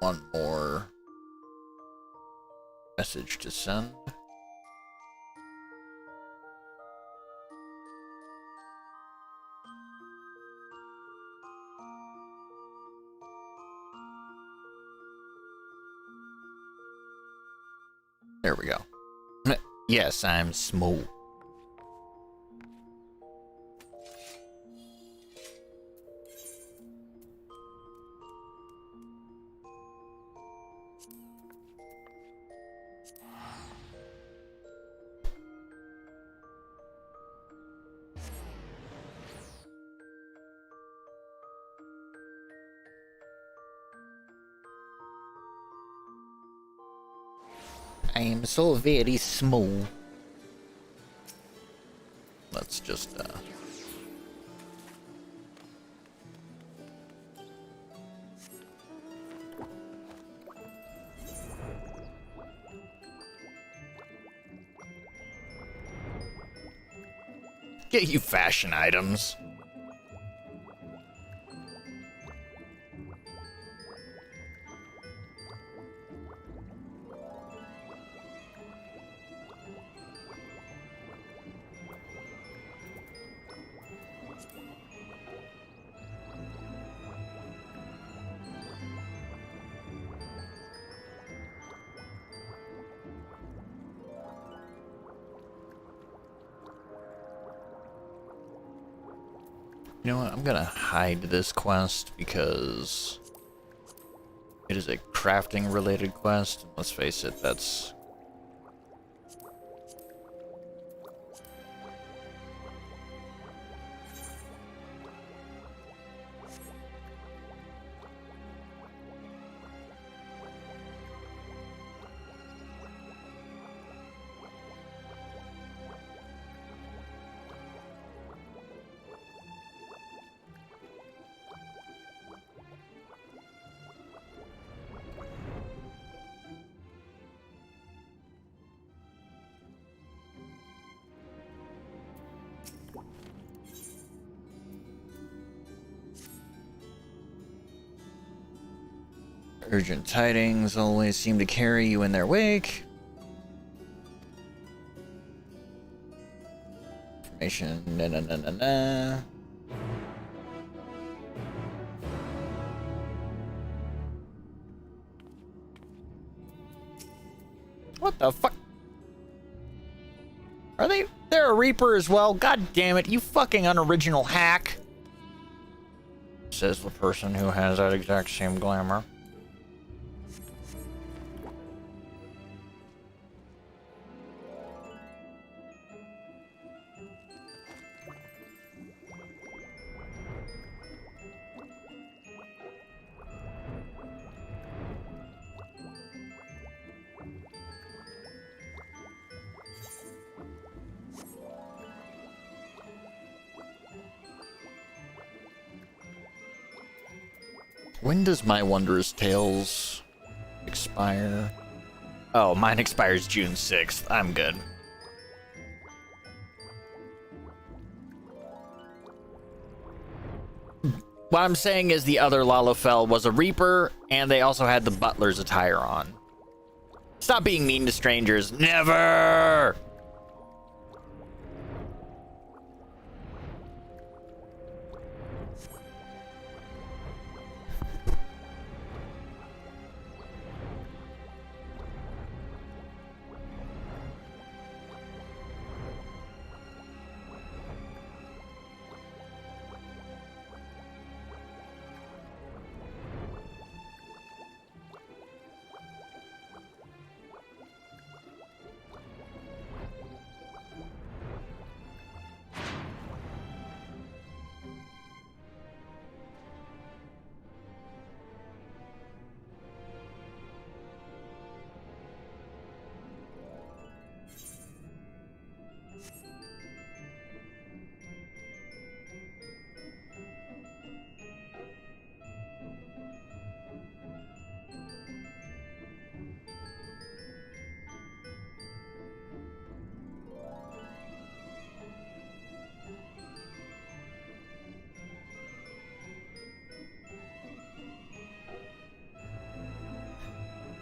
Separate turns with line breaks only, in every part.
one more message to send. There we go. Yes, I'm small. I am so very small. Let's just, get you fashion items. You know what, I'm gonna hide this quest because it is a crafting related quest. Let's face it, that's... Urgent tidings always seem to carry you in their wake. Information, na. What the fuck? Are they? They're a Reaper as well? God damn it, you fucking unoriginal hack. Says the person who has that exact same glamour. When does my Wondrous Tales expire? Oh, mine expires June 6th. I'm good. What I'm saying is the other Lalafell was a Reaper, and they also had the Butler's attire on. Stop being mean to strangers. Never!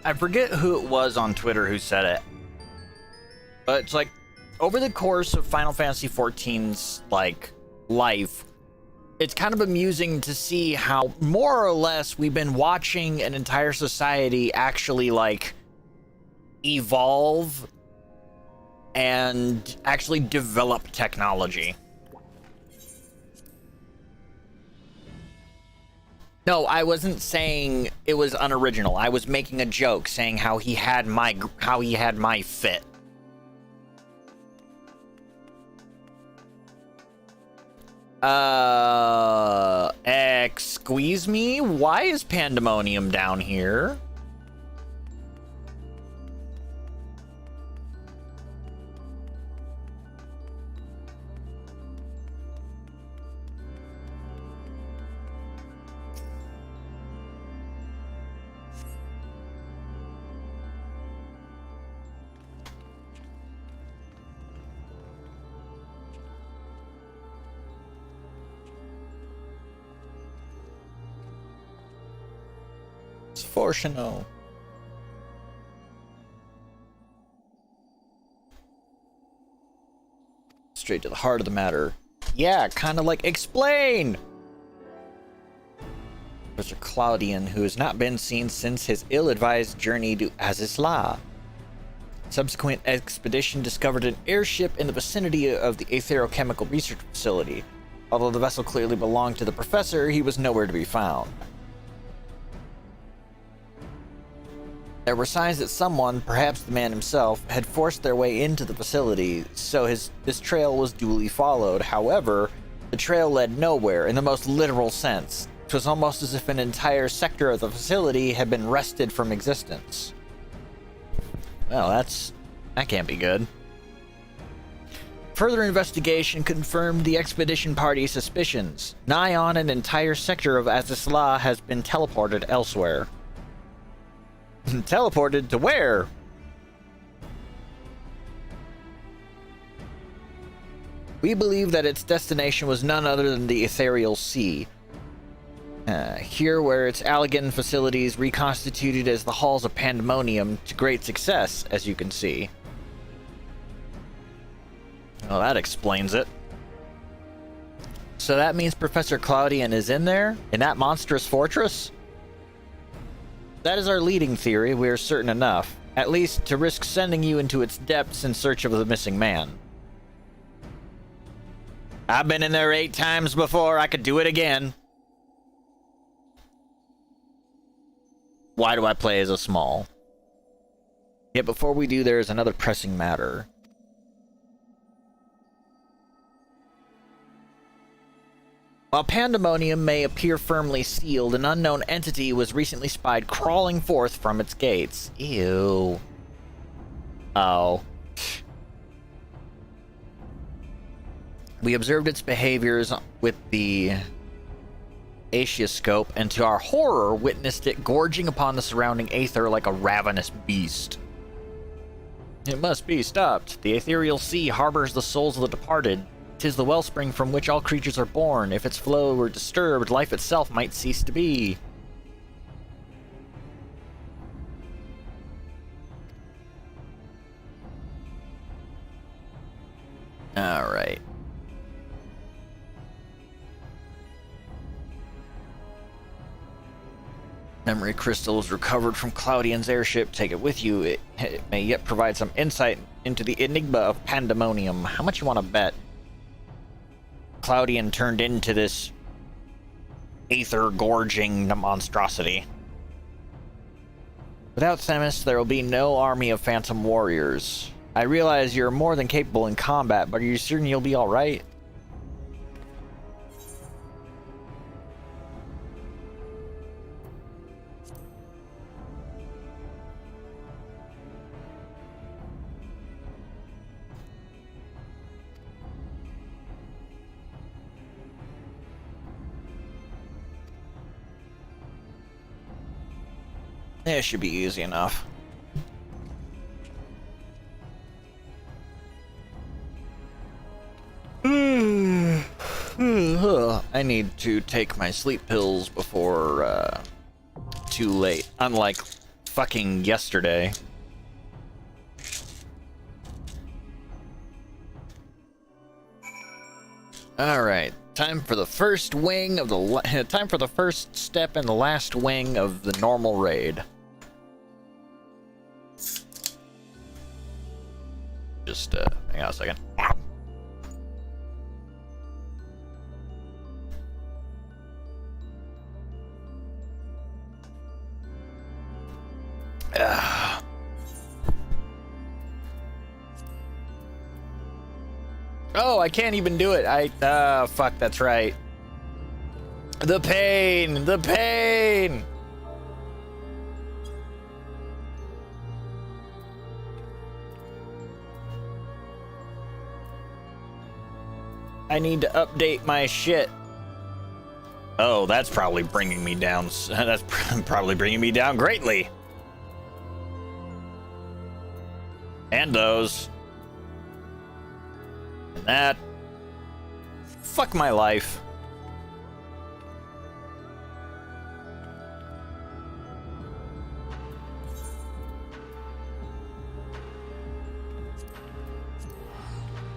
I forget who it was on Twitter who said it, but it's like, over the course of Final Fantasy XIV's, like, life, it's kind of amusing to see how, more or less, we've been watching an entire society actually, like, evolve and actually develop technology. No, I wasn't saying it was unoriginal. I was making a joke saying how he had my fit. Excuse me? Why is Pandemonium down here? Fortunate. Straight to the heart of the matter. Yeah, kind of like explain. Professor Cloudian, who has not been seen since his ill-advised journey to Azizla. Subsequent expedition discovered an airship in the vicinity of the Aetherochemical Research Facility. Although the vessel clearly belonged to the professor, he was nowhere to be found. There were signs that someone, perhaps the man himself, had forced their way into the facility, so this trail was duly followed. However, the trail led nowhere in the most literal sense. It was almost as if an entire sector of the facility had been wrested from existence. Well, that can't be good. Further investigation confirmed the expedition party's suspicions. Nigh on an entire sector of Azizla has been teleported elsewhere. Teleported to where? We believe that its destination was none other than the Ethereal Sea. Here, where its Allagan facilities reconstituted as the Halls of Pandemonium to great success, as you can see. Well, that explains it. So that means Professor Cloudian is in there? In that monstrous fortress? That is our leading theory, we are certain enough. At least to risk sending you into its depths in search of the missing man. I've been in there 8 times before, I could do it again. Why do I play as a small? Yet before we do, there is another pressing matter. While Pandemonium may appear firmly sealed, an unknown entity was recently spied crawling forth from its gates. Ew. Oh. We observed its behaviors with the Aetioscope, and to our horror, witnessed it gorging upon the surrounding aether like a ravenous beast. It must be stopped. The Ethereal Sea harbors the souls of the departed. 'Tis the wellspring from which all creatures are born. If its flow were disturbed, life itself might cease to be. Alright. Memory crystal was recovered from Cloudian's airship. Take it with you. It may yet provide some insight into the enigma of Pandemonium. How much you want to bet Cloudian turned into this aether-gorging monstrosity? Without Themis, there will be no army of phantom warriors. I realize you're more than capable in combat, but are you certain you'll be alright? It should be easy enough. I need to take my sleep pills before too late. Unlike fucking yesterday. All right, time for the first wing of the time for the first step in the last wing of the normal raid. Just hang on a second. Oh, I can't even do it. Fuck, that's right. The pain, the pain. I need to update my shit. Oh, that's probably bringing me down. That's probably bringing me down greatly. And those. And that. Fuck my life.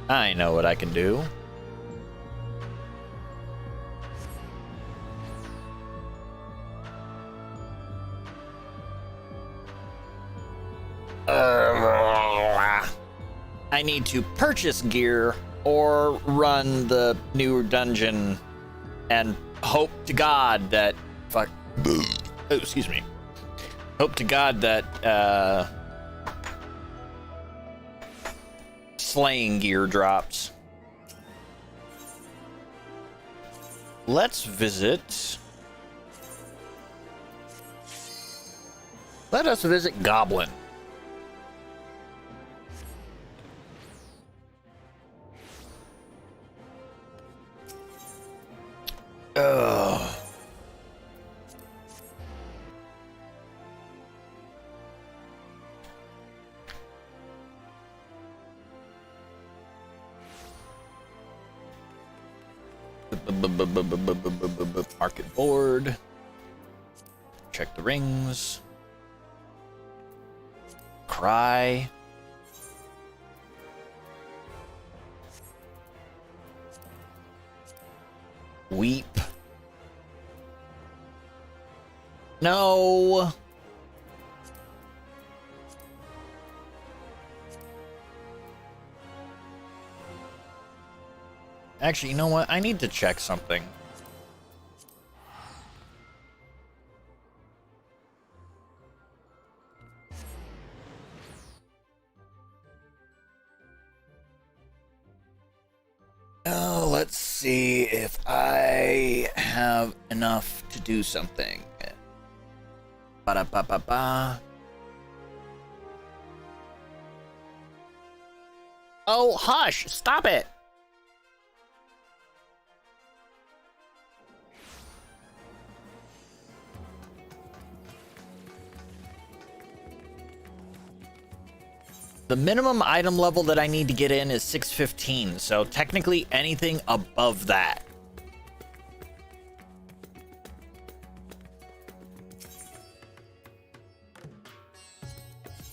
I know what I can do. I need to purchase gear or run the new dungeon and hope to God that oh, excuse me. Hope to God that slaying gear drops. Let's visit. Let us visit Goblin. Ugh. Market board. Check the rings. Cry. Weep. No. Actually, you know what? I need to check something. Oh, let's see if I have enough to do something. Ba-da-ba-ba-ba. Oh, hush! Stop it! The minimum item level that I need to get in is 615, so technically anything above that.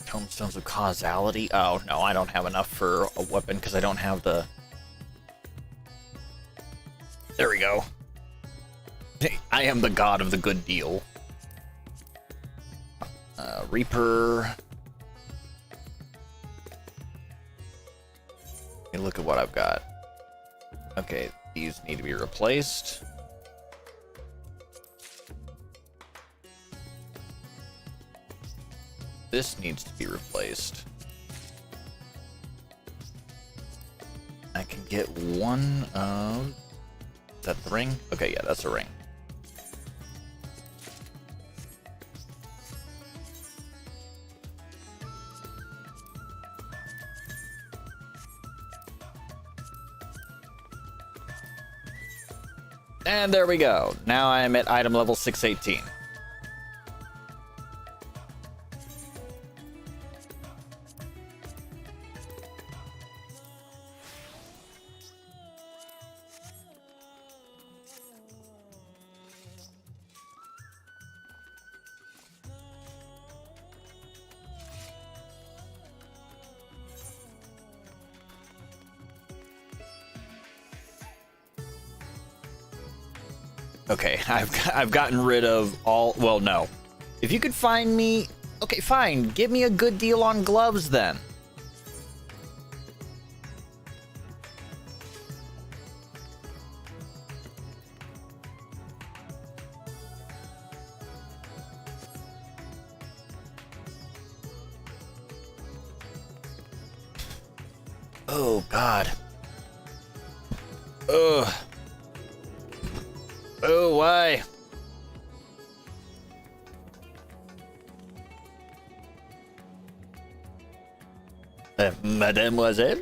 Tombstones of Causality. Oh, no, I don't have enough for a weapon because I don't have the... There we go. I am the god of the good deal. Reaper... Look at what I've got. Okay, these need to be replaced. This needs to be replaced. I can get one of... Is that the ring? Okay, yeah, that's a ring. And there we go. Now I am at item level 618. Okay, I've gotten rid of all. Well, no. If you could find me, okay, fine. Give me a good deal on gloves then. Oh God. Ugh. Oh, why? Mademoiselle?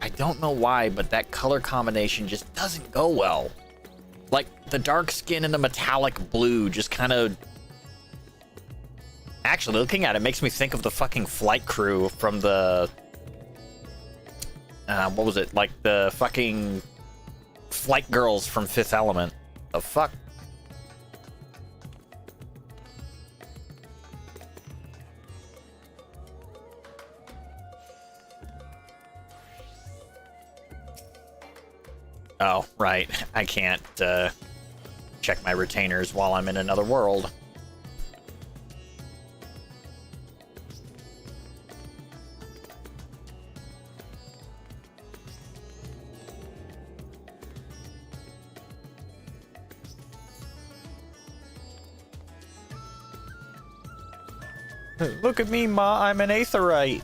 I don't know why, but that color combination just doesn't go well. Like, the dark skin and the metallic blue just kind of... Actually, looking at it makes me think of the fucking flight crew from the... what was it? Like, the fucking flight girls from Fifth Element. The fuck? Oh, right. I can't check my retainers while I'm in another world. Look at me, Ma. I'm an Aetheryte.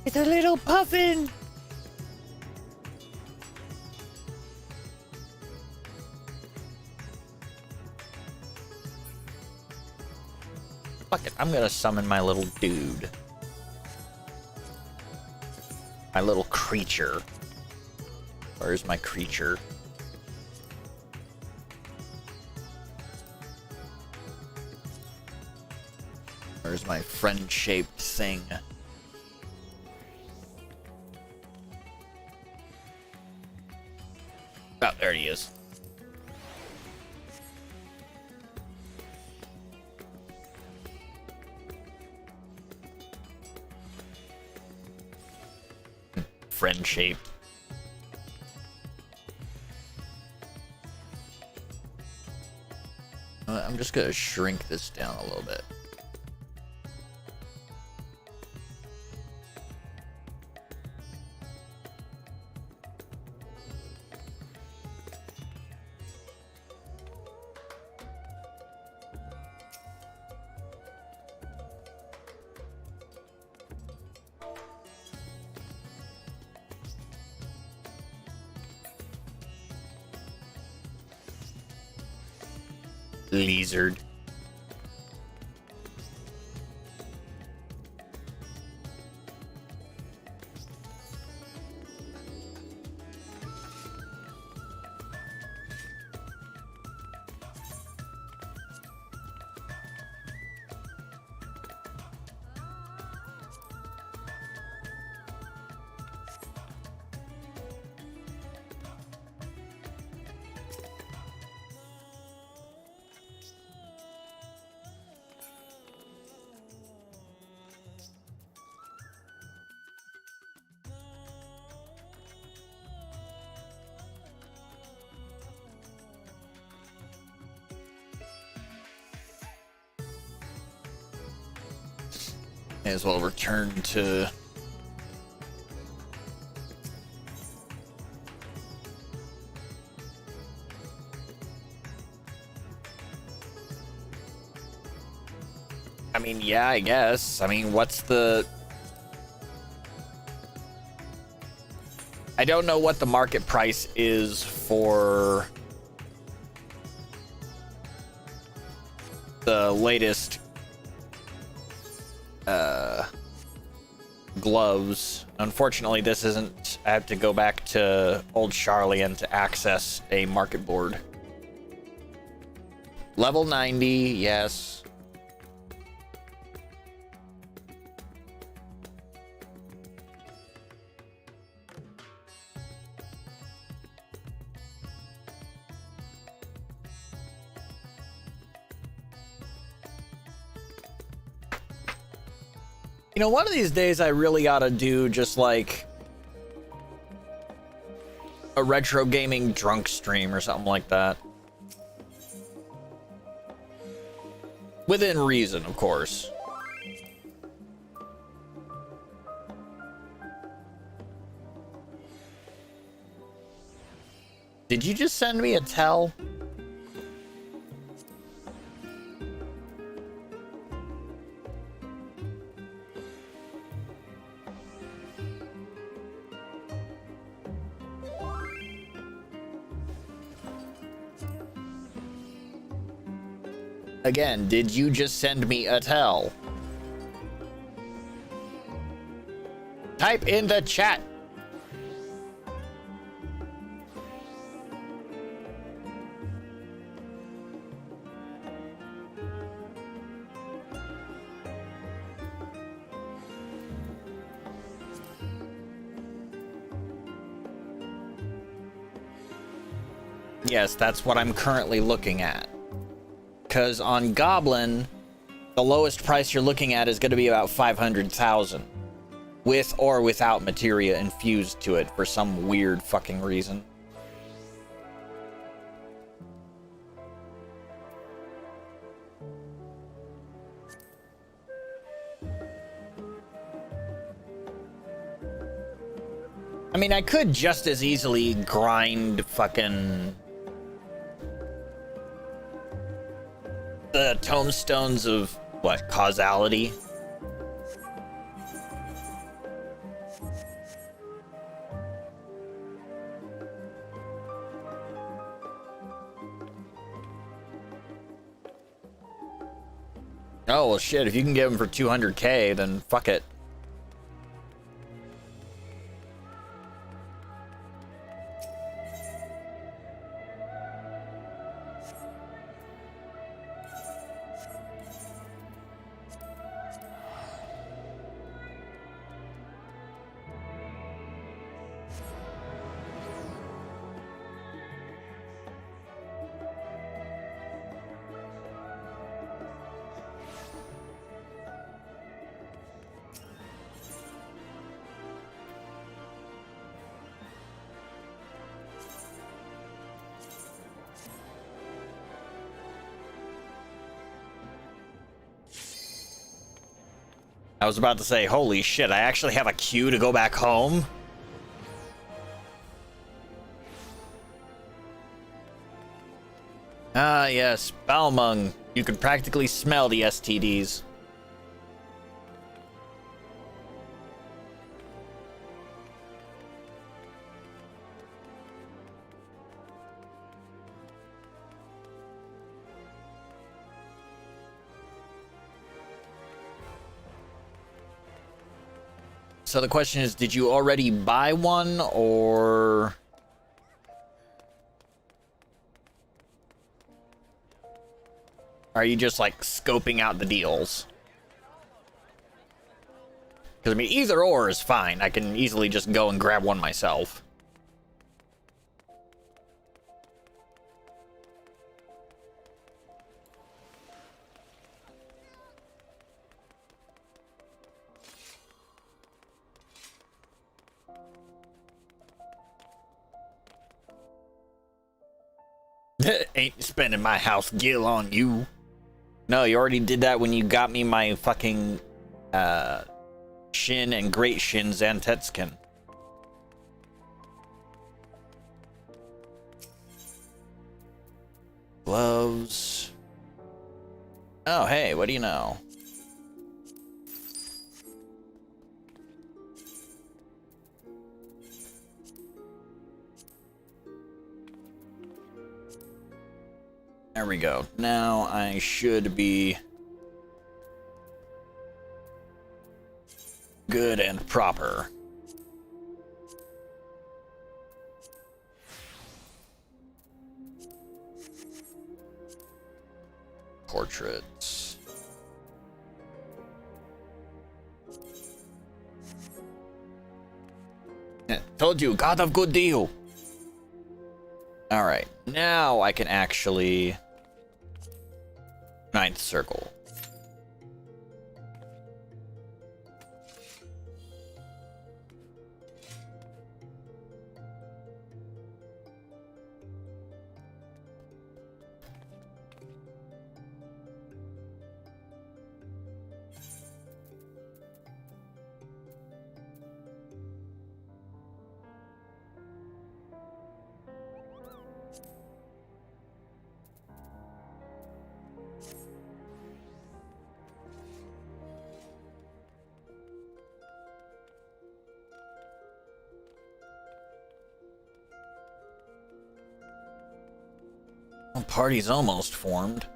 It's a little puffin. Fuck it, I'm gonna summon my little dude. My little creature. Where's my creature? Where's my friend-shaped thing? Oh, there he is. Friend-shaped. I'm just gonna shrink this down a little bit. Lizard. May as well return to... I mean, yeah, I guess. I mean, what's the... I don't know what the market price is for the latest gloves. Unfortunately, this isn't... I have to go back to Old Sharlayan to access a market board. Level 90, yes. You know, one of these days I really ought to do just like a retro gaming drunk stream or something like that. Within reason, of course. Did you just send me a tell? Again, did you just send me a tell? Type in the chat. Yes, that's what I'm currently looking at. Because on Goblin, the lowest price you're looking at is going to be about 500,000. With or without materia infused to it for some weird fucking reason. I mean, I could just as easily grind fucking... the tomestones of, what, causality? Oh, well, shit, if you can get them for 200k, then fuck it. I was about to say, holy shit, I actually have a queue to go back home? Ah, yes, Balmung. You can practically smell the STDs. So the question is, did you already buy one, or... are you just, like, scoping out the deals? Because, I mean, either or is fine. I can easily just go and grab one myself. Ain't spending my house gil on you. No, you already did that when you got me my fucking Shin and Great Shin Zantetskin. Gloves. Oh, hey, what do you know? There we go. Now I should be Good and proper. Portraits. Told you, God of good deal. Alright, now I can actually... Ninth circle. Well, party's almost formed.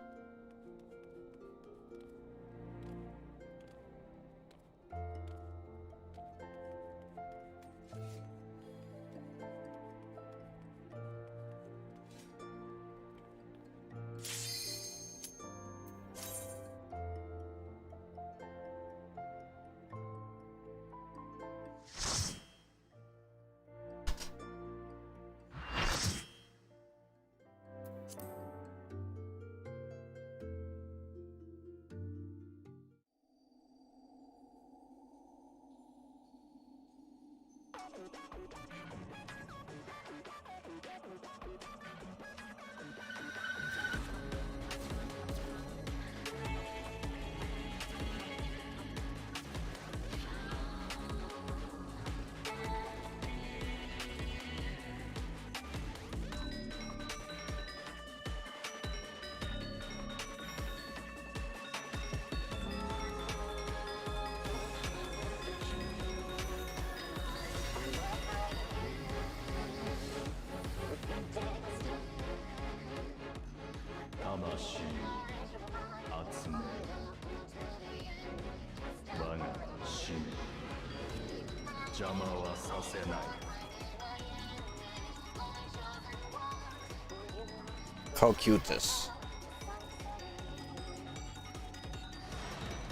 Cocutus.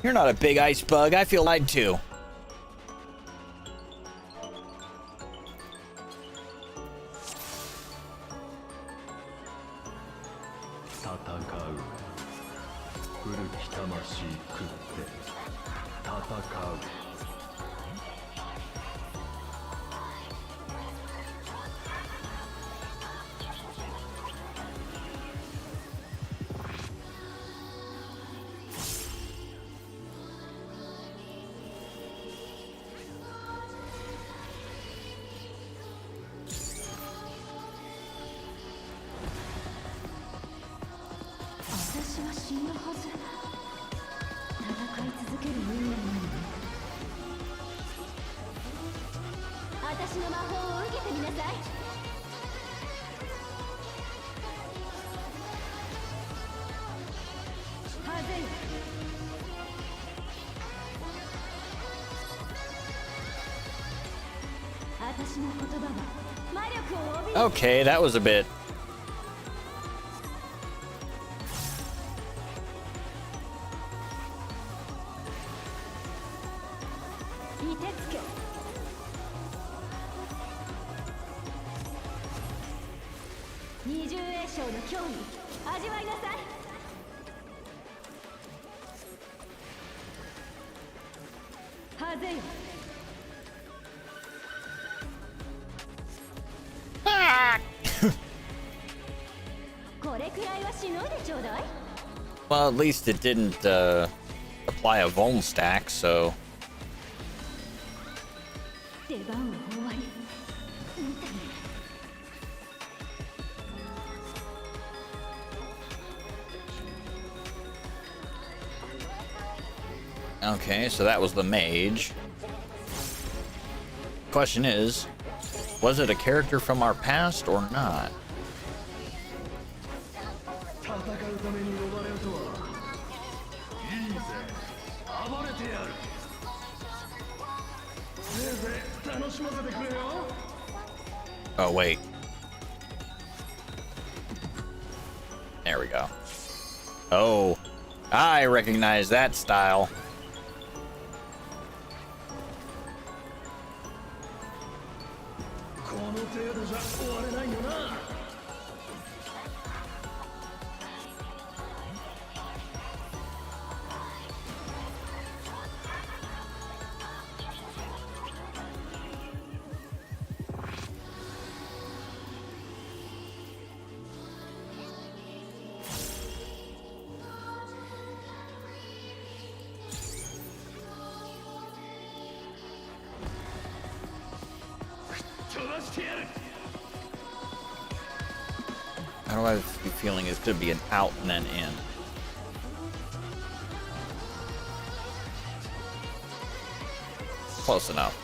You're not a big ice bug. I feel lied to. Okay, that was a bit. Well, at least it didn't apply a Vuln stack, so... Okay, so that was the mage. Question is, was it a character from our past or not? Oh, wait. There we go. Oh, I recognize that style. How do I have a feeling it's going to be an out and then in? Close enough.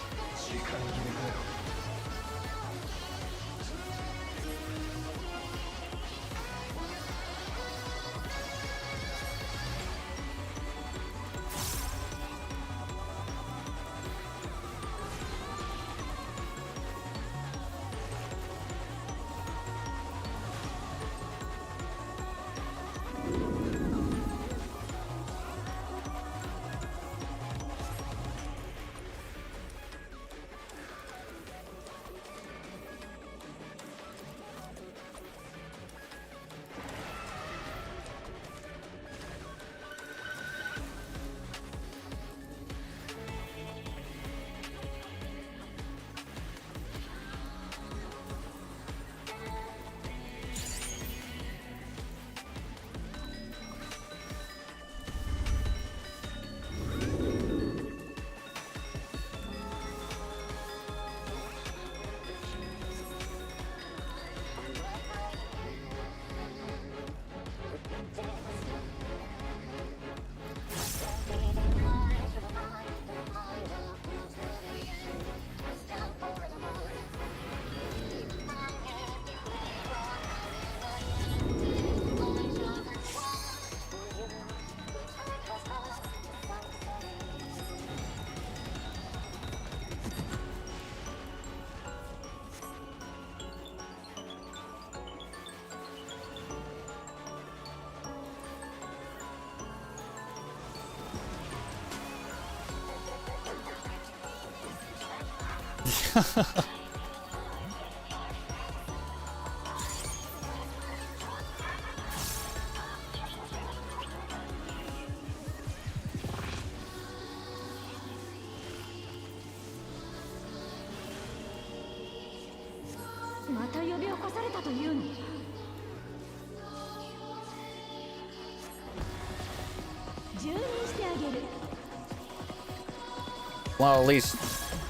Well, at least...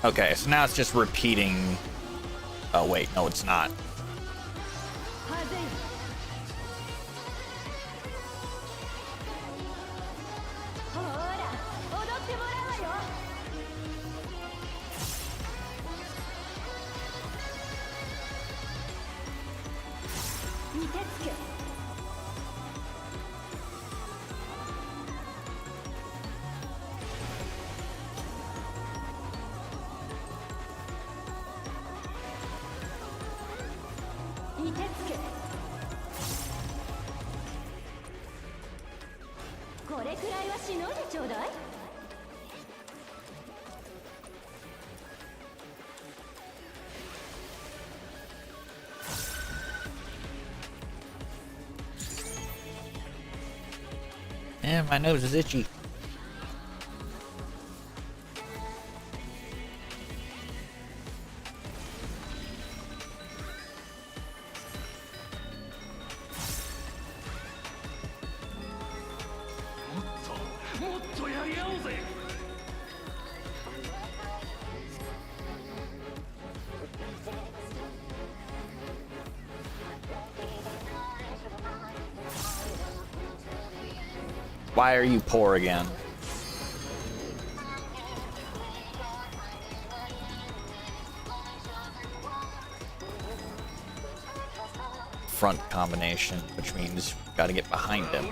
Okay, so now it's just repeating... Oh, wait, no, it's not. And my nose is itchy. Why are you poor again? Front combination, which means gotta get behind him.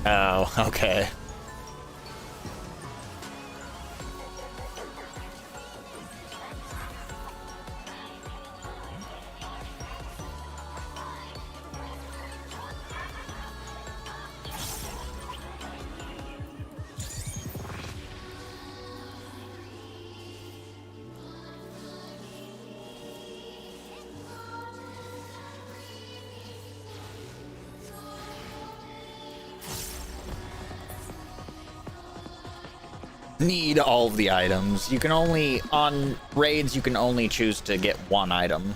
Oh, okay. Need all of the items. You can only, on raids, you can only choose to get one item.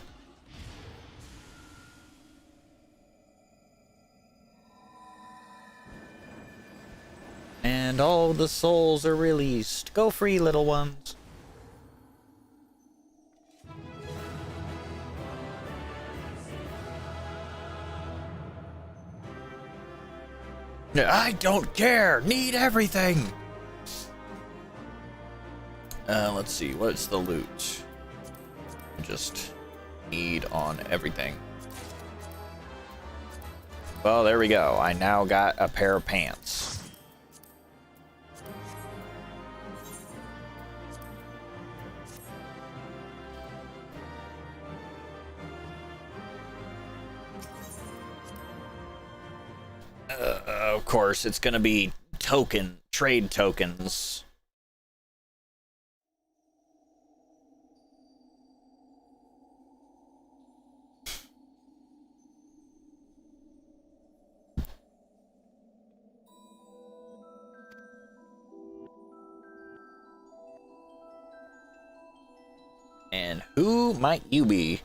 And all the souls are released. Go free, little ones. I don't care. Need everything. Let's see, what's the loot? Just need on everything. Well, there we go. I now got a pair of pants. Of course, it's gonna be trade tokens. And who might you be?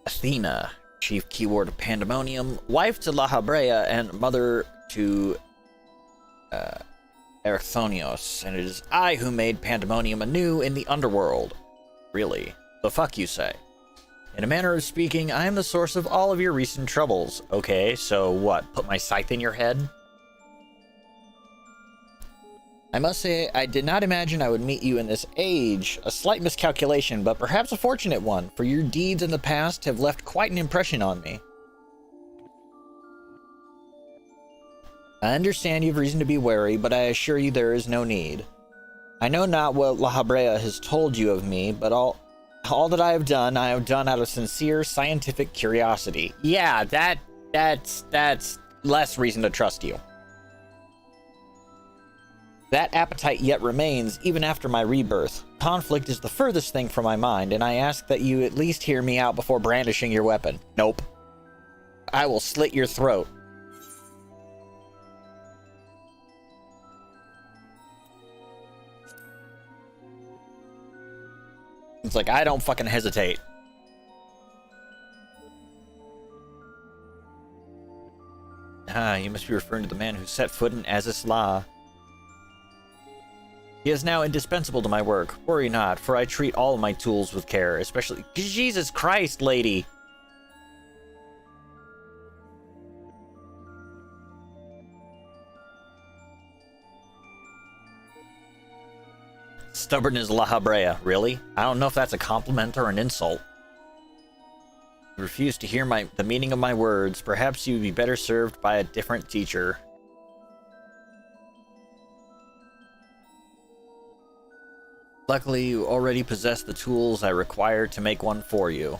Athena, chief keyword of Pandemonium, wife to La Habrea and mother to Erchthonios, and it is I who made Pandemonium anew in the underworld. Really? The fuck you say? In a manner of speaking, I am the source of all of your recent troubles. Okay, so what? Put my scythe in your head? I must say, I did not imagine I would meet you in this age. A slight miscalculation, but perhaps a fortunate one, for your deeds in the past have left quite an impression on me. I understand you have reason to be wary, but I assure you there is no need. I know not what La Habrea has told you of me, but all that I have done out of sincere scientific curiosity. Yeah, that's less reason to trust you. That appetite yet remains, even after my rebirth. Conflict is the furthest thing from my mind, and I ask that you at least hear me out before brandishing your weapon. Nope. I will slit your throat. It's like, I don't fucking hesitate. Ah, you must be referring to the man who set foot in Azys Lla. He is now indispensable to my work. Worry not, for I treat all of my tools with care, especially... Jesus Christ, lady! Stubborn as La Habrea, really? I don't know if that's a compliment or an insult. You refuse to hear the meaning of my words. Perhaps you would be better served by a different teacher. Luckily, you already possess the tools I require to make one for you.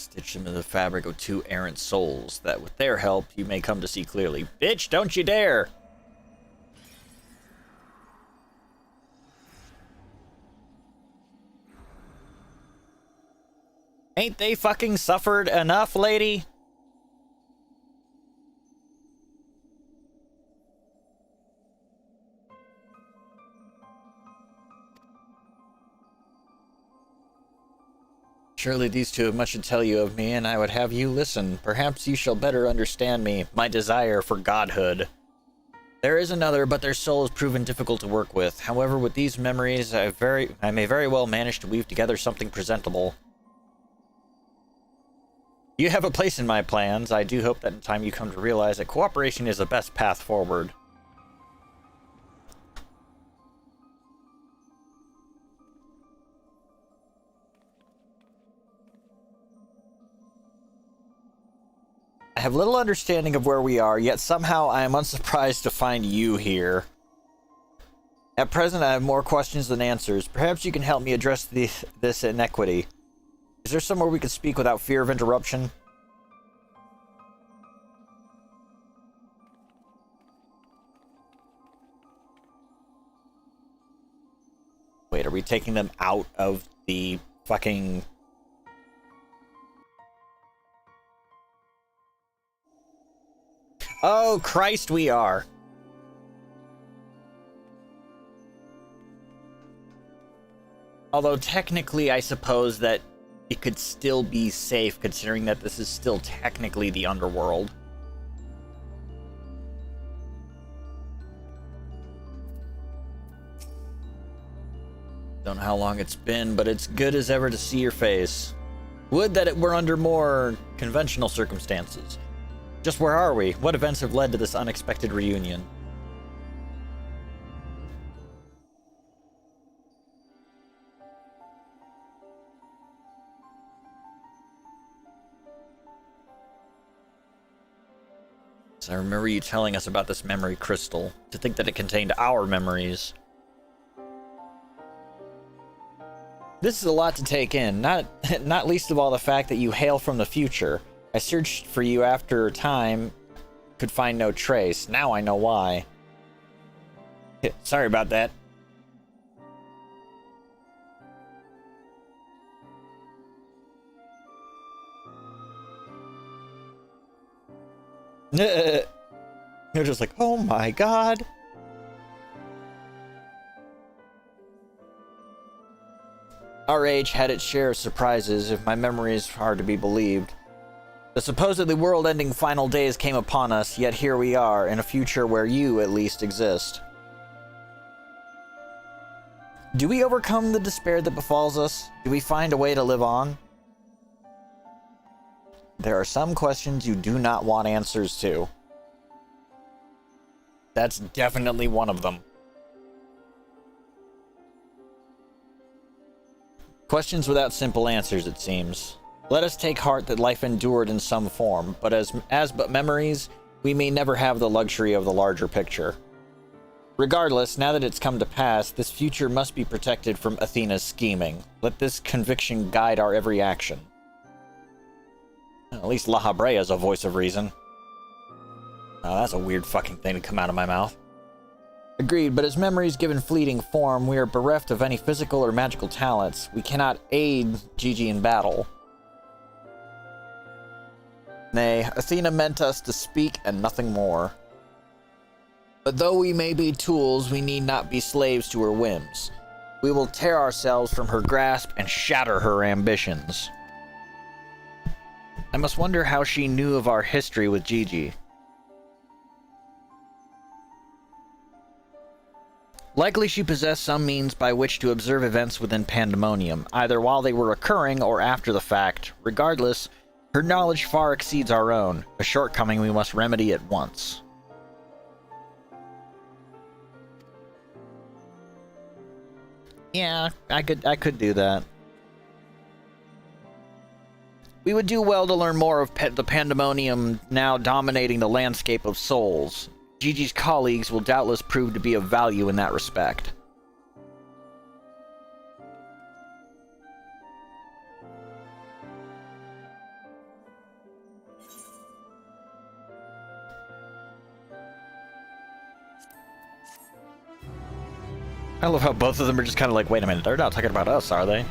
Stitch them in the fabric of two errant souls, that with their help you may come to see clearly. Bitch, don't you dare! Ain't they fucking suffered enough, lady? Surely these two have much to tell you of me, and I would have you listen. Perhaps you shall better understand me, my desire for godhood. There is another, but their soul has proven difficult to work with. However, with these memories, I may very well manage to weave together something presentable. You have a place in my plans. I do hope that in time you come to realize that cooperation is the best path forward. I have little understanding of where we are, yet somehow I am unsurprised to find you here. At present, I have more questions than answers. Perhaps you can help me address this inequity. Is there somewhere we can speak without fear of interruption? Wait, are we taking them out of the fucking... Oh, Christ, we are. Although, technically, I suppose that it could still be safe, considering that this is still technically the underworld. Don't know how long it's been, but it's good as ever to see your face. Would that it were under more conventional circumstances. Just where are we? What events have led to this unexpected reunion? So I remember you telling us about this memory crystal. To think that it contained our memories. This is a lot to take in, not least of all the fact that you hail from the future. I searched for you after time, could find no trace. Now I know why. Sorry about that. You're just like, oh my god. Our age had its share of surprises, if my memories are to be believed. The supposedly world-ending final days came upon us, yet here we are, in a future where you, at least, exist. Do we overcome the despair that befalls us? Do we find a way to live on? There are some questions you do not want answers to. That's definitely one of them. Questions without simple answers, it seems. Let us take heart that life endured in some form, but as but memories, we may never have the luxury of the larger picture. Regardless, now that it's come to pass, this future must be protected from Athena's scheming. Let this conviction guide our every action. At least La Habrea is a voice of reason. Oh, that's a weird fucking thing to come out of my mouth. Agreed, but as memories given fleeting form, we are bereft of any physical or magical talents. We cannot aid Gigi in battle. Nay, Athena meant us to speak and nothing more. But though we may be tools, we need not be slaves to her whims. We will tear ourselves from her grasp and shatter her ambitions. I must wonder how she knew of our history with Gigi. Likely she possessed some means by which to observe events within Pandemonium, either while they were occurring or after the fact. Regardless, her knowledge far exceeds our own, a shortcoming we must remedy at once. Yeah, I could do that. We would do well to learn more of the Pandemonium now dominating the landscape of souls. Gigi's colleagues will doubtless prove to be of value in that respect. I love how both of them are just kind of like, wait a minute, they're not talking about us, are they?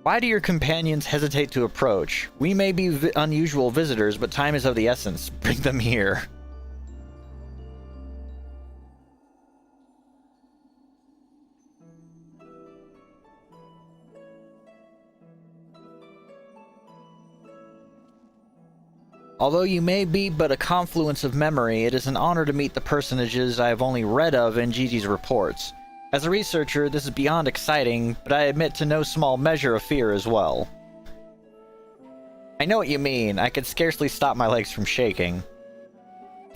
Why do your companions hesitate to approach? We may be unusual visitors, but time is of the essence. Bring them here. Although you may be but a confluence of memory, it is an honor to meet the personages I have only read of in Gigi's reports. As a researcher, this is beyond exciting, but I admit to no small measure of fear as well. I know what you mean. I could scarcely stop my legs from shaking.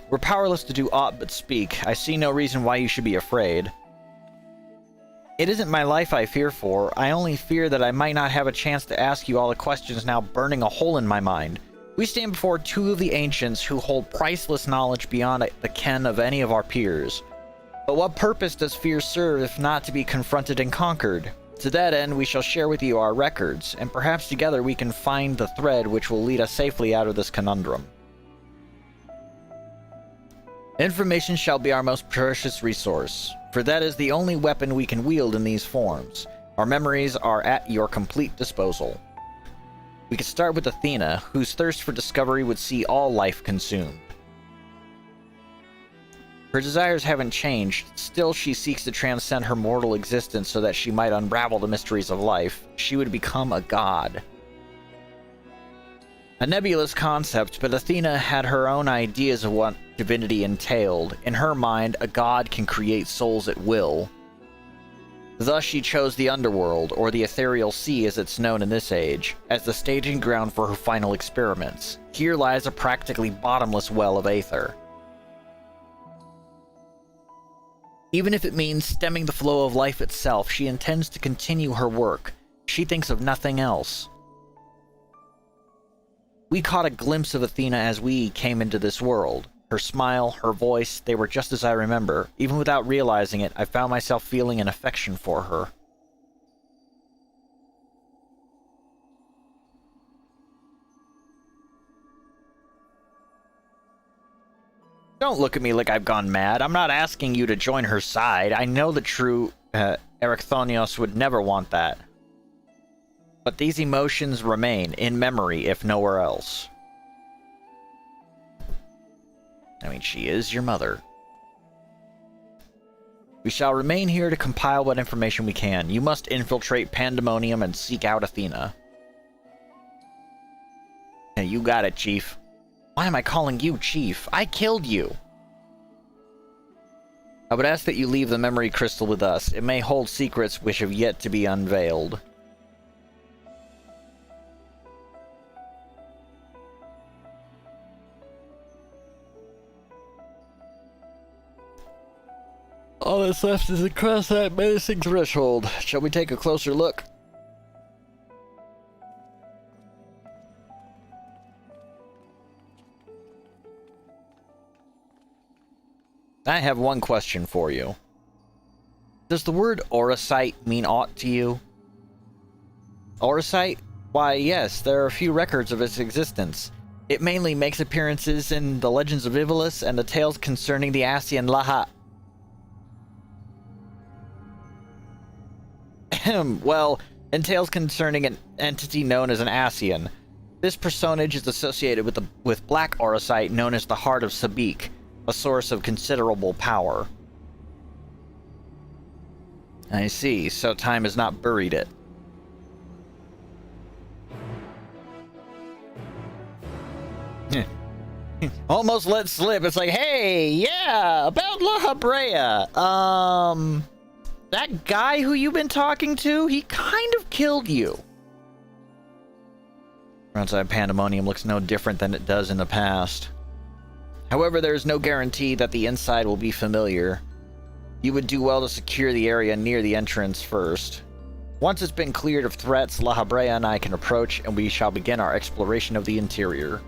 We're powerless to do aught but speak. I see no reason why you should be afraid. It isn't my life I fear for. I only fear that I might not have a chance to ask you all the questions now burning a hole in my mind. We stand before two of the ancients who hold priceless knowledge beyond the ken of any of our peers. But what purpose does fear serve if not to be confronted and conquered? To that end, we shall share with you our records, and perhaps together we can find the thread which will lead us safely out of this conundrum. Information shall be our most precious resource, for that is the only weapon we can wield in these forms. Our memories are at your complete disposal. We could start with Athena, whose thirst for discovery would see all life consumed. Her desires haven't changed, still she seeks to transcend her mortal existence so that she might unravel the mysteries of life. She would become a god. A nebulous concept, but Athena had her own ideas of what divinity entailed. In her mind, a god can create souls at will. Thus she chose the underworld, or the ethereal sea as it's known in this age, as the staging ground for her final experiments. Here lies a practically bottomless well of aether. Even if it means stemming the flow of life itself, she intends to continue her work. She thinks of nothing else. We caught a glimpse of Athena as we came into this world. Her smile, her voice, they were just as I remember. Even without realizing it, I found myself feeling an affection for her. Don't look at me like I've gone mad. I'm not asking you to join her side. I know the true Erichthonios would never want that. But these emotions remain in memory, if nowhere else. I mean, she is your mother. We shall remain here to compile what information we can. You must infiltrate Pandemonium and seek out Athena. Yeah, you got it, Chief. Why am I calling you Chief? I killed you! I would ask that you leave the memory crystal with us. It may hold secrets which have yet to be unveiled. All that's left is to cross that menacing threshold. Shall we take a closer look? I have one question for you. Does the word Auracite mean aught to you? Auracite? Why, yes, there are a few records of its existence. It mainly makes appearances in the legends of Ivolus and the tales concerning the Asian Laha. Well, in tales concerning an entity known as an Asian. This personage is associated with black Auracite known as the Heart of Sabik, a source of considerable power. I see, so time has not buried it. Almost let slip. It's like, hey, yeah, about La Habrea. That guy who you've been talking to, he kind of killed you. Outside Pandemonium looks no different than it does in the past. However, there is no guarantee that the inside will be familiar. You would do well to secure the area near the entrance first. Once it's been cleared of threats, La Habrea and I can approach, and we shall begin our exploration of the interior.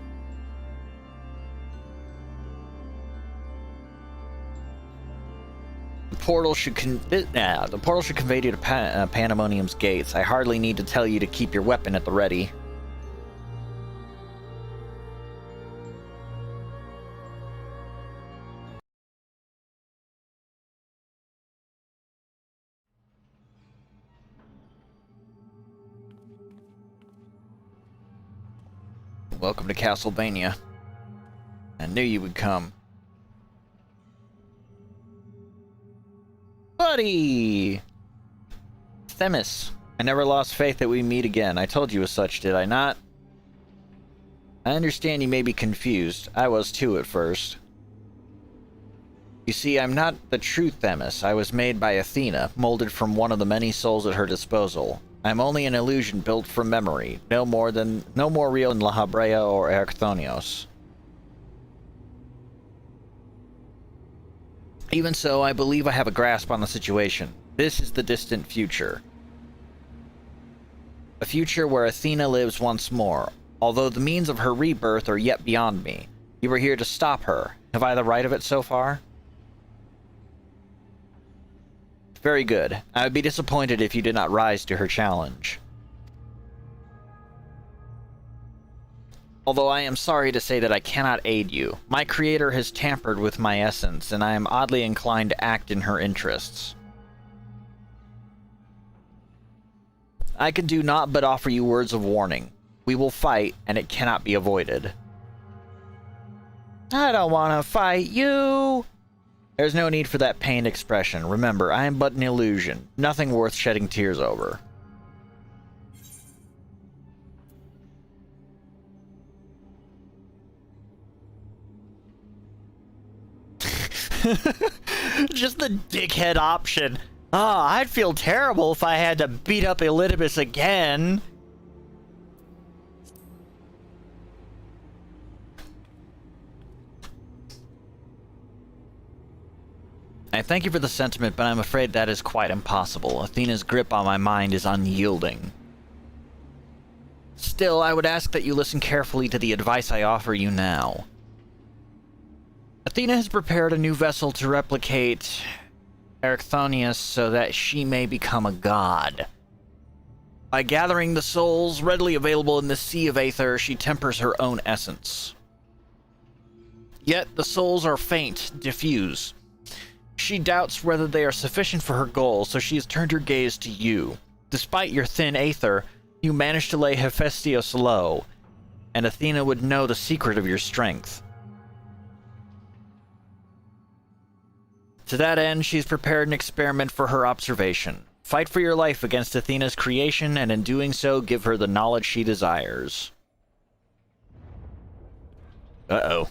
The portal should convey you to Pandemonium's gates. I hardly need to tell you to keep your weapon at the ready. Welcome to Castlevania. I knew you would come. Buddy! Themis, I never lost faith that we meet again. I told you as such, did I not? I understand you may be confused. I was too at first. You see, I'm not the true Themis. I was made by Athena, molded from one of the many souls at her disposal. I'm only an illusion built from memory, no more real than La Habrea or Erchthonios. Even so, I believe I have a grasp on the situation. This is the distant future. A future where Athena lives once more, although the means of her rebirth are yet beyond me. You were here to stop her. Have I the right of it so far? Very good. I would be disappointed if you did not rise to her challenge. Although I am sorry to say that I cannot aid you. My creator has tampered with my essence, and I am oddly inclined to act in her interests. I can do naught but offer you words of warning. We will fight, and it cannot be avoided. I don't want to fight you! There's no need for that pained expression. Remember, I am but an illusion. Nothing worth shedding tears over. Just the dickhead option. Oh, I'd feel terrible if I had to beat up Elidibus again. I thank you for the sentiment, but I'm afraid that is quite impossible. Athena's grip on my mind is unyielding. Still, I would ask that you listen carefully to the advice I offer you now. Athena has prepared a new vessel to replicate Erchthonius so that she may become a god. By gathering the souls readily available in the Sea of Aether, she tempers her own essence. Yet the souls are faint, diffuse. She doubts whether they are sufficient for her goal, so she has turned her gaze to you. Despite your thin aether, you managed to lay Hephaestus low, and Athena would know the secret of your strength. To that end, she's prepared an experiment for her observation. Fight for your life against Athena's creation, and in doing so, give her the knowledge she desires. Uh-oh.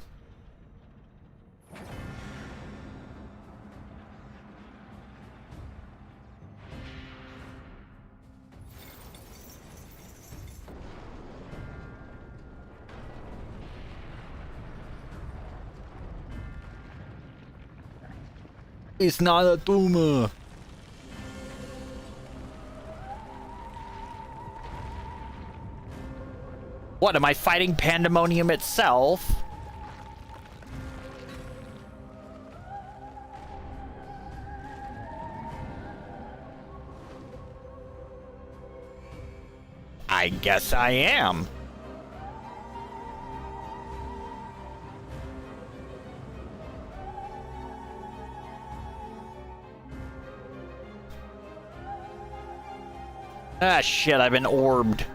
It's not a tumor. What, am I fighting Pandemonium itself? I guess I am. Ah, shit, I've been orbed.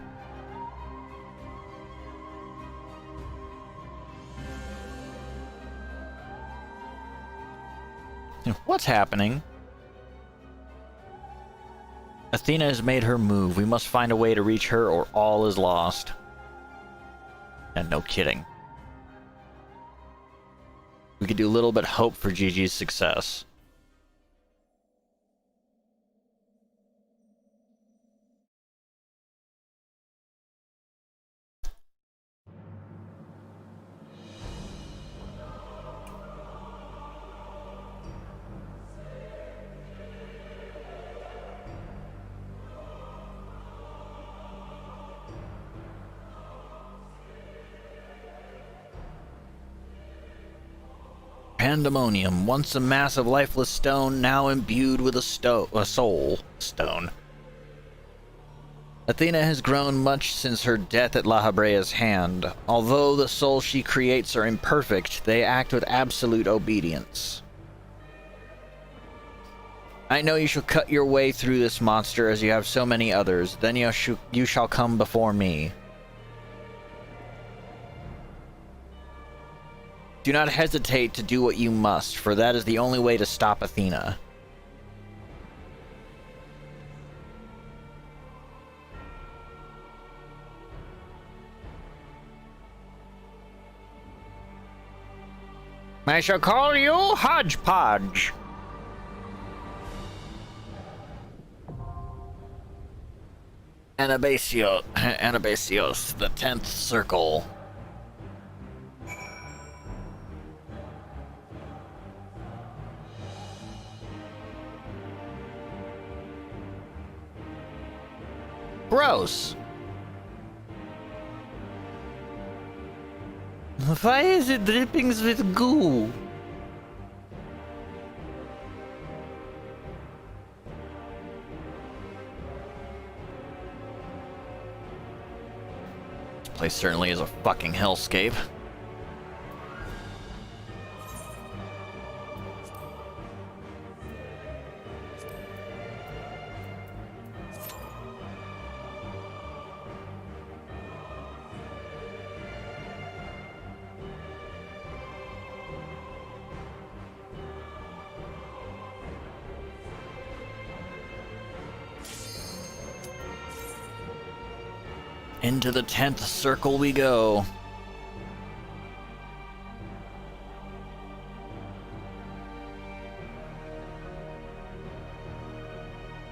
What's happening? Athena has made her move. We must find a way to reach her or all is lost. And no kidding. We could do little but hope for Gigi's success. Pandemonium, once a mass of lifeless stone, now imbued with a soul stone. Athena has grown much since her death at La Habrea's hand. Although the souls she creates are imperfect, they act with absolute obedience. I know you shall cut your way through this monster as you have so many others. Then you shall come before me. Do not hesitate to do what you must, for that is the only way to stop Athena. I shall call you Hodgepodge. Anabasios, the 10th circle. Gross. Why is it dripping with goo? This place certainly is a fucking hellscape. Into the 10th circle we go.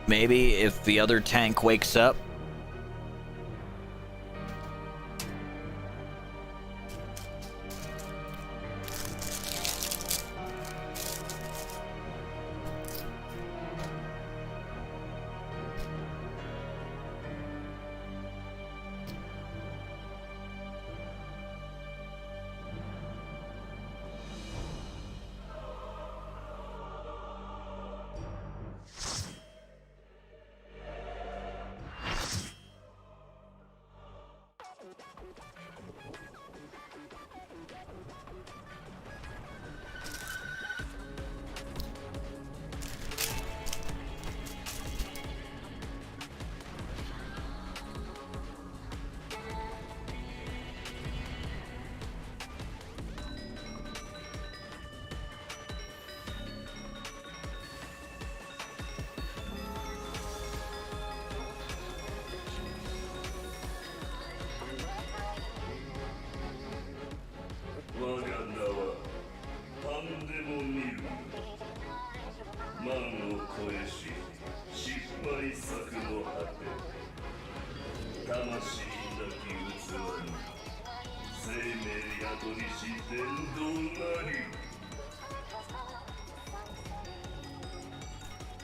Maybe if the other tank wakes up.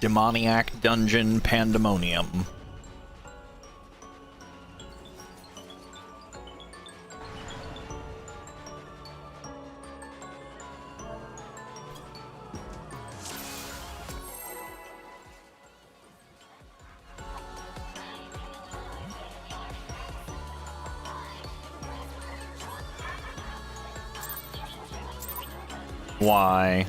Demoniac Dungeon Pandemonium. Why?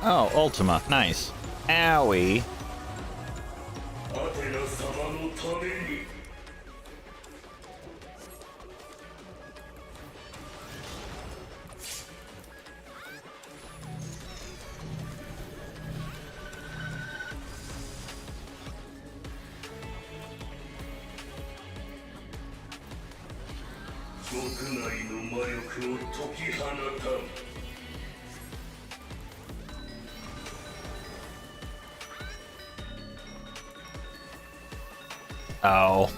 Oh, Ultima. Nice. Owie. Oh.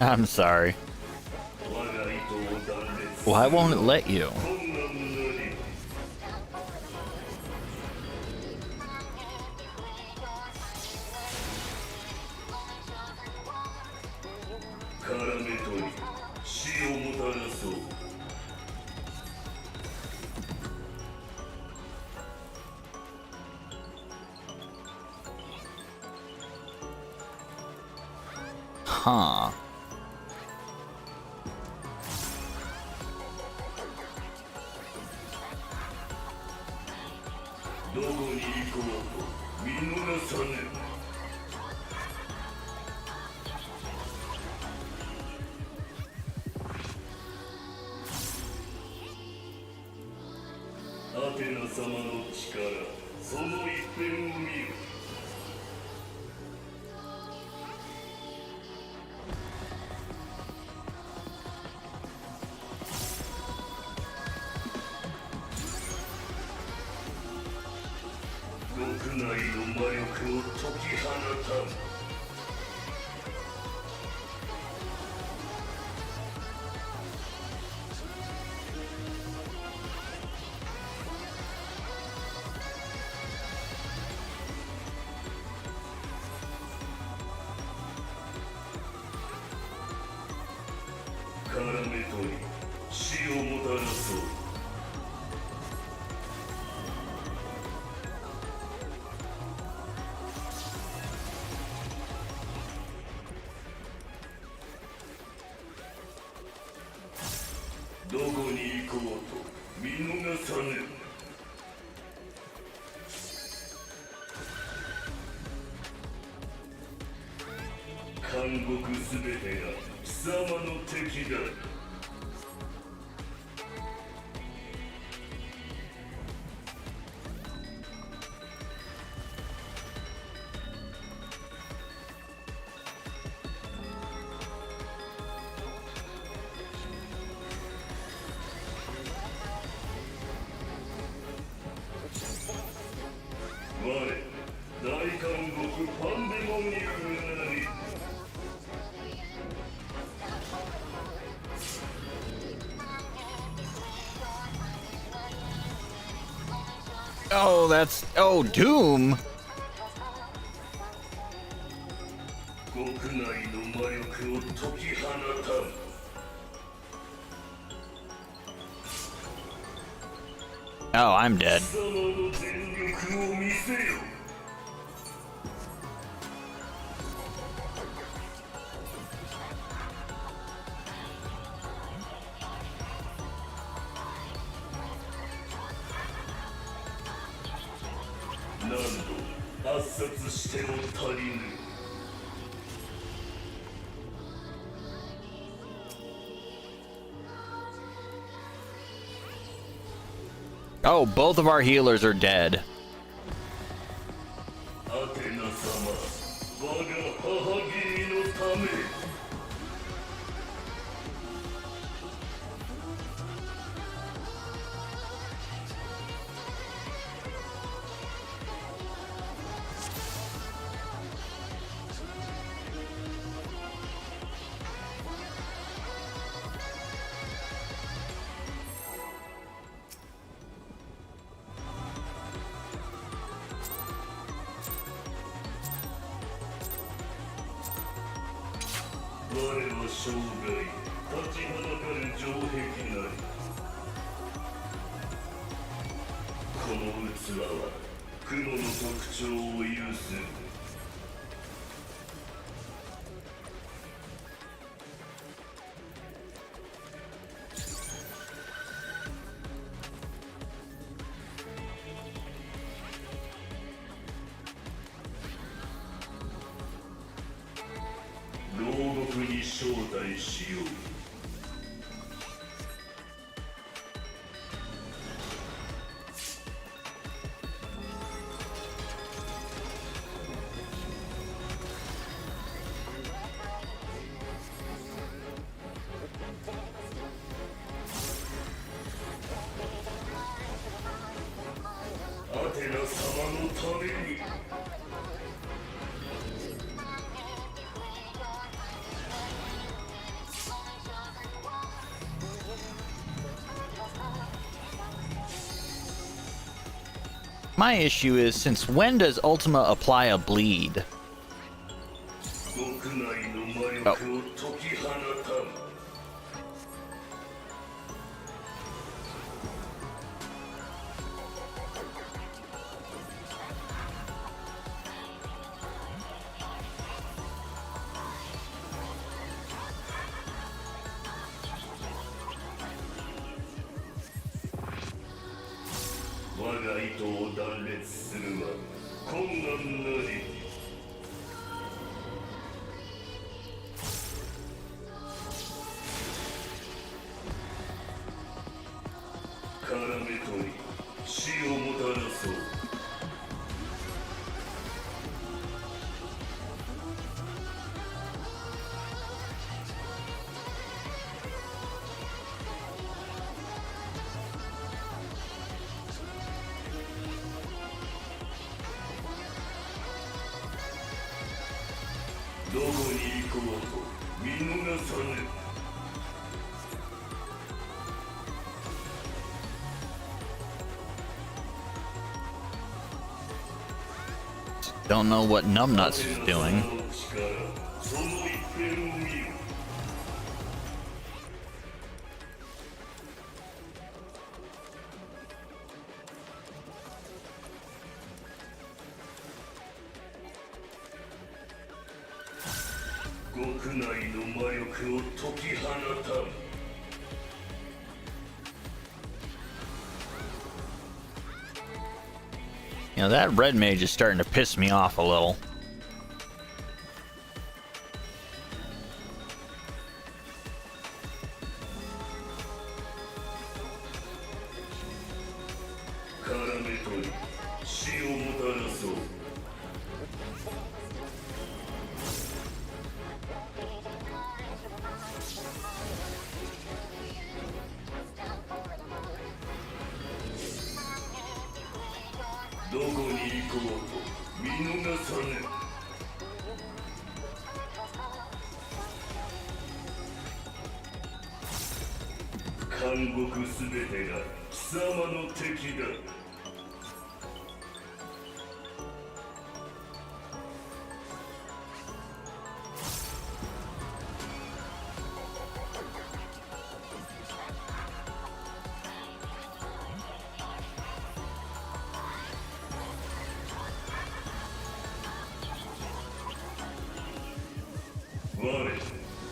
I'm sorry. Why won't it let you? Uh-huh.
どこに行こうと見逃さねえ。アテナ様の力、その一辺を見よ。国内の魔力を解き放たん。絡め取り、死をもたらそう。どこに行こうと見逃さねえ。監獄すべてが貴様の敵だ。我、大監獄パンデモニウムなり。
Oh, that's... Oh, Doom!
国内の魔力を解き放たん。
Oh, I'm dead.
貴様の全力を見せよ。何度圧殺しても足りぬ。
Oh, both of our healers are dead.
アテナ様、我が母君のため。我は生涯立ちはだかる城壁なり。この器は黒の特徴を有する。牢獄に招待しよう。アテナ様のために。
My issue is, since when does Ultima apply a bleed?
国内の魔力を解き放たん。が糸を断裂するは困難なり。絡め取り死をもたらそう。どこに行こうと見逃さぬ。
Don't know what Numbnuts is doing.
その一辺を見よ。極内の魔力を解き放たん。
You know, that red mage is starting to piss me off a little.
絡め取り死をもたらそう。どこに行こうと見逃さぬ。監獄すべてが貴様の敵だ。我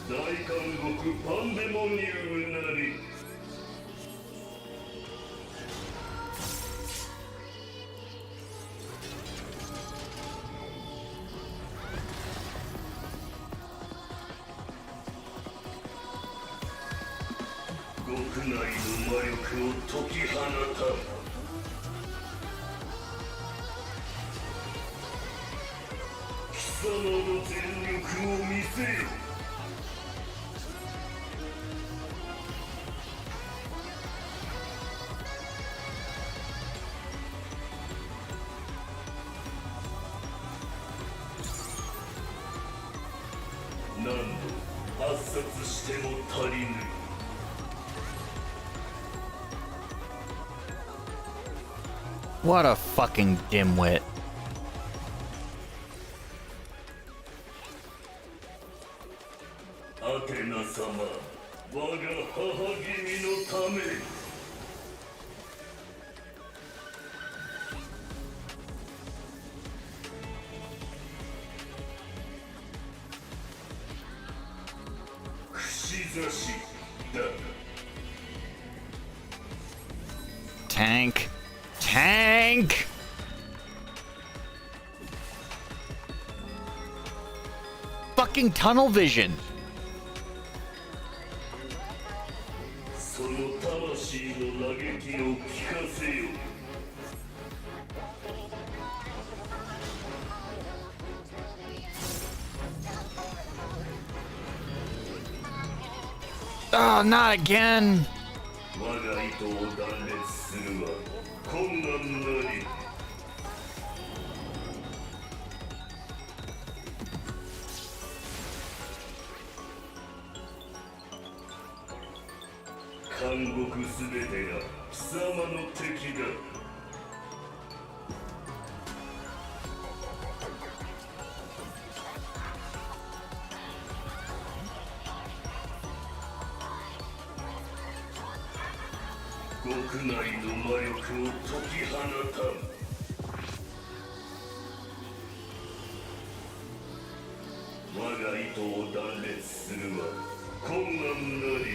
大監獄パンデモニウムなり。極内の魔力を解き放たん。貴様の全力を見せよ。何度圧殺しても足りぬ。
What a fucking dimwit.
アテナ様、我が母君のため。串刺しだ。
Tank. Tank! Fucking tunnel vision.
その魂の嘆きを聞かせよ。
Oh, not again.
我が糸を断裂するは困難なり。監獄すべてが貴様の敵だ。極内の魔力を解き放たん。我が糸を断裂するは困難なり。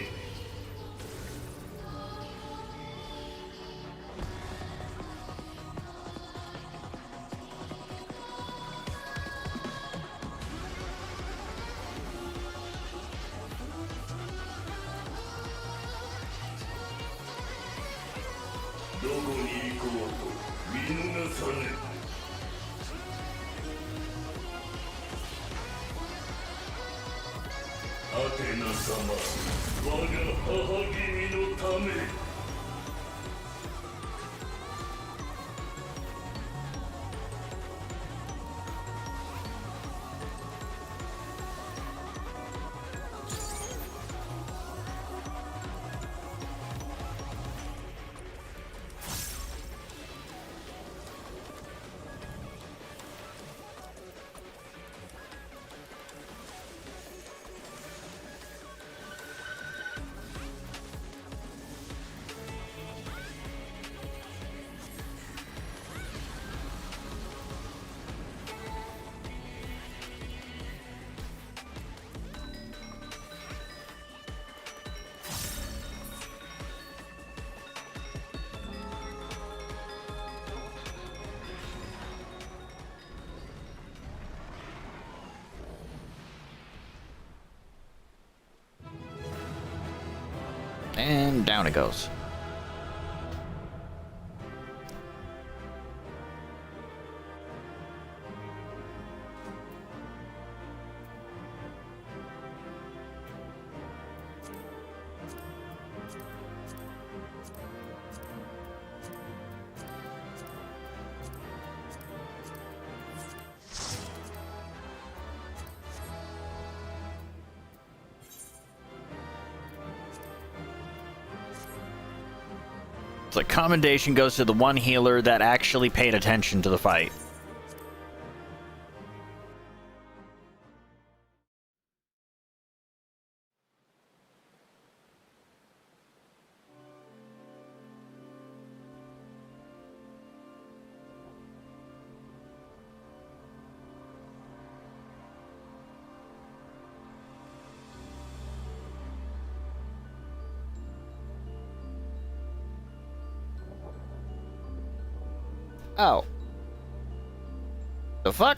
見逃さぬ。アテナ様、我が母君のため。
And down it goes. The commendation goes to the one healer that actually paid attention to the fight. Oh. The fuck?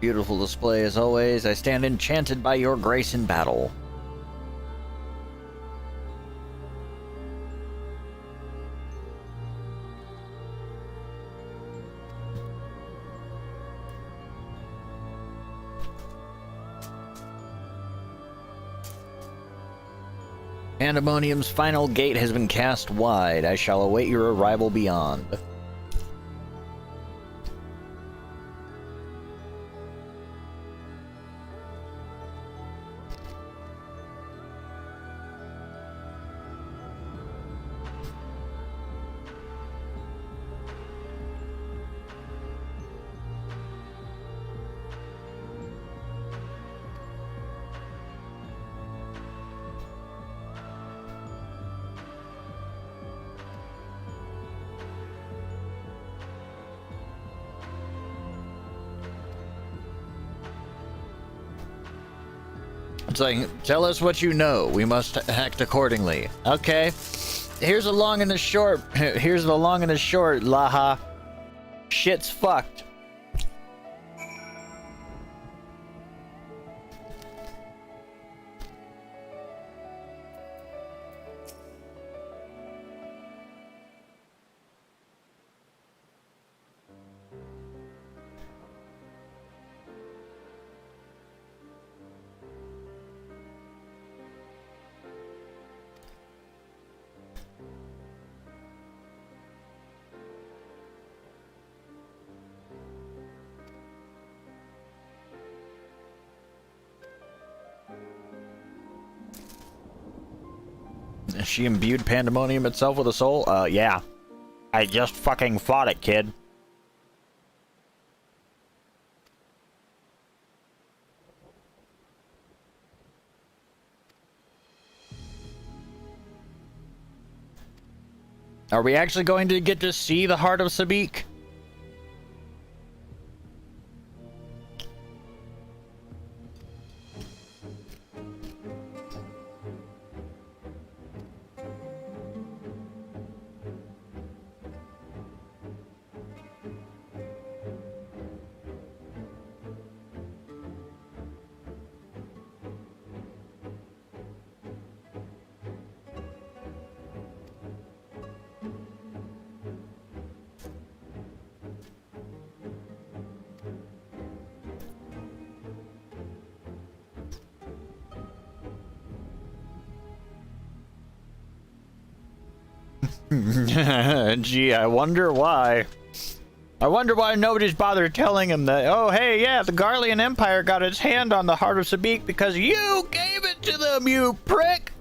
Beautiful display as always. I stand enchanted by your grace in battle. Pandemonium's final gate has been cast wide. I shall await your arrival beyond. It's like, tell us what you know. We must act accordingly. Okay. Here's the long and the short. Here's the long and the short, Laha. Shit's fucked. She imbued Pandemonium itself with a soul? Yeah. I just fucking fought it, kid. Are we actually going to get to see the heart of Sabik? Gee, I wonder why. I wonder why nobody's bothered telling him that, oh, hey, yeah, the Garlean Empire got its hand on the heart of Sabik because you gave it to them, you prick!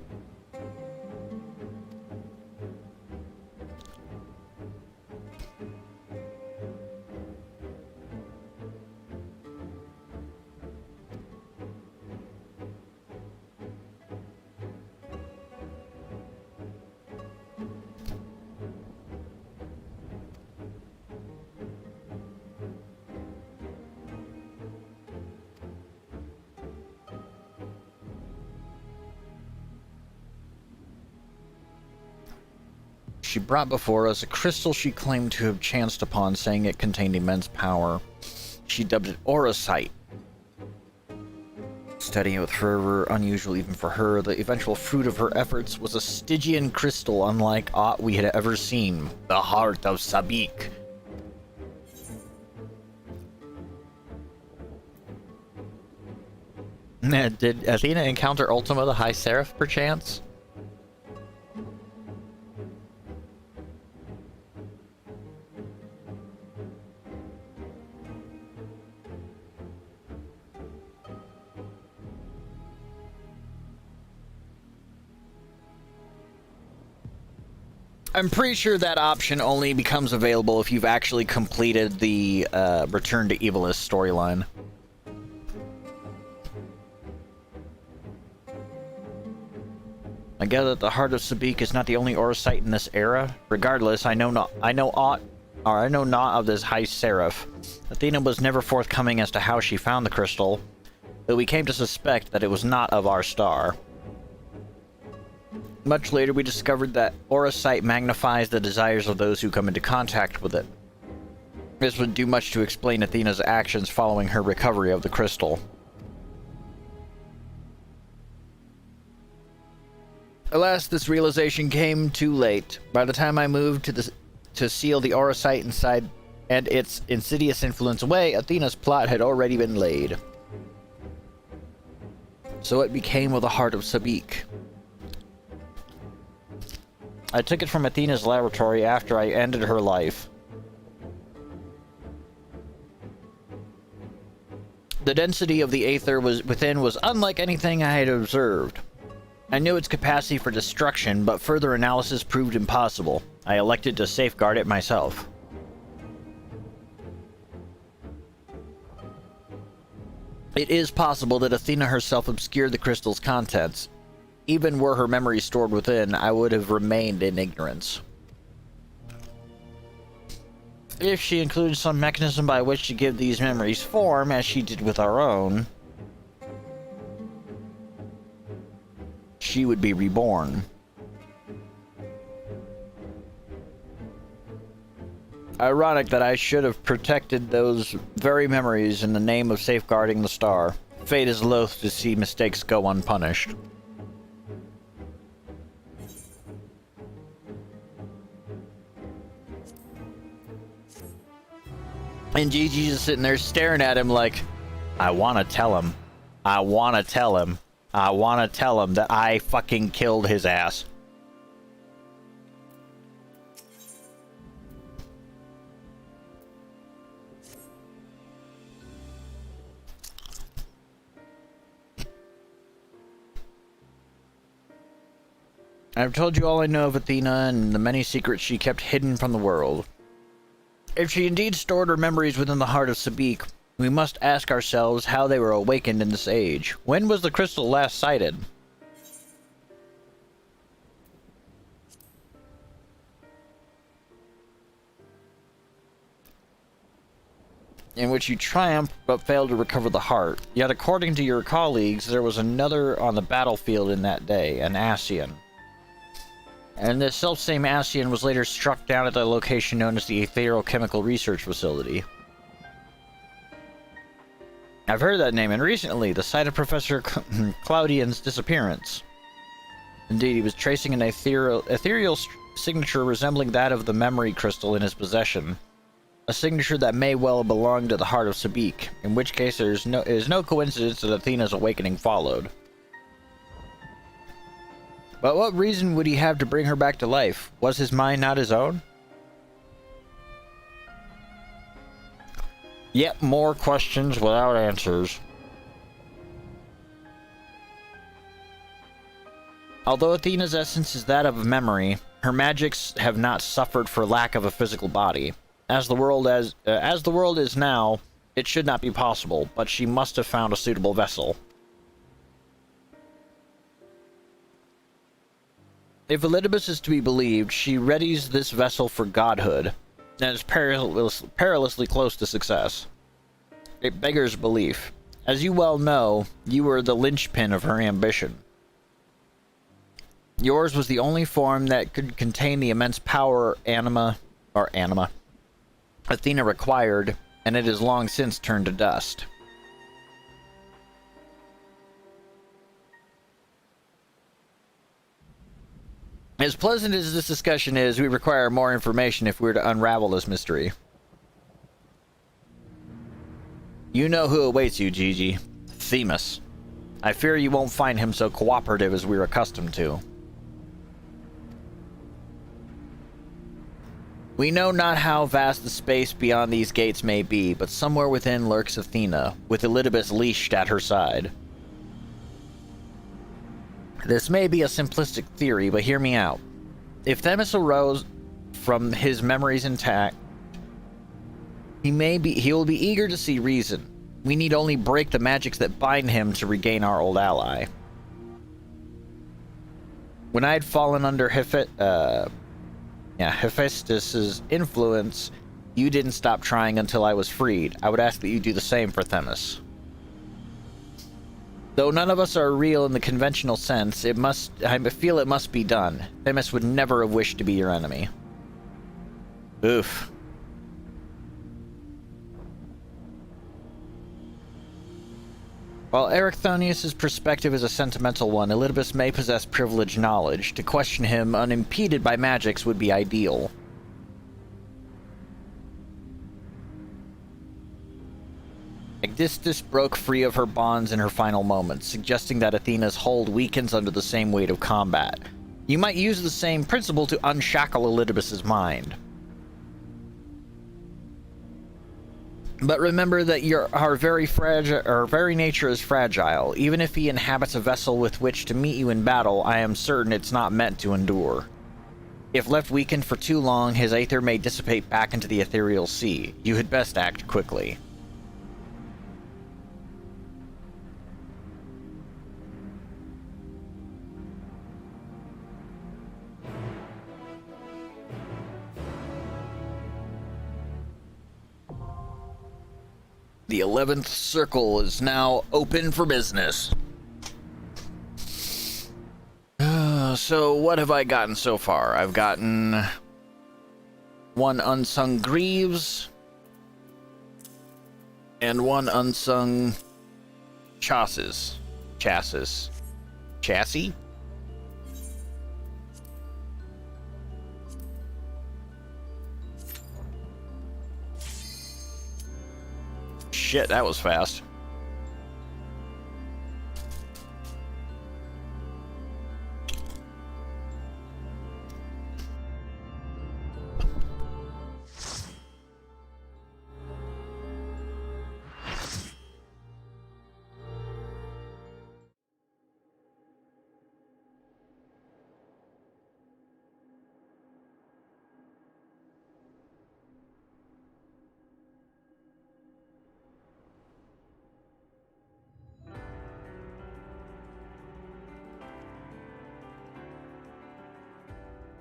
She brought before us a crystal she claimed to have chanced upon, saying it contained immense power. She dubbed it Aurosite. Studying it with fervor, unusual even for her, the eventual fruit of her efforts was a Stygian crystal unlike aught we had ever seen. The heart of Sabik. Did Athena encounter Ultima the High Seraph, perchance? I'm pretty sure that option only becomes available if you've actually completed the Return to Evilus storyline. I gather that the heart of Sabik is not the only Aurosite in this era. Regardless, I know not of this High Seraph. Athena was never forthcoming as to how she found the crystal, though we came to suspect that it was not of our star. Much later, we discovered that Aurosite magnifies the desires of those who come into contact with it. This would do much to explain Athena's actions following her recovery of the crystal. Alas, this realization came too late. By the time I moved to seal the Aurosite inside and its insidious influence away, Athena's plot had already been laid. So it became of the heart of Sabik. I took it from Athena's laboratory after I ended her life. The density of the aether within was unlike anything I had observed. I knew its capacity for destruction, but further analysis proved impossible. I elected to safeguard it myself. It is possible that Athena herself obscured the crystal's contents. Even were her memory stored within, I would have remained in ignorance. If she included some mechanism by which to give these memories form, as she did with our own, she would be reborn. Ironic that I should have protected those very memories in the name of safeguarding the star. Fate is loath to see mistakes go unpunished. And Gigi's just sitting there staring at him like, I want to tell him. I want to tell him. I want to tell him that I fucking killed his ass. I've told you all I know of Athena and the many secrets she kept hidden from the world. If she indeed stored her memories within the heart of Sabik, we must ask ourselves how they were awakened in this age. When was the crystal last sighted? In which you triumphed but failed to recover the heart. Yet according to your colleagues, there was another on the battlefield in that day, an Ascian. And this self-same Ascian was later struck down at the location known as the Ethereal Chemical Research Facility. I've heard that name, and recently, the site of Professor Claudian's disappearance. Indeed, he was tracing an ethereal signature resembling that of the memory crystal in his possession. A signature that may well belong to the heart of Sabik, in which case it is no coincidence that Athena's awakening followed. But what reason would he have to bring her back to life? Was his mind not his own? Yet more questions without answers. Although Athena's essence is that of memory, her magics have not suffered for lack of a physical body. As the world is now, it should not be possible, but she must have found a suitable vessel. If Elidibus is to be believed, she readies this vessel for godhood, and is perilously close to success. It beggars belief. As you well know, you were the linchpin of her ambition. Yours was the only form that could contain the immense power Athena required, and it has long since turned to dust. As pleasant as this discussion is, we require more information if we're to unravel this mystery. You know who awaits you, Gigi. Themis. I fear you won't find him so cooperative as we're accustomed to. We know not how vast the space beyond these gates may be, but somewhere within lurks Athena, with Elidibus leashed at her side. This may be a simplistic theory, but hear me out. If Themis arose from his memories intact, he will be eager to see reason. We need only break the magics that bind him to regain our old ally. When I had fallen under Hephaestus's influence, you didn't stop trying until I was freed. I would ask that you do the same for Themis. Though none of us are real in the conventional sense, I feel it must be done. Themis would never have wished to be your enemy. Oof. While Erichthonius' perspective is a sentimental one, Elidibus may possess privileged knowledge. To question him unimpeded by magics would be ideal. Aegisthus broke free of her bonds in her final moments, suggesting that Athena's hold weakens under the same weight of combat. You might use the same principle to unshackle Elidibus' mind. But remember that our very nature is fragile. Even if he inhabits a vessel with which to meet you in battle, I am certain it's not meant to endure. If left weakened for too long, his aether may dissipate back into the ethereal sea. You had best act quickly. The 11th circle is now open for business. So what have I gotten so far? I've gotten 1 unsung Greaves and 1 unsung Chassis. Chassis? Shit, that was fast.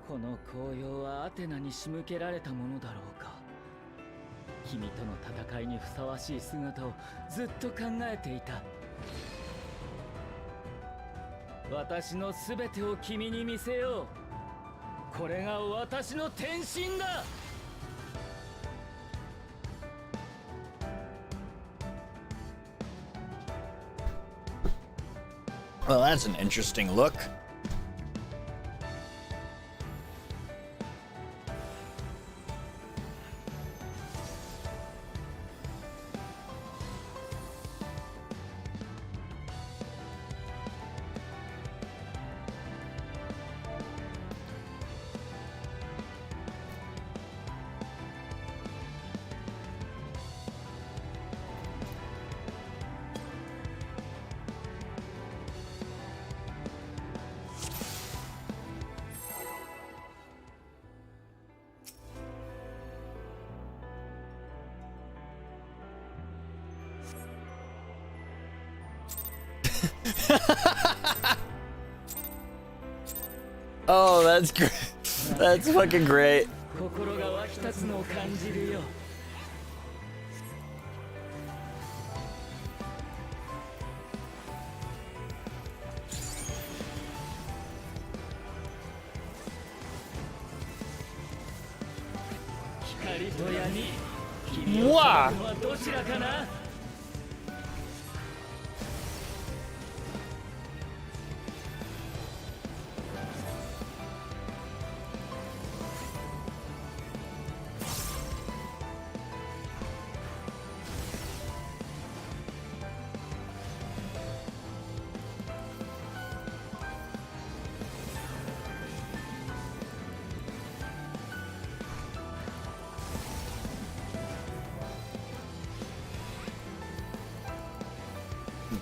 この紅葉はアテナに仕向けられたものだろうか。君との戦いにふさわしい姿をずっと考えていた。私のすべてを君に見せよう。これが私の転身だ。
Well, that's an interesting look. Oh, that's great. That's fucking great.
心が湧き立つのを感じるよ。光と闇、君を
うわ
裁くのはどちらかな。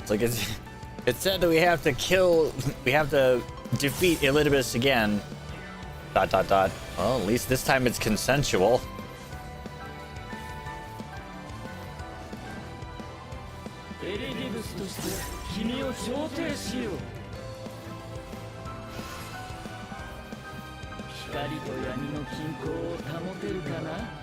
It's like it said that we have to defeat Elidibus again. ... Well, at least this time it's consensual.
エリディブスとして君を調停しよう。光と闇の均衡を保てるかな。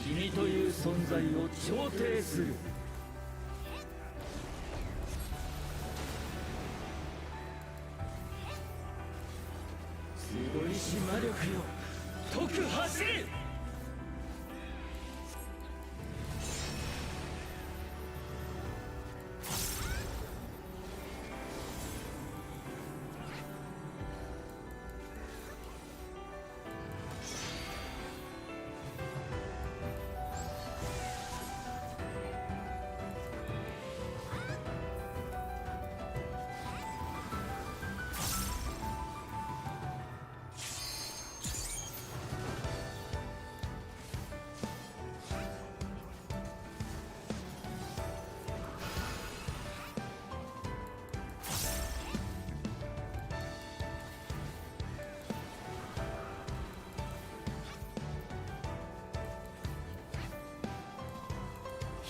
君という存在を調停する。すごいし魔力よ、解く走り。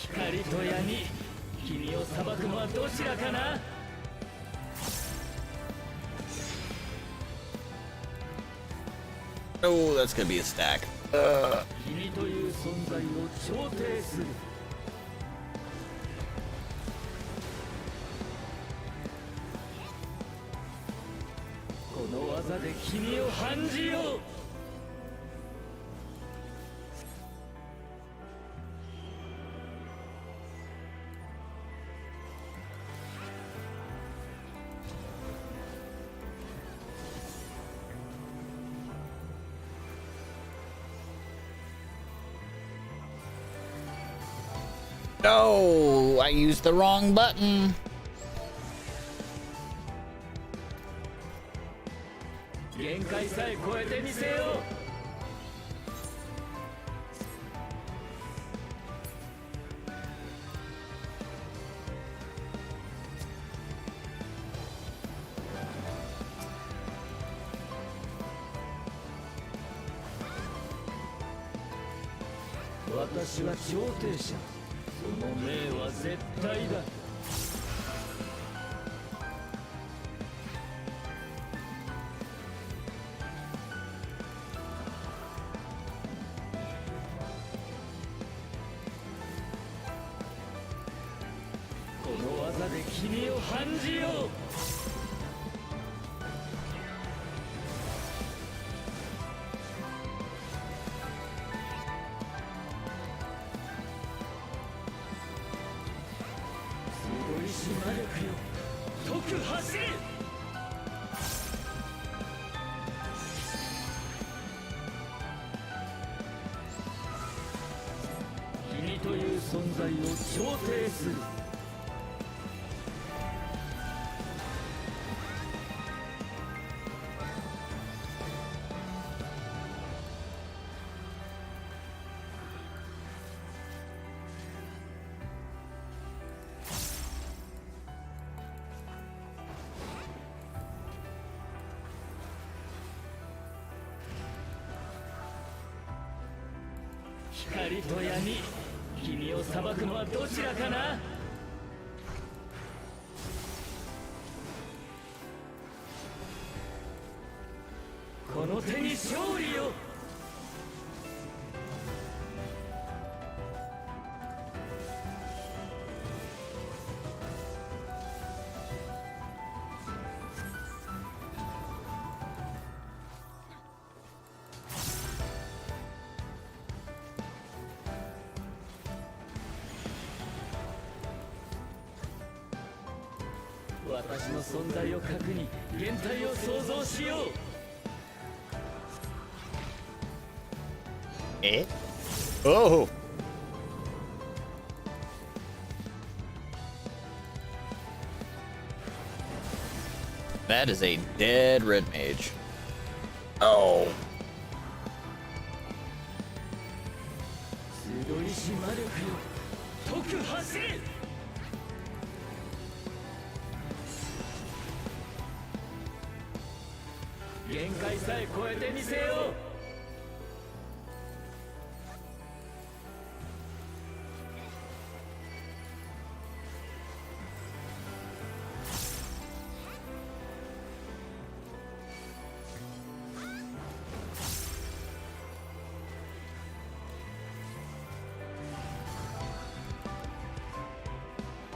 光と闇、君を裁くのはどちらかな。
Oh, that's gonna be a stack.
君という存在を調停する。この技で君を判じよう。
No, I used the wrong button.
限界さえ超えてみせよう。私は調停者。その命は絶対だ。この技で君を判じよう。魔力よ、解く走り。君という存在を調停する。光と闇、君を裁くのはどちらかな。この手に勝利を。私の存在を核に現体を創造しよう。
Eh? Oh! That is a dead red mage. Oh!
鋭いし魔力よ、解く走れ。限界さえ超えてみせよう。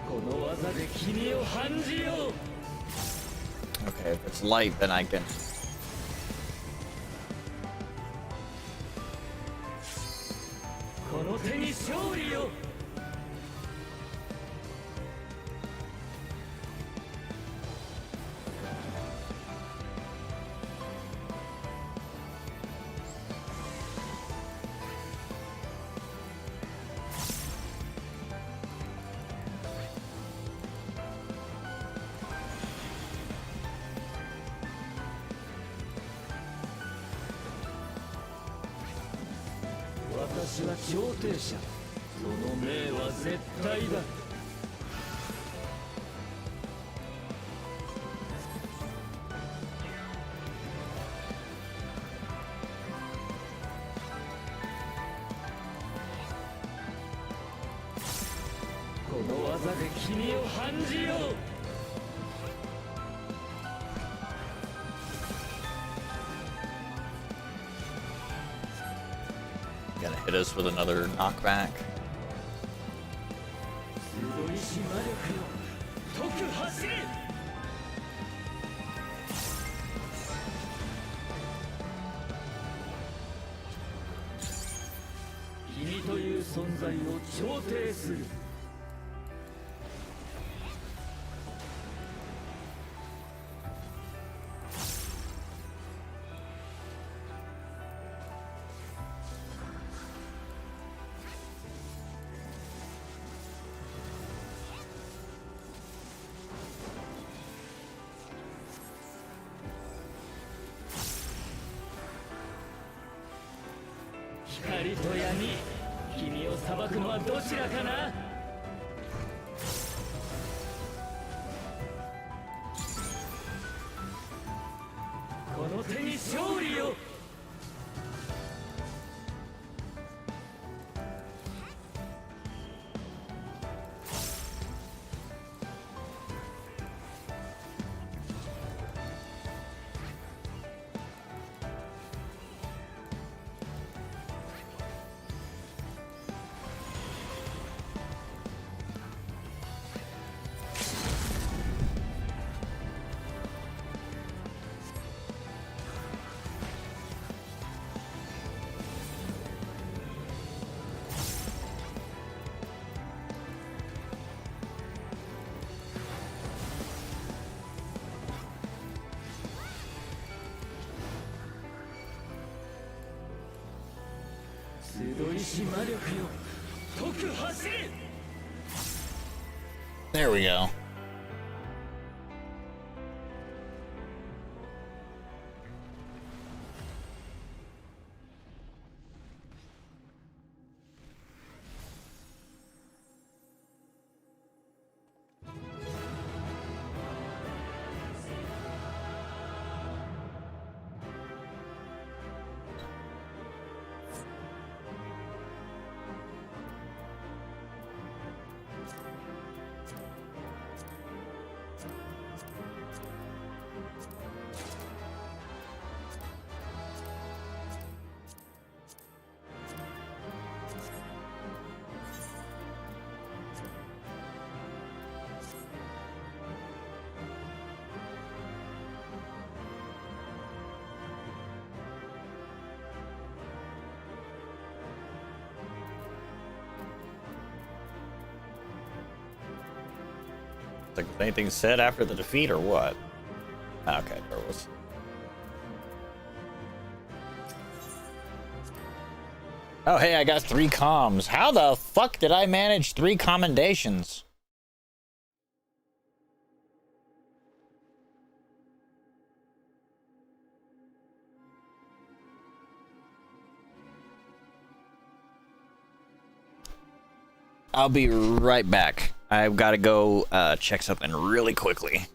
この技で君を判じよう。
Okay, if it's light, then I can.
この手に勝利を。私は調停者。その命は絶対だ。この技で君を判じよう。
Gonna hit us with another knockback.
鋭いし魔力よ、解く走れ。君という存在を調停する。光と闇、君を裁くのはどちらかな。この手に勝利を。 鋭いし魔力よ、解く走れ。
There we go. Like, was anything said after the defeat or what? Okay, there was. Oh, hey, I got 3 comms. How the fuck did I manage 3 commendations? I'll be right back. I've got to go check something really quickly.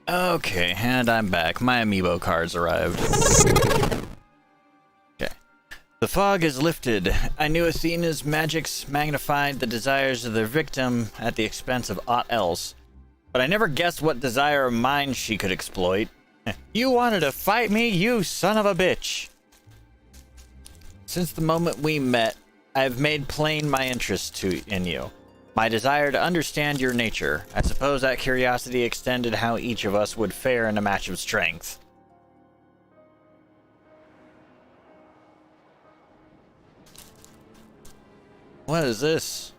Okay, and I'm back. My amiibo cards arrived. Okay. The fog is lifted. I knew Athena's magics magnified the desires of their victim at the expense of aught else. But I never guessed what desire of mine she could exploit. You wanted to fight me, you son of a bitch! Since the moment we met, I have made plain my interest in you. My desire to understand your nature. I suppose that curiosity extended how each of us would fare in a match of strength. What is this?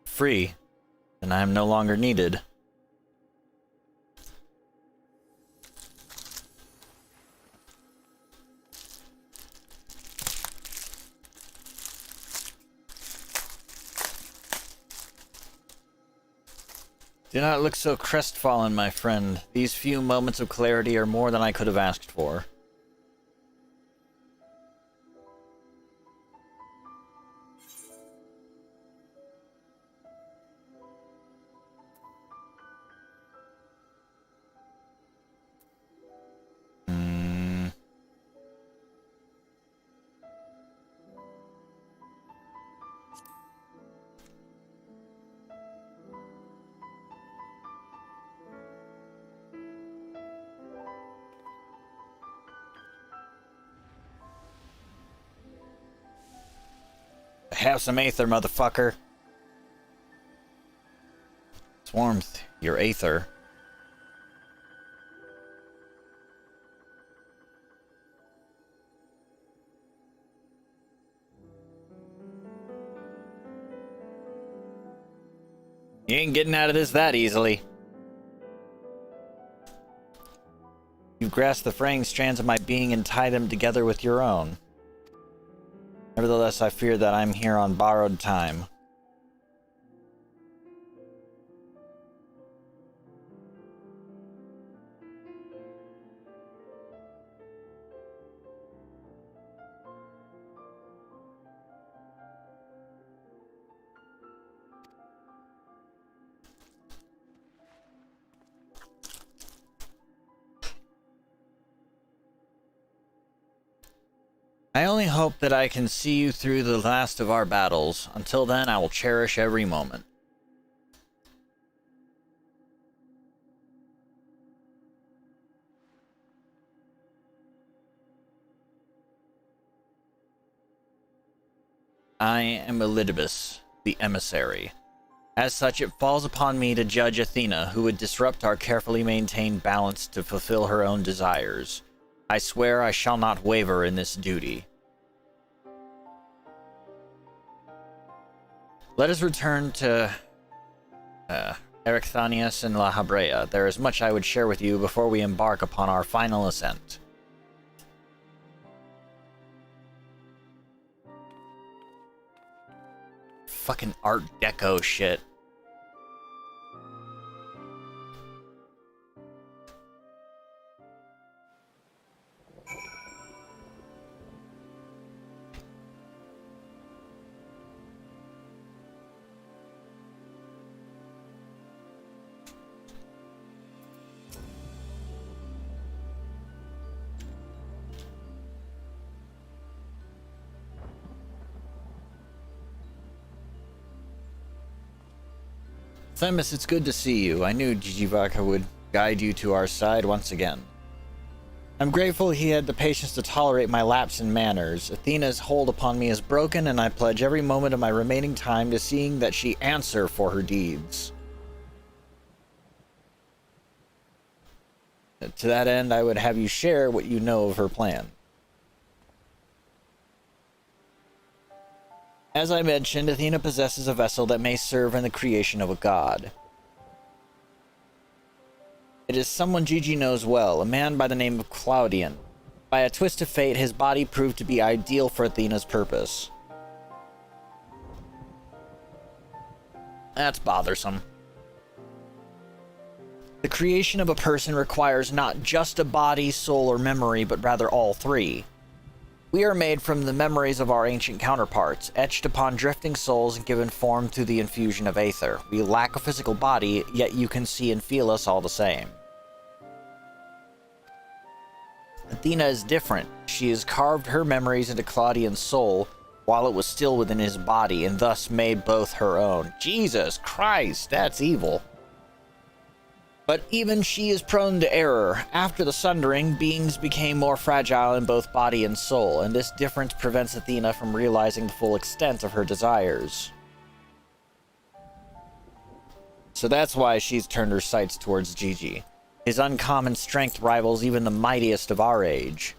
Free, and I am no longer needed. Do not look so crestfallen, my friend. These few moments of clarity are more than I could have asked for. Have some aether, motherfucker. It's warmth, your aether. You ain't getting out of this that easily. You've grasped the fraying strands of my being and tied them together with your own. Nevertheless, I fear that I'm here on borrowed time. I only hope that I can see you through the last of our battles. Until then, I will cherish every moment. I am Elidibus, the emissary. As such, it falls upon me to judge Athena, who would disrupt our carefully maintained balance to fulfill her own desires. I swear I shall not waver in this duty. Let us return to Erichthonius and La Habrea. There is much I would share with you before we embark upon our final ascent. Fucking Art Deco shit. Themis, it's good to see you. I knew Jijivaka would guide you to our side once again. I'm grateful he had the patience to tolerate my lapse in manners. Athena's hold upon me is broken, and I pledge every moment of my remaining time to seeing that she answer for her deeds. To that end, I would have you share what you know of her plan. As I mentioned, Athena possesses a vessel that may serve in the creation of a god. It is someone Gigi knows well, a man by the name of Claudian. By a twist of fate, his body proved to be ideal for Athena's purpose. That's bothersome. The creation of a person requires not just a body, soul, or memory, but rather all three. We are made from the memories of our ancient counterparts, etched upon drifting souls and given form through the infusion of aether. We lack a physical body, yet you can see and feel us all the same. Athena is different. She has carved her memories into Claudian's soul, while it was still within his body, and thus made both her own. Jesus Christ, that's evil. But even she is prone to error. After the sundering, beings became more fragile in both body and soul, and this difference prevents Athena from realizing the full extent of her desires. So that's why she's turned her sights towards Gigi. His uncommon strength rivals even the mightiest of our age.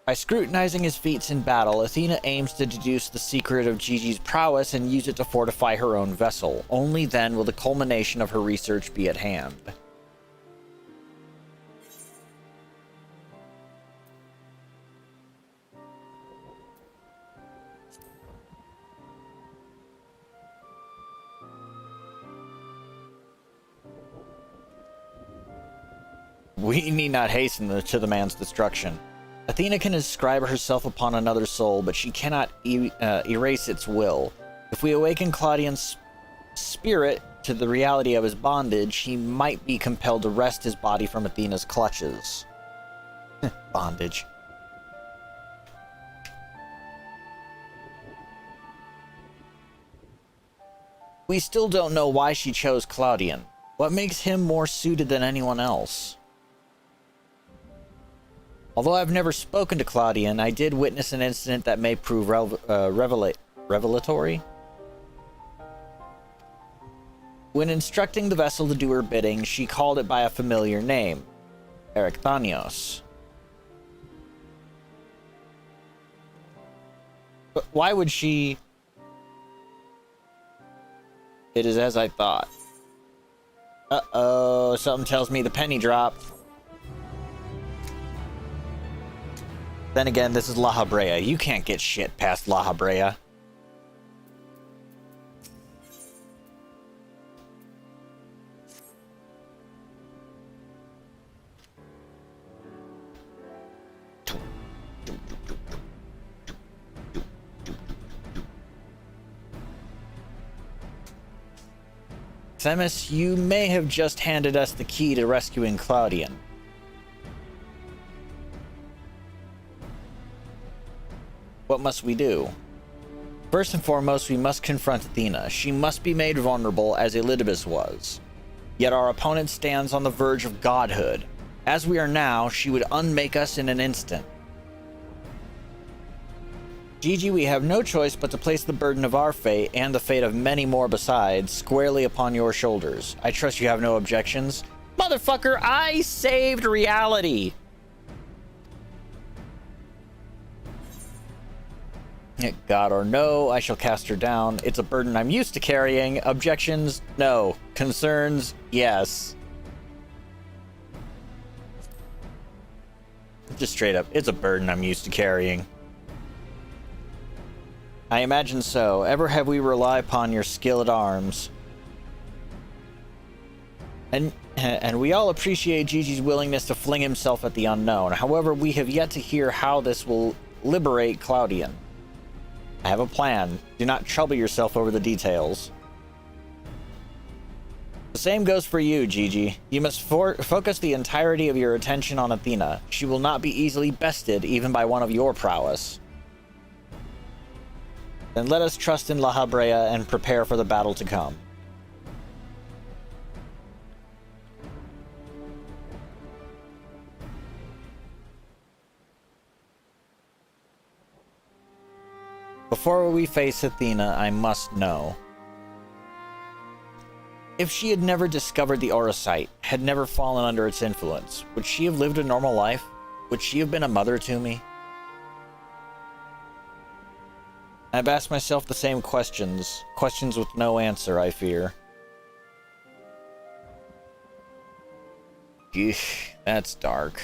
By scrutinizing his feats in battle, Athena aims to deduce the secret of Gigi's prowess and use it to fortify her own vessel. Only then will the culmination of her research be at hand. We need not hasten to the man's destruction. Athena can inscribe herself upon another soul, but she cannot erase its will. If we awaken Claudian's spirit to the reality of his bondage, he might be compelled to wrest his body from Athena's clutches. Bondage. We still don't know why she chose Claudian. What makes him more suited than anyone else? Although I've never spoken to Claudian, I did witness an incident that may prove revelatory. When instructing the vessel to do her bidding, she called it by a familiar name, Erichthonios. But why would she... It is as I thought. Uh-oh, something tells me the penny dropped. Then again, this is La Habrea. You can't get shit past La Habrea. Themis, you may have just handed us the key to rescuing Claudian. What must we do? First and foremost, we must confront Athena. She must be made vulnerable as Elidibus was. Yet our opponent stands on the verge of godhood. As we are now, she would unmake us in an instant. Gigi, we have no choice but to place the burden of our fate, and the fate of many more besides, squarely upon your shoulders. I trust you have no objections. Motherfucker, I saved reality! God or no, I shall cast her down. It's a burden I'm used to carrying. Objections? No. Concerns? Yes. Just straight up, it's a burden I'm used to carrying. I imagine so. Ever have we relied upon your skill at arms. And we all appreciate Gigi's willingness to fling himself at the unknown. However, we have yet to hear how this will liberate Claudian. I have a plan. Do not trouble yourself over the details. The same goes for you, Gigi. You must focus the entirety of your attention on Athena. She will not be easily bested even by one of your prowess. Then let us trust in La Habrea and prepare for the battle to come. Before we face Athena, I must know. If she had never discovered the Auracite, had never fallen under its influence, would she have lived a normal life? Would she have been a mother to me? I've asked myself the same questions. Questions with no answer, I fear. Eesh, that's dark.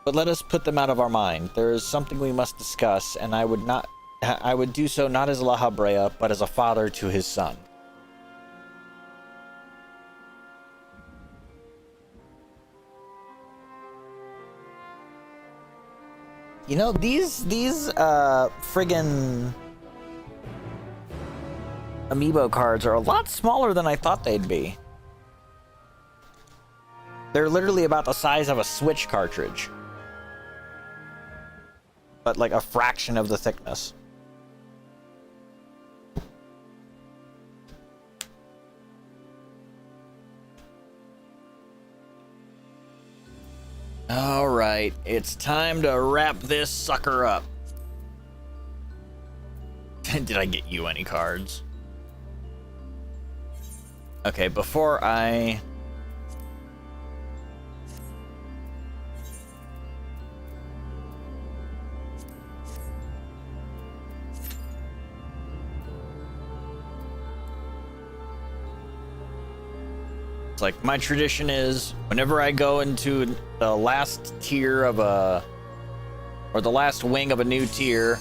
But let us put them out of our mind. There is something we must discuss, and I would do so not as La Habrea, but as a father to his son. You know, these friggin' amiibo cards are a lot smaller than I thought they'd be. They're literally about the size of a Switch cartridge. But like a fraction of the thickness. Alright, it's time to wrap this sucker up. Did I get you any cards? Okay, before I... It's like my tradition is whenever I go into the last tier of a, or the last wing of a new tier,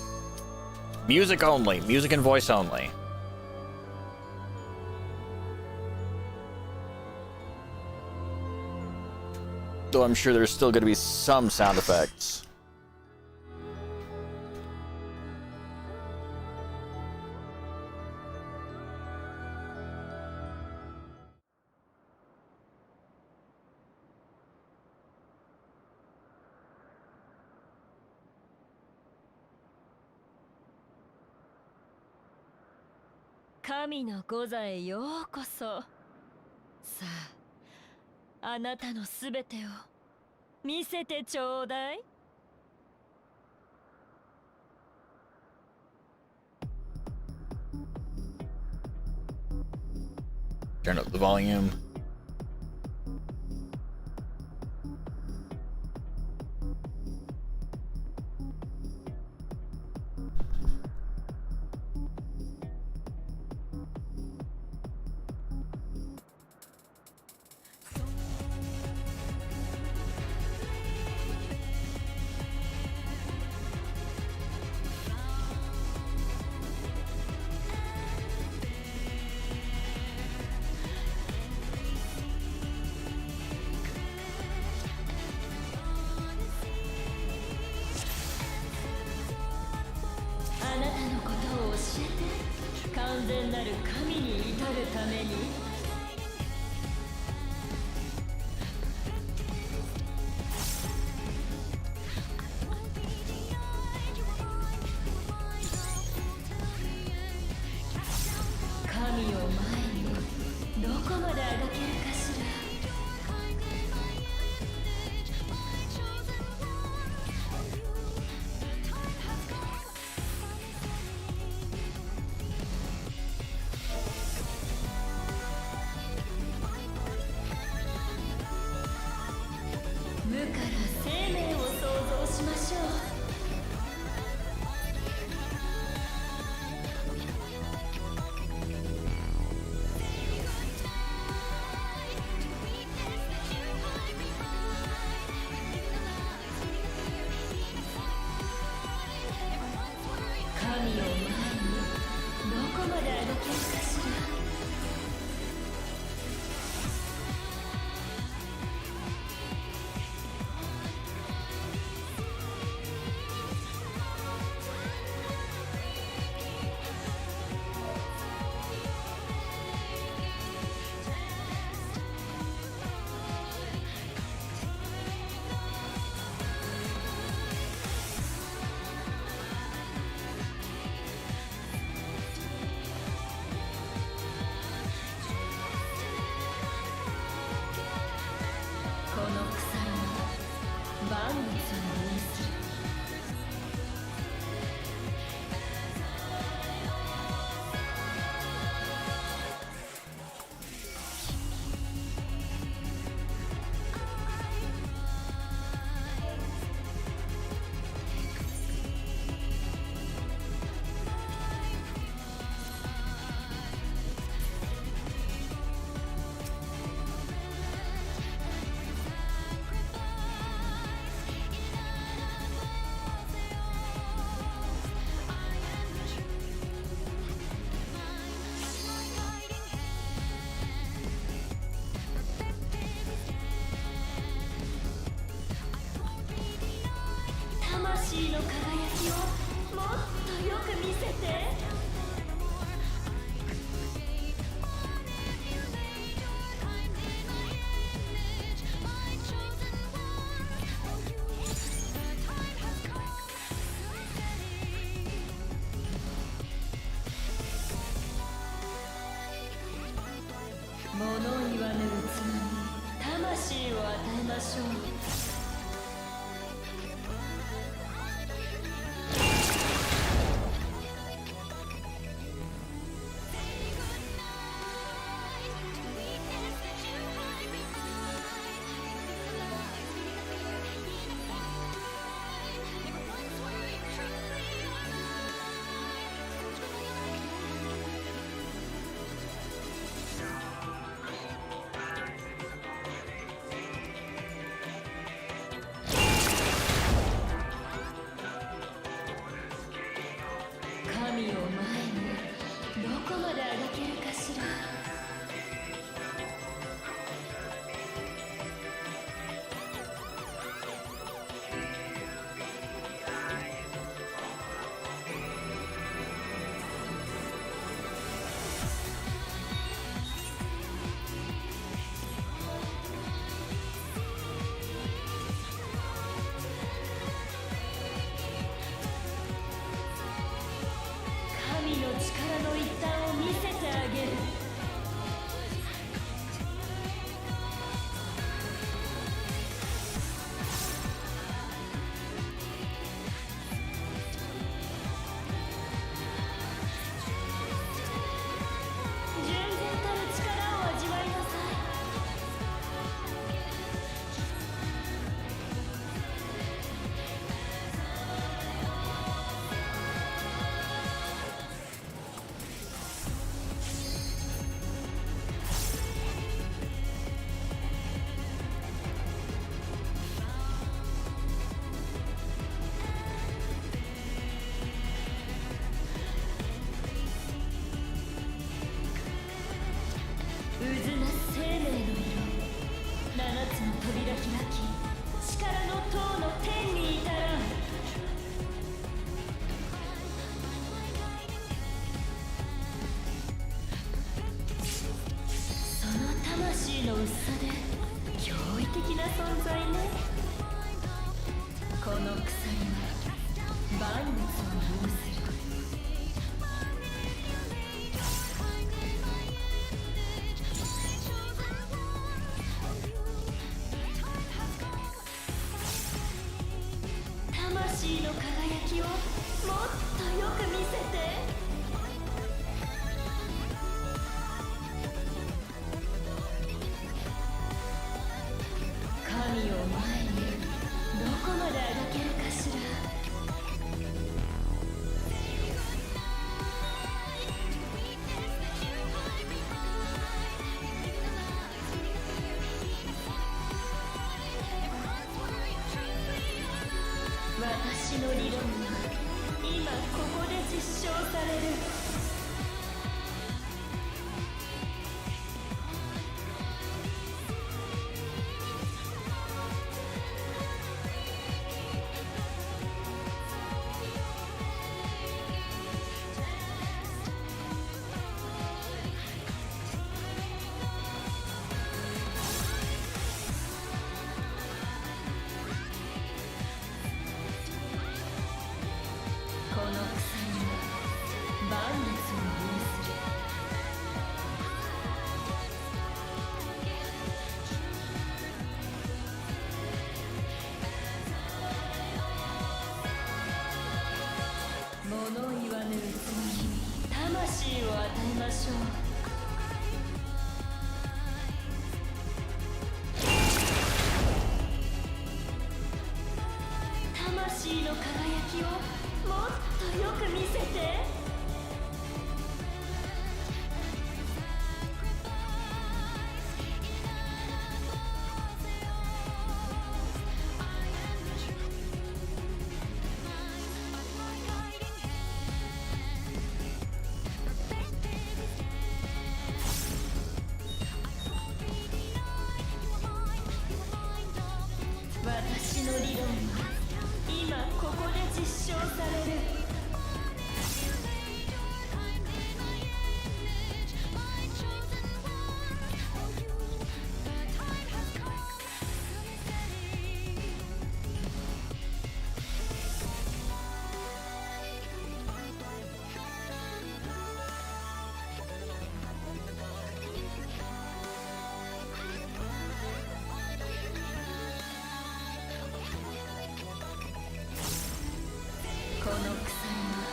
music only, music and voice only. Though I'm sure there's still going to be some sound effects.
「神の御座へようこそ」さあ、あなたのすべてを見せてちょうだい。
Turn up the volume.
万物を有する。魂の輝きをもっとよく見せて。神を前にどこまであがけるかしら。私の理論は今ここで実証される。この鎖は万物を有する。物言わぬ器に魂を与えましょう。魂の輝きをもっとよく見せて。私の理論は今ここで実証される。この鎖は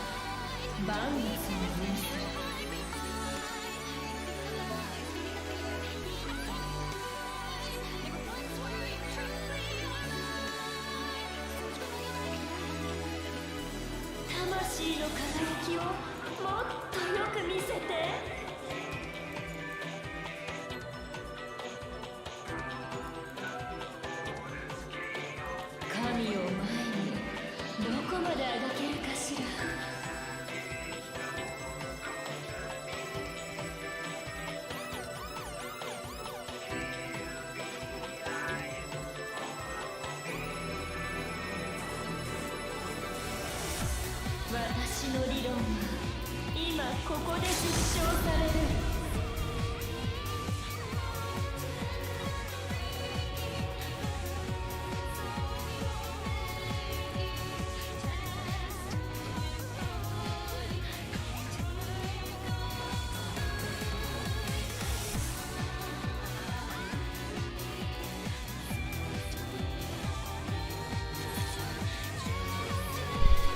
万物を有する。魂の輝きをもっとよく見せて。神を前にどこまであがけるかしら。私の理論は今ここで実証される。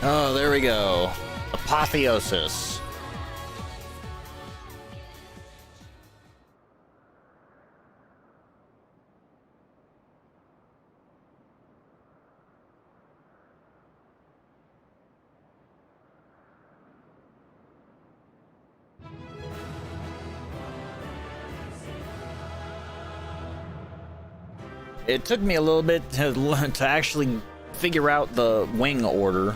Oh, there we go. Apotheosis. It took me a little bit to actually figure out the wing order.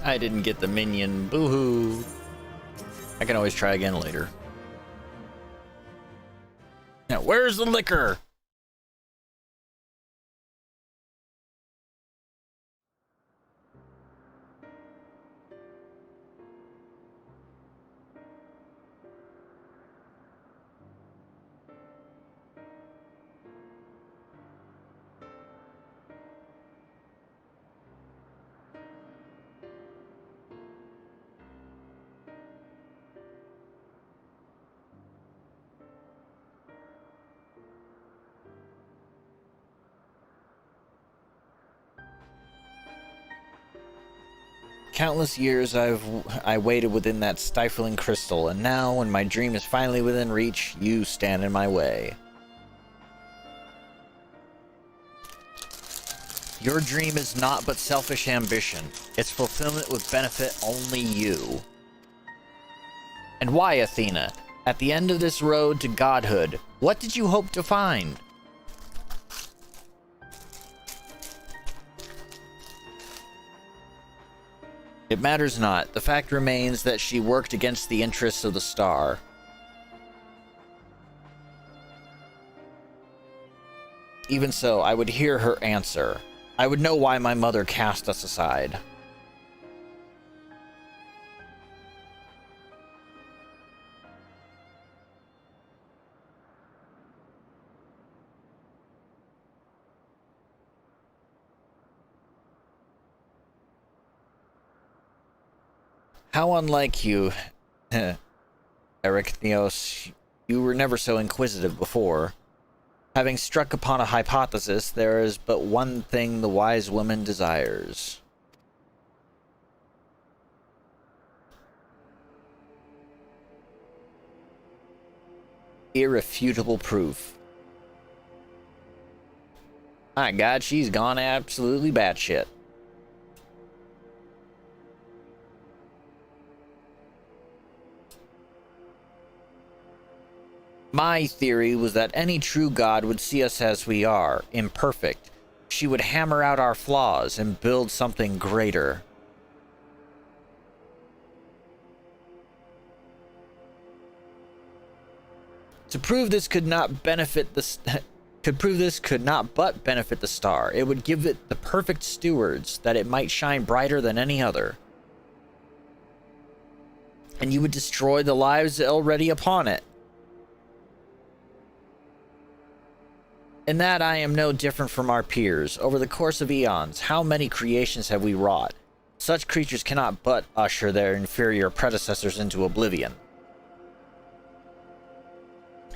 I didn't get the minion. Boo-hoo. I can always try again later. Now, where's the liquor? Countless years I waited within that stifling crystal, and now, when my dream is finally within reach, you stand in my way. Your dream is naught but selfish ambition. Its fulfillment would benefit only you. And why, Athena? At the end of this road to godhood, what did you hope to find? It matters not. The fact remains that she worked against the interests of the star. Even so, I would hear her answer. I would know why my mother cast us aside. How unlike you, Erechtheos. You were never so inquisitive before. Having struck upon a hypothesis, there is but one thing the wise woman desires. Irrefutable proof. My God, she's gone absolutely batshit. My theory was that any true god would see us as we are, imperfect. She would hammer out our flaws and build something greater. To prove this could not benefit the could not but benefit the star. It would give it the perfect stewards, that it might shine brighter than any other. And you would destroy the lives already upon it. In that I am no different from our peers. Over the course of eons, how many creations have we wrought? Such creatures cannot but usher their inferior predecessors into oblivion.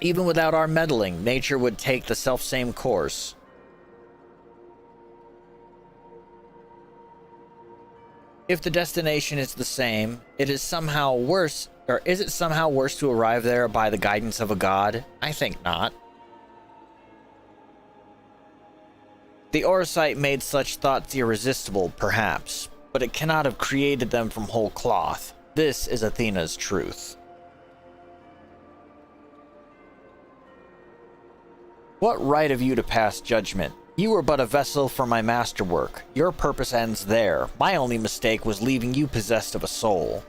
Even without our meddling, nature would take the selfsame course. If the destination is the same, it is somehow worse, or is it somehow worse to arrive there by the guidance of a god? I think not. The Orosite made such thoughts irresistible, perhaps, but it cannot have created them from whole cloth. This is Athena's truth. What right have you to pass judgment? You were but a vessel for my masterwork. Your purpose ends there. My only mistake was leaving you possessed of a soul.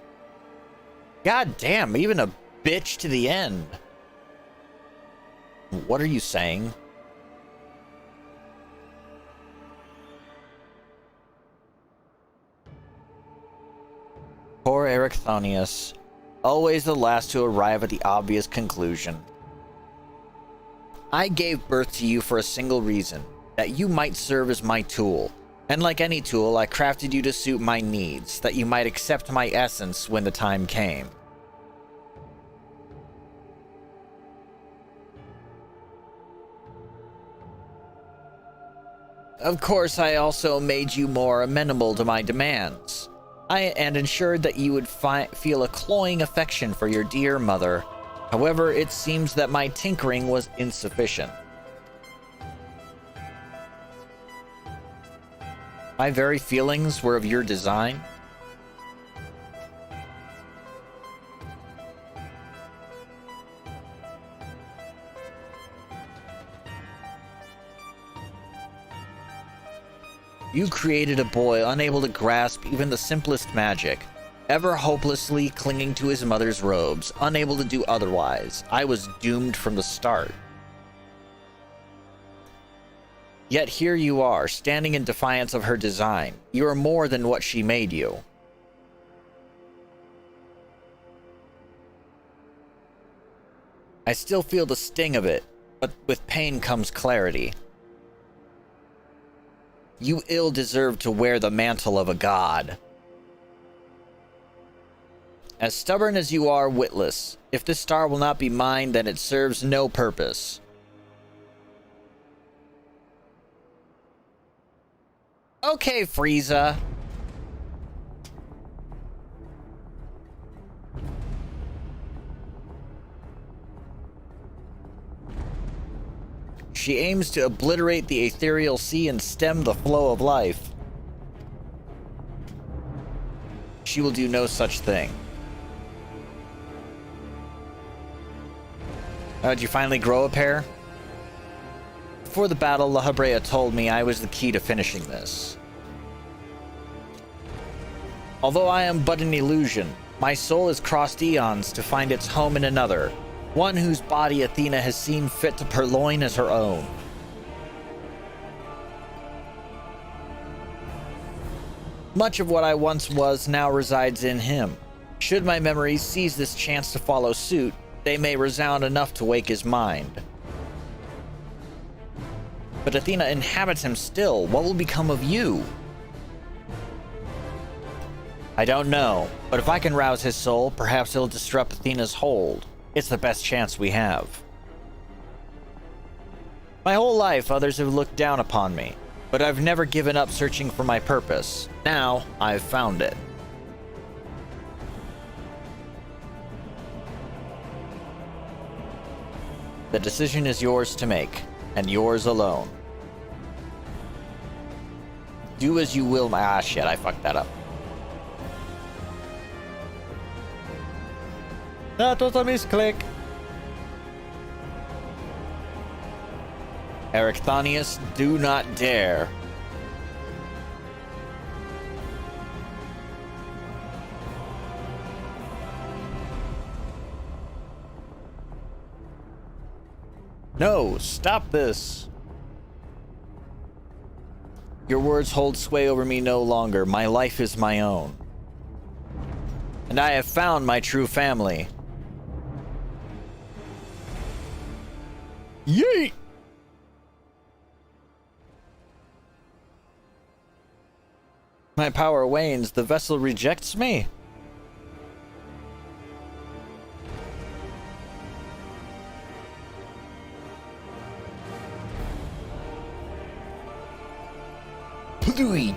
God damn, even a bitch to the end. What are you saying? Poor Erechthonius, always the last to arrive at the obvious conclusion. I gave birth to you for a single reason, that you might serve as my tool. And like any tool, I crafted you to suit my needs, that you might accept my essence when the time came. Of course, I also made you more amenable to my demands. And ensured that you would feel a cloying affection for your dear mother. However, it seems that my tinkering was insufficient. My very feelings were of your design. You created a boy unable to grasp even the simplest magic, ever hopelessly clinging to his mother's robes, unable to do otherwise. I was doomed from the start. Yet here you are, standing in defiance of her design. You are more than what she made you. I still feel the sting of it, but with pain comes clarity. You ill deserve to wear the mantle of a god. As stubborn as you are witless, if this star will not be mine, then it serves no purpose. Okay, Frieza. She aims to obliterate the ethereal sea and stem the flow of life. She will do no such thing. Did you finally grow a pair? Before the battle, La Habrea told me I was the key to finishing this. Although I am but an illusion, my soul has crossed eons to find its home in another, one whose body Athena has seen fit to purloin as her own. Much of what I once was now resides in him. Should my memories seize this chance to follow suit, they may resound enough to wake his mind. But Athena inhabits him still. What will become of you? I don't know, but if I can rouse his soul, perhaps it'll disrupt Athena's hold. It's the best chance we have. My whole life, others have looked down upon me, but I've never given up searching for my purpose. Now, I've found it. The decision is yours to make, and yours alone. Do as you will. Ah, shit, I fucked that up. That was a misclick. Erechthonius, do not dare. No, stop this. Your words hold sway over me no longer. My life is my own. And I have found my true family. Yeet! My power wanes. The vessel rejects me. Pudui.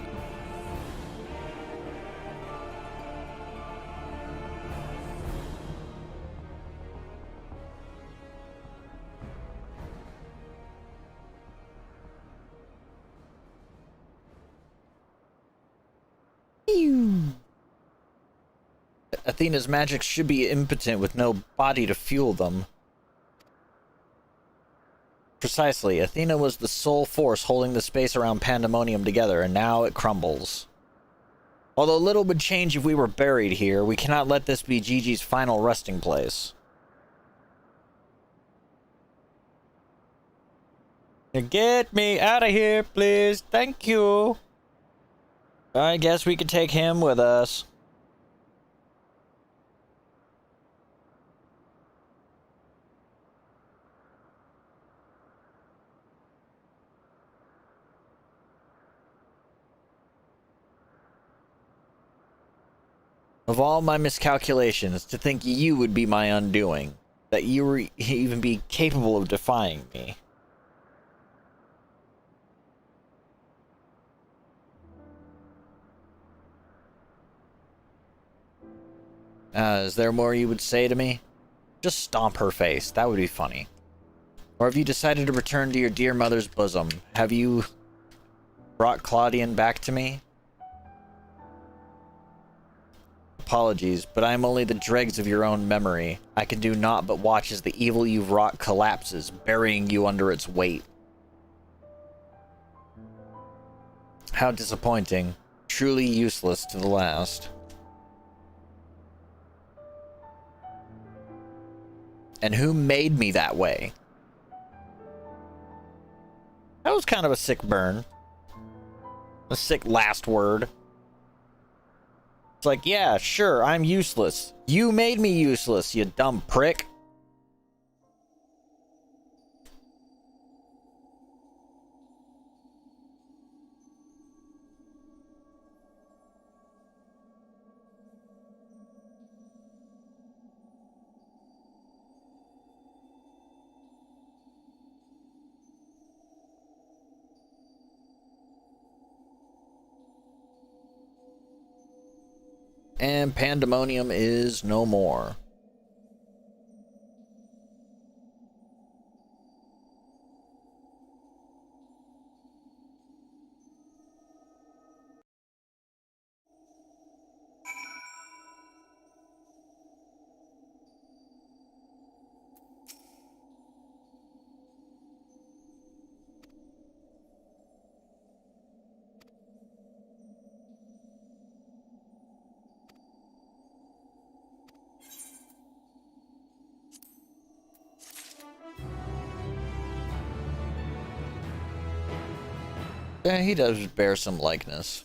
Athena's magic should be impotent with no body to fuel them. Precisely, Athena was the sole force holding the space around Pandemonium together, and now it crumbles. Although little would change if we were buried here, we cannot let this be Gigi's final resting place. Get me out of here, please. Thank you. I guess we could take him with us. Of all my miscalculations, to think you would be my undoing. That you would even be capable of defying me. Is there more you would say to me? Just stomp her face. That would be funny. Or have you decided to return to your dear mother's bosom? Have you brought Claudian back to me? Apologies, but I am only the dregs of your own memory. I can do naught but watch as the evil you've wrought collapses, burying you under its weight. How disappointing. Truly useless to the last. And who made me that way? That was kind of a sick burn. A sick last word. It's like, yeah, sure, I'm useless. You made me useless, you dumb prick. And pandemonium is no more. Yeah, he does bear some likeness.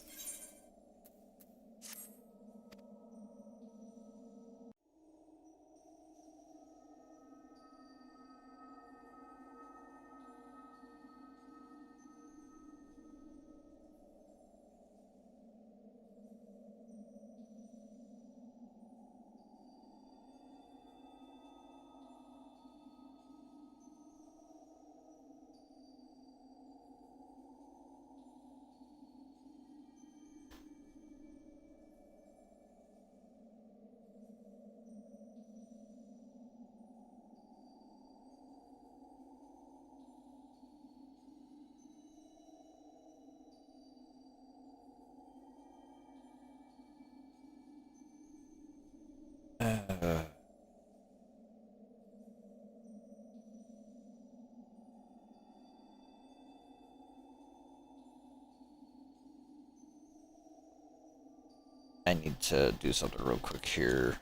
I need to do something real quick here.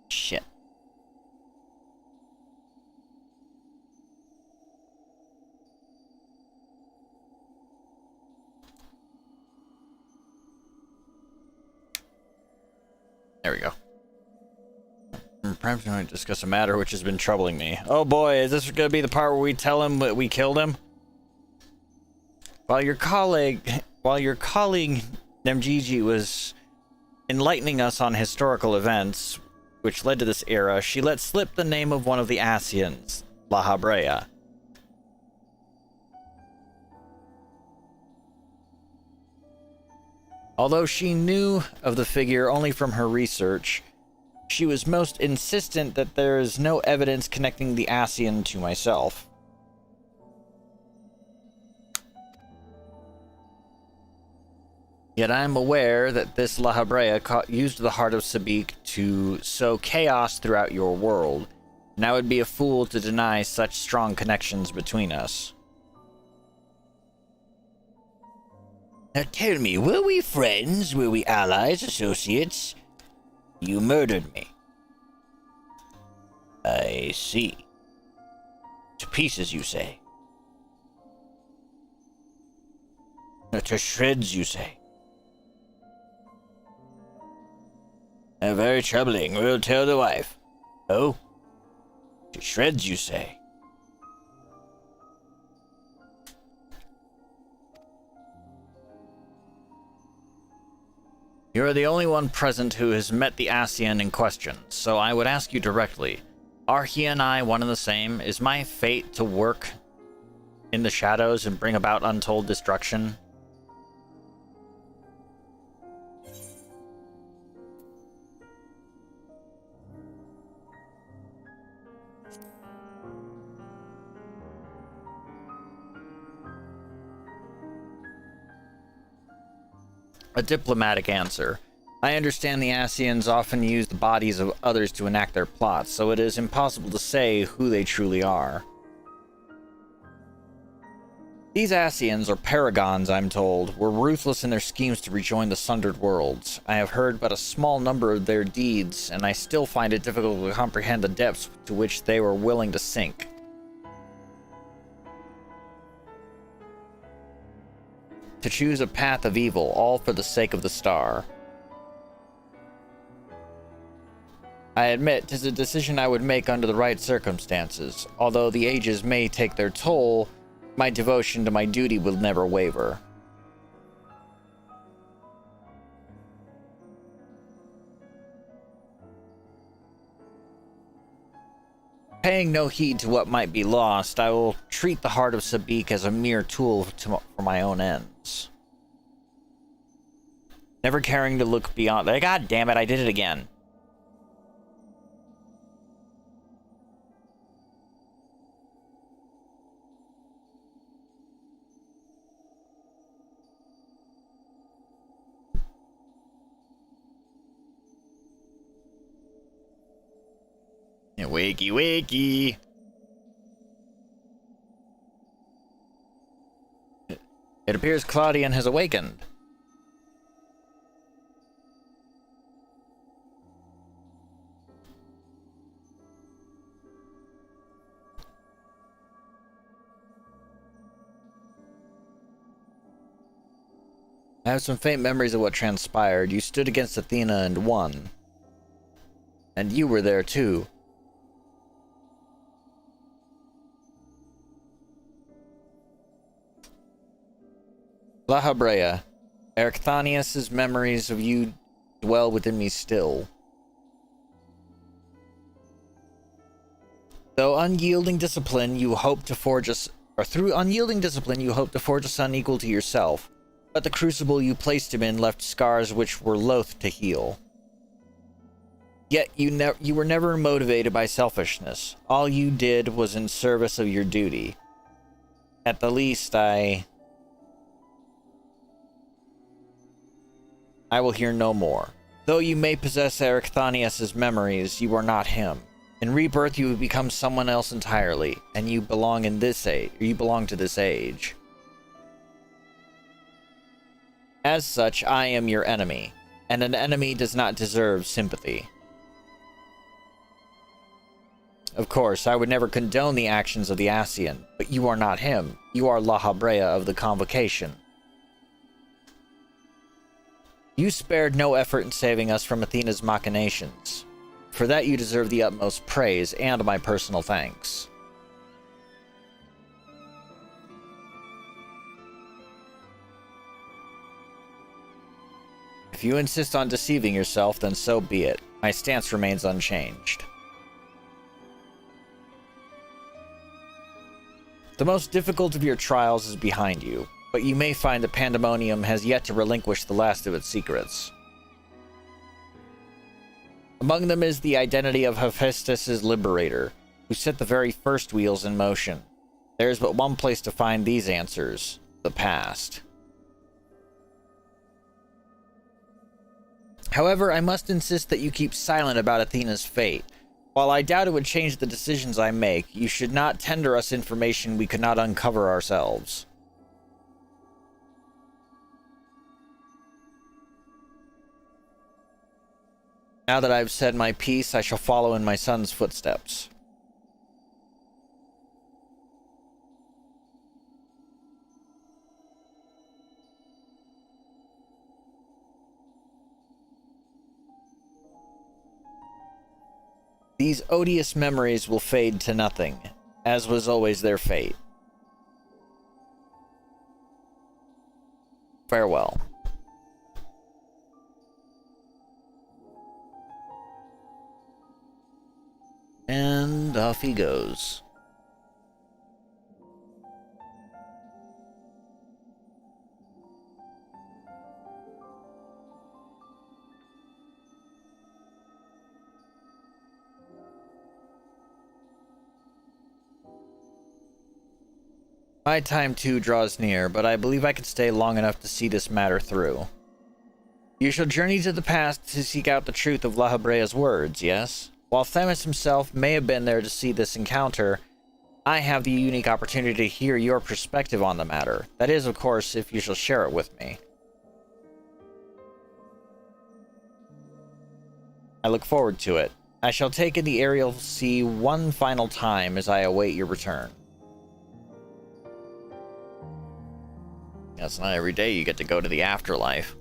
Shit. There we go. Perhaps we might discuss a matter which has been troubling me. Oh boy, is this going to be the part where we tell him that we killed him? While your colleague Nemgigi was enlightening us on historical events which led to this era, she let slip the name of one of the Asians, La Habrea. Although she knew of the figure only from her research, she was most insistent that there is no evidence connecting the Asian to myself. Yet I am aware that this La Habrea used the heart of Sabik to sow chaos throughout your world, and I would be a fool to deny such strong connections between us. Now tell me, were we friends? Were we allies, associates? You murdered me. I see. To pieces, you say? To shreds, you say? Very troubling. We'll tell the wife. Oh? To shreds, you say? You are the only one present who has met the Asian in question, so I would ask you directly. Are he and I one and the same? Is my fate to work in the shadows and bring about untold destruction? A diplomatic answer. I understand the Ascians often use the bodies of others to enact their plots, so it is impossible to say who they truly are. These Ascians, or Paragons, I'm told, were ruthless in their schemes to rejoin the Sundered Worlds. I have heard but a small number of their deeds, and I still find it difficult to comprehend the depths to which they were willing to sink. To choose a path of evil, all for the sake of the star. I admit, 'tis a decision I would make under the right circumstances. Although the ages may take their toll, my devotion to my duty will never waver. Paying no heed to what might be lost, I will treat the heart of Sabik as a mere tool for my own ends. Never caring to look beyond... God damn it, I did it again. Wakey, wakey. It appears Claudian has awakened. I have some faint memories of what transpired. You stood against Athena and won. And you were there too. La Habrea, Erechthonius' memories of you dwell within me still. Through unyielding discipline, you hope to forge a son equal to yourself, but the crucible you placed him in left scars which were loath to heal. Yet you were never motivated by selfishness. All you did was in service of your duty. At the least, I will hear no more. Though you may possess Erechthonius' memories, you are not him. In rebirth, you have become someone else entirely, and you belong to this age. As such, I am your enemy, and an enemy does not deserve sympathy. Of course, I would never condone the actions of the Ascian, but you are not him. You are La Habrea of the Convocation. You spared no effort in saving us from Athena's machinations. For that you deserve the utmost praise and my personal thanks. If you insist on deceiving yourself, then so be it. My stance remains unchanged. The most difficult of your trials is behind you, but you may find that Pandemonium has yet to relinquish the last of its secrets. Among them is the identity of Hephaestus' liberator, who set the very first wheels in motion. There is but one place to find these answers: the past. However, I must insist that you keep silent about Athena's fate. While I doubt it would change the decisions I make, you should not tender us information we could not uncover ourselves. Now that I've said my piece, I shall follow in my son's footsteps. These odious memories will fade to nothing, as was always their fate. Farewell. And off he goes. My time too draws near, but I believe I can stay long enough to see this matter through. You shall journey to the past to seek out the truth of La Habrea's words, yes? While Themis himself may have been there to see this encounter, I have the unique opportunity to hear your perspective on the matter. That is, of course, if you shall share it with me. I look forward to it. I shall take in the aerial sea one final time as I await your return. It's not every day you get to go to the afterlife.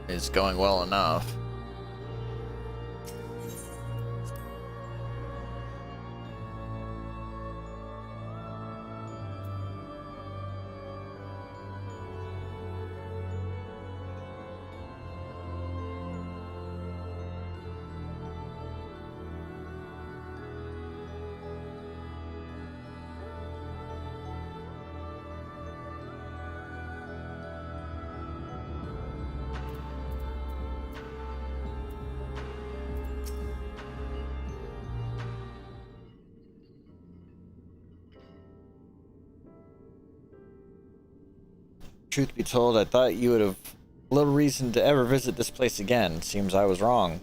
It's going well enough. Truth be told, I thought you would have little reason to ever visit this place again. Seems I was wrong.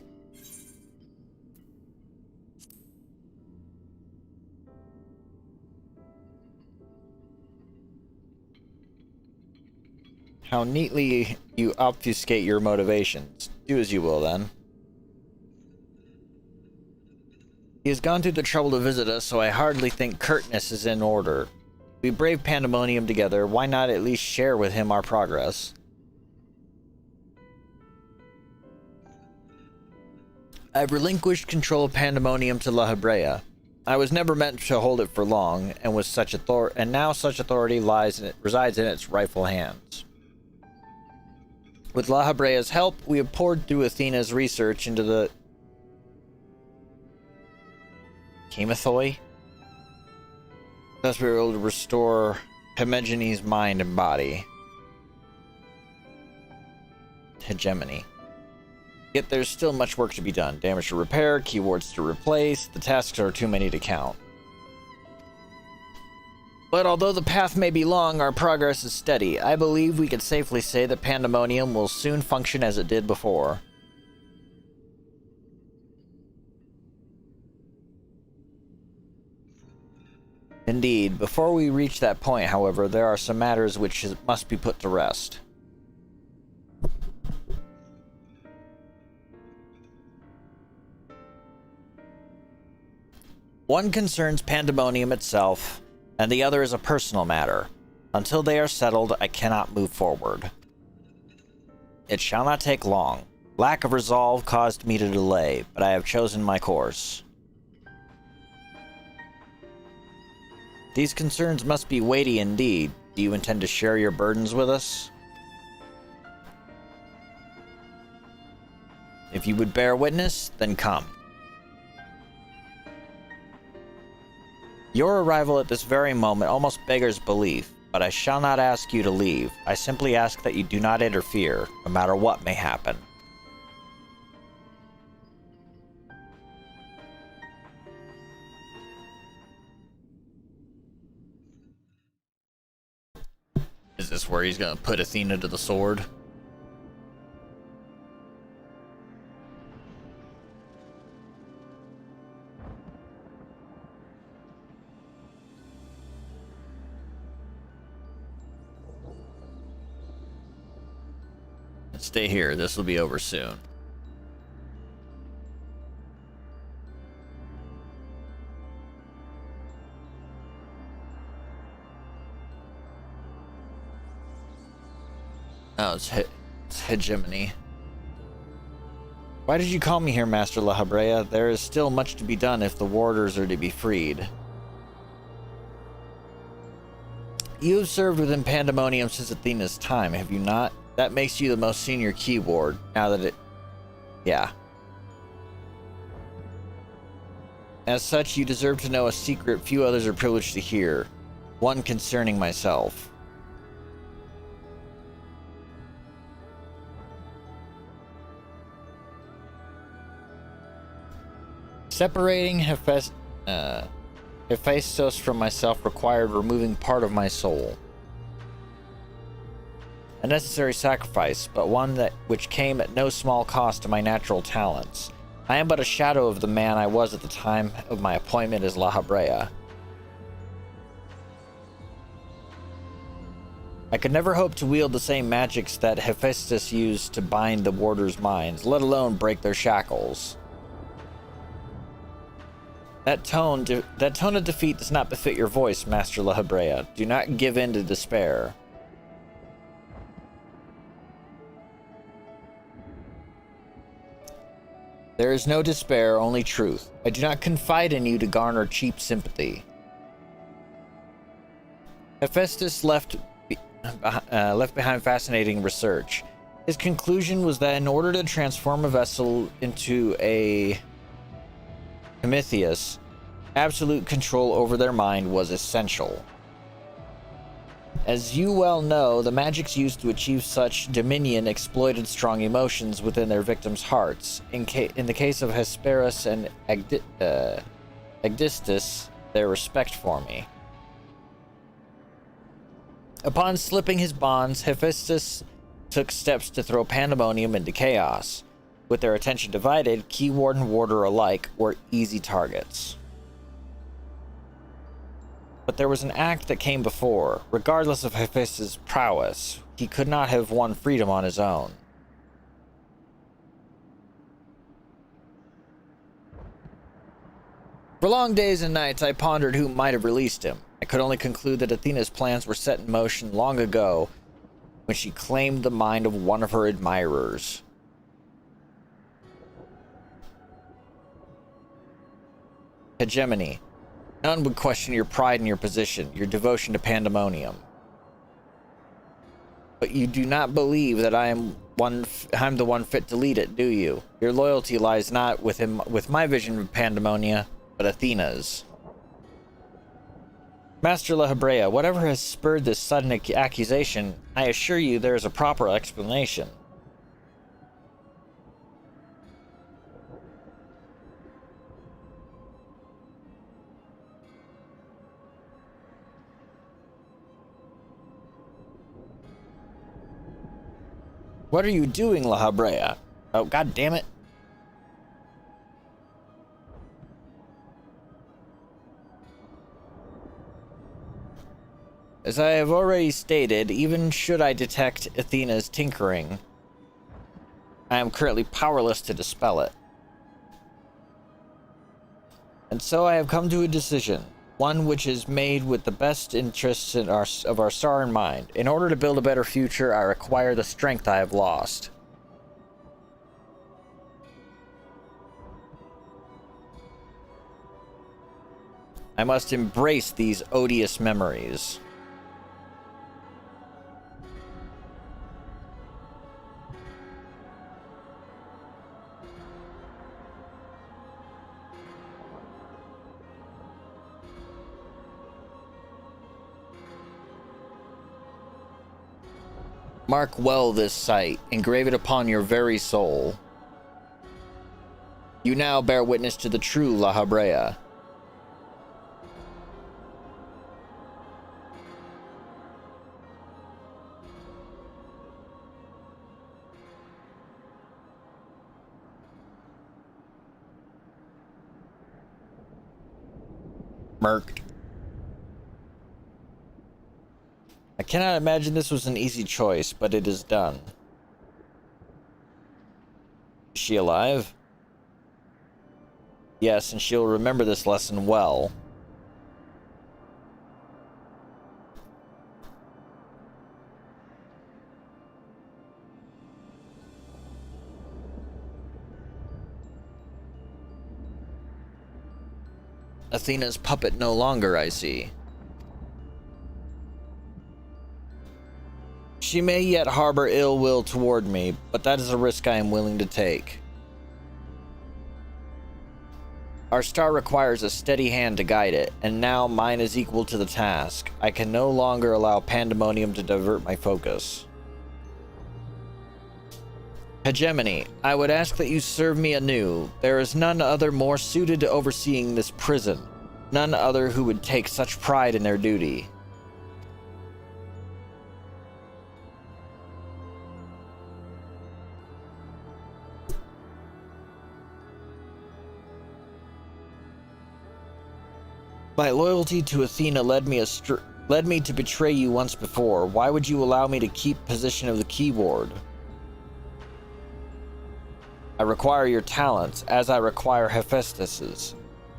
How neatly you obfuscate your motivations. Do as you will, then. He has gone through the trouble to visit us, so I hardly think curtness is in order. We brave Pandemonium together, why not at least share with him our progress? I've relinquished control of Pandemonium to La Habrea. I was never meant to hold it for long, and now such authority resides in its rightful hands. With La Habrea's help, we have poured through Athena's research into the Chemathoi. Thus we were able to restore Hegemone's mind and body. Hegemony. Yet there's still much work to be done. Damage to repair, keywords to replace. The tasks are too many to count. But although the path may be long, our progress is steady. I believe we can safely say that Pandemonium will soon function as it did before. Indeed, before we reach that point, however, there are some matters which must be put to rest. One concerns Pandemonium itself, and the other is a personal matter. Until they are settled, I cannot move forward. It shall not take long. Lack of resolve caused me to delay, but I have chosen my course. These concerns must be weighty indeed. Do you intend to share your burdens with us? If you would bear witness, then come. Your arrival at this very moment almost beggars belief, but I shall not ask you to leave. I simply ask that you do not interfere, no matter what may happen. Is this where he's gonna put Athena to the sword? Stay here. This will be over soon. Oh, it's hegemony. Why did you call me here, Master La Habrea? There is still much to be done if the warders are to be freed. You have served within Pandemonium since Athena's time, have you not? That makes you the most senior keyword, now that it... Yeah. As such, you deserve to know a secret few others are privileged to hear. One concerning myself. Separating Hephaestus from myself required removing part of my soul. A necessary sacrifice, but one which came at no small cost to my natural talents. I am but a shadow of the man I was at the time of my appointment as La Habrea. I could never hope to wield the same magics that Hephaestus used to bind the warders' minds, let alone break their shackles. That tone of defeat does not befit your voice, Master La Habrea. Do not give in to despair. There is no despair, only truth. I do not confide in you to garner cheap sympathy. Hephaestus left behind fascinating research. His conclusion was that in order to transform a vessel into a Prometheus, absolute control over their mind was essential. As you well know, the magics used to achieve such dominion exploited strong emotions within their victims' hearts. In the case of Hesperus and Aegisthus, their respect for me. Upon slipping his bonds, Hephaestus took steps to throw Pandemonium into chaos. With their attention divided, keyword and warder alike were easy targets. But there was an act that came before. Regardless of Hephaestus' prowess, he could not have won freedom on his own. For long days and nights, I pondered who might have released him. I could only conclude that Athena's plans were set in motion long ago when she claimed the mind of one of her admirers. Hegemony. None would question your pride in your position, your devotion to Pandemonium. But you do not believe that I'm the one fit to lead it, do you? Your loyalty lies not with my vision of Pandemonia, but Athena's. Master La Habrea, whatever has spurred this sudden accusation, I assure you there is a proper explanation. What are you doing, La Habrea? Oh, god damn it. As I have already stated, even should I detect Athena's tinkering, I am currently powerless to dispel it. And so I have come to a decision. one which is made with the best interests of our star in mind. In order to build a better future, I require the strength I have lost. I must embrace these odious memories. Mark well this sight, engrave it upon your very soul. You now bear witness to the true La Habrea. Merc. I cannot imagine this was an easy choice, but it is done. Is she alive? Yes, and she'll remember this lesson well. Athena's puppet no longer, I see. She may yet harbor ill will toward me, but that is a risk I am willing to take. Our star requires a steady hand to guide it, and now mine is equal to the task. I can no longer allow pandemonium to divert my focus. Hegemony, I would ask that you serve me anew. There is none other more suited to overseeing this prison, none other who would take such pride in their duty. My loyalty to Athena led me to betray you once before. Why would you allow me to keep possession of the keyboard? I require your talents, as I require Hephaestus's.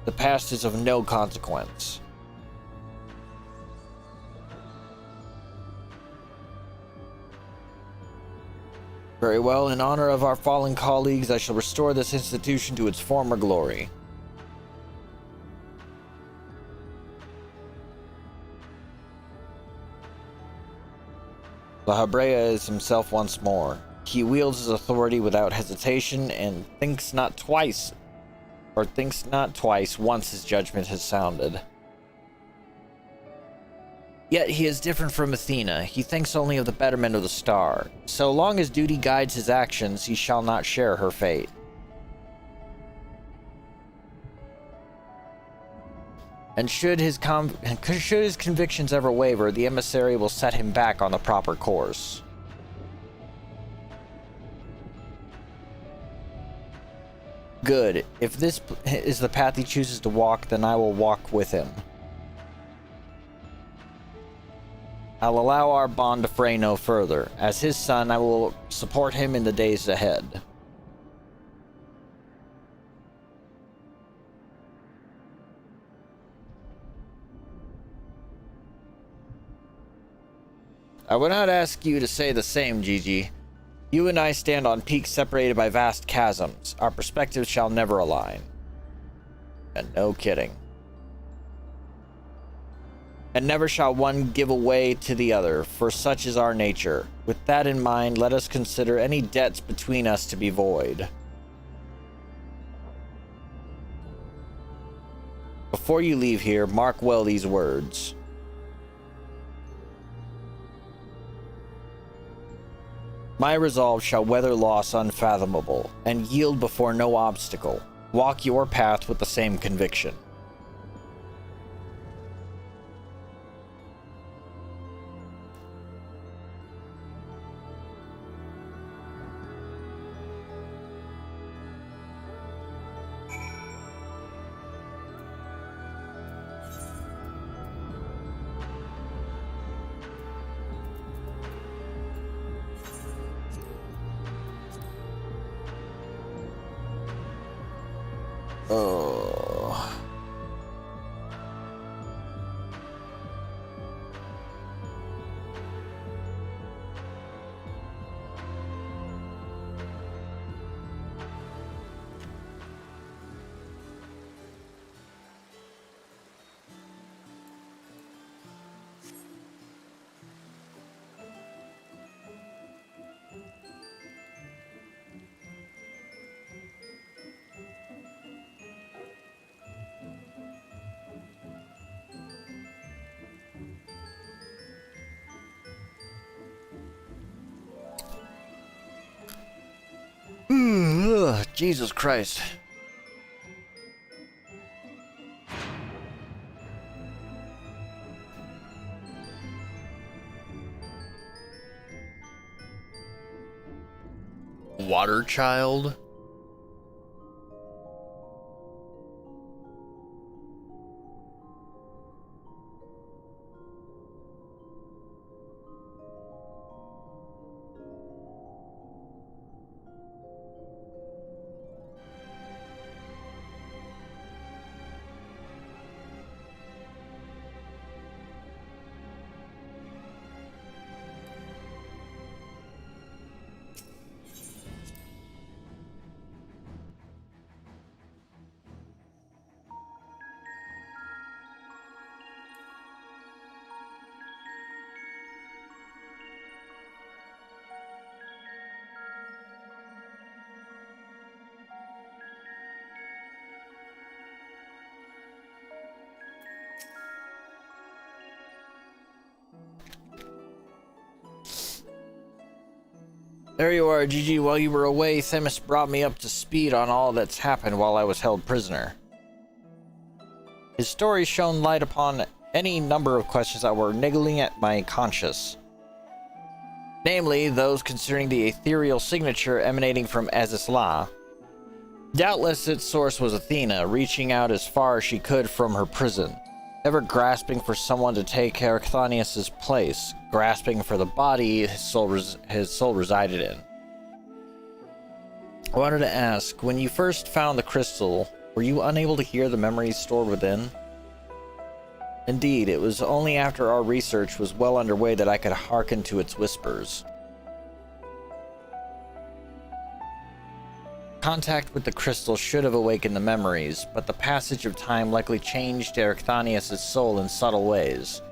The past is of no consequence. Very well, in honor of our fallen colleagues, I shall restore this institution to its former glory. La Habrea is himself once more. He wields his authority without hesitation and thinks not twice once his judgment has sounded. Yet he is different from Athena. He thinks only of the betterment of the star. So long as duty guides his actions, he shall not share her fate. And should his convictions ever waver, the emissary will set him back on the proper course. Good. If this is the path he chooses to walk, then I will walk with him. I'll allow our bond to fray no further. As his son, I will support him in the days ahead. I would not ask you to say the same, Gigi. You and I stand on peaks separated by vast chasms. Our perspectives shall never align. And no kidding. And never shall one give away to the other, for such is our nature. With that in mind, let us consider any debts between us to be void. Before you leave here, mark well these words. My resolve shall weather loss unfathomable, and yield before no obstacle. Walk your path with the same conviction. Oh. Ugh, Jesus Christ. Water child? There you are, Gigi. While you were away, Themis brought me up to speed on all that's happened while I was held prisoner. His story shone light upon any number of questions that were niggling at my conscience. Namely, those concerning the ethereal signature emanating from Azizla. Doubtless its source was Athena, reaching out as far as she could from her prison, ever grasping for someone to take Erechthonius' place, grasping for the body his soul resided in. I wanted to ask, when you first found the crystal, were you unable to hear the memories stored within? Indeed, it was only after our research was well underway that I could hearken to its whispers. Contact with the crystal should have awakened the memories, but the passage of time likely changed Erechthonius' soul in subtle ways.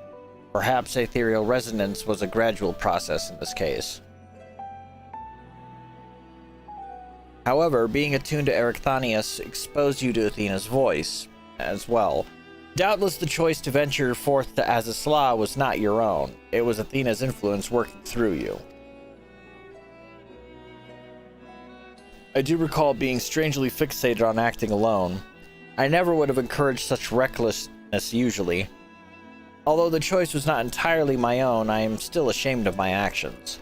Perhaps ethereal resonance was a gradual process in this case. However, being attuned to Erechthonius exposed you to Athena's voice as well. Doubtless the choice to venture forth to Azizla was not your own. It was Athena's influence working through you. I do recall being strangely fixated on acting alone. I never would have encouraged such recklessness usually. Although the choice was not entirely my own, I am still ashamed of my actions.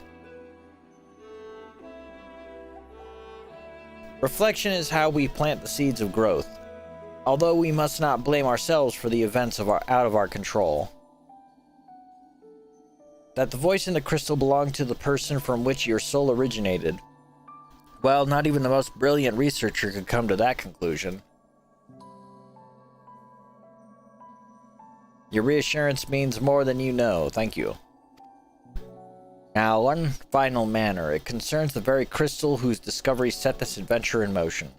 Reflection is how we plant the seeds of growth, although we must not blame ourselves for the events out of our control. That the voice in the crystal belonged to the person from which your soul originated. Well, not even the most brilliant researcher could come to that conclusion. Your reassurance means more than you know, thank you. Now, one final matter. It concerns the very crystal whose discovery set this adventure in motion.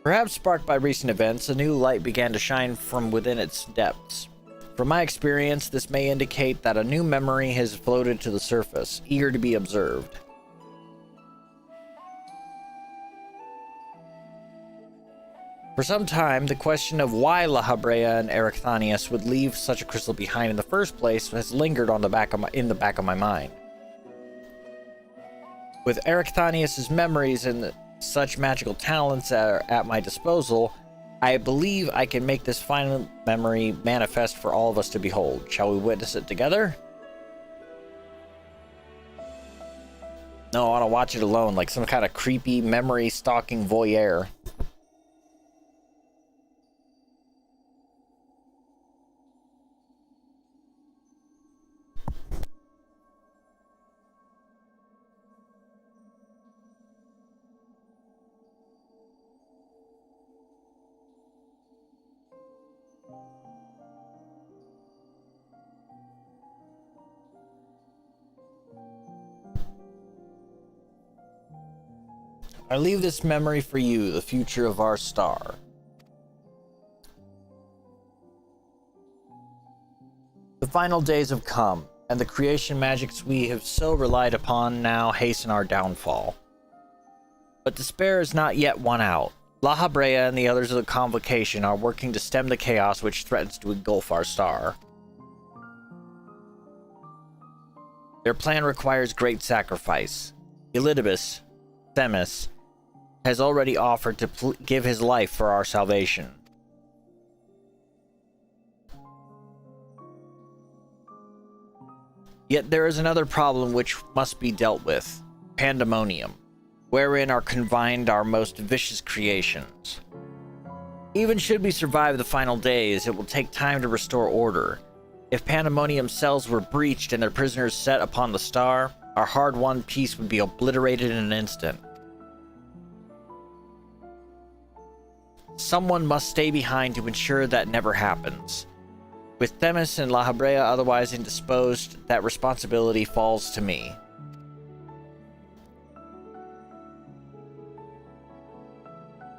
Perhaps sparked by recent events, a new light began to shine from within its depths. From my experience, this may indicate that a new memory has floated to the surface, eager to be observed. For some time, the question of why La Habrea and Erechthonius would leave such a crystal behind in the first place has lingered in the back of my mind. With Erechthonius' memories and such magical talents at my disposal, I believe I can make this final memory manifest for all of us to behold. Shall we witness it together? No, I want to watch it alone, like some kind of creepy memory-stalking voyeur. I leave this memory for you, the future of our star. The final days have come, and the creation magics we have so relied upon now hasten our downfall. But despair is not yet won out. La Habrea and the others of the Convocation are working to stem the chaos which threatens to engulf our star. Their plan requires great sacrifice. Elidibus, Themis, has already offered to give his life for our salvation. Yet there is another problem which must be dealt with: pandemonium, wherein are confined our most vicious creations. Even should we survive the final days, it will take time to restore order. If pandemonium's cells were breached and their prisoners set upon the star, our hard-won peace would be obliterated in an instant. Someone must stay behind to ensure that never happens. With Themis and La Habrea otherwise indisposed, that responsibility falls to me.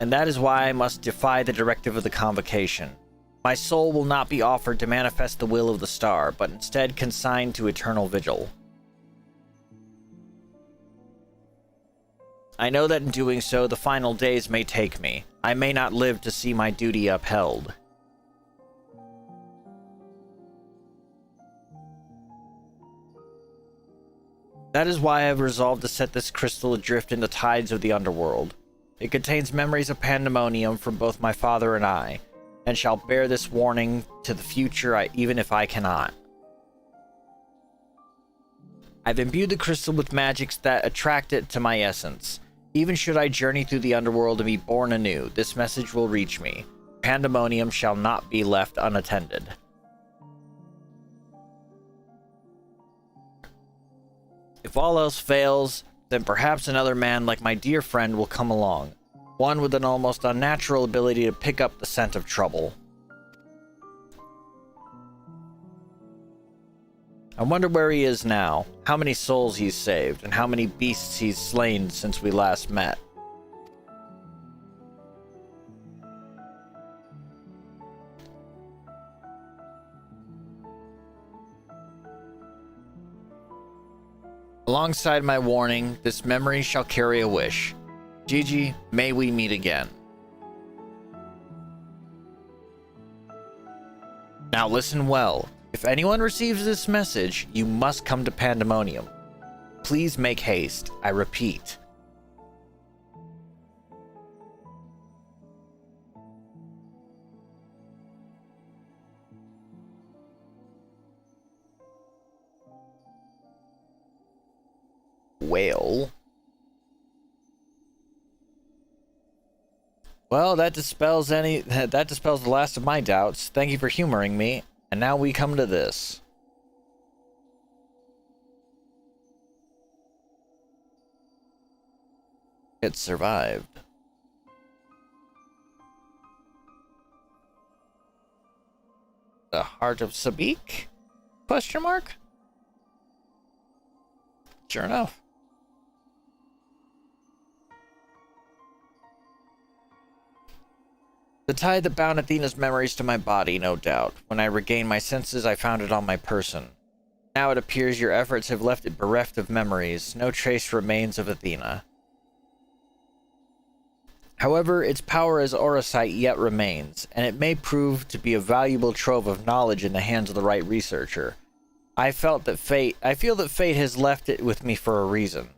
And that is why I must defy the directive of the convocation. My soul will not be offered to manifest the will of the star, but instead consigned to eternal vigil. I know that in doing so, the final days may take me. I may not live to see my duty upheld. That is why I have resolved to set this crystal adrift in the tides of the underworld. It contains memories of pandemonium from both my father and I, and shall bear this warning to the future even if I cannot. I've imbued the crystal with magics that attract it to my essence. Even should I journey through the underworld and be born anew, this message will reach me. Pandemonium shall not be left unattended. If all else fails, then perhaps another man like my dear friend will come along. One with an almost unnatural ability to pick up the scent of trouble. I wonder where he is now, how many souls he's saved, and how many beasts he's slain since we last met. Alongside my warning, this memory shall carry a wish. Gigi, may we meet again. Now listen well. If anyone receives this message, you must come to Pandemonium. Please make haste. I repeat. Well, that dispels the last of my doubts. Thank you for humoring me. And now we come to this. It survived. The Heart of Sabik? Question mark? Sure enough. The tie that bound Athena's memories to my body, no doubt. When I regained my senses, I found it on my person. Now it appears your efforts have left it bereft of memories. No trace remains of Athena. However, its power as Orosite yet remains, and it may prove to be a valuable trove of knowledge in the hands of the right researcher. I feel that fate has left it with me for a reason.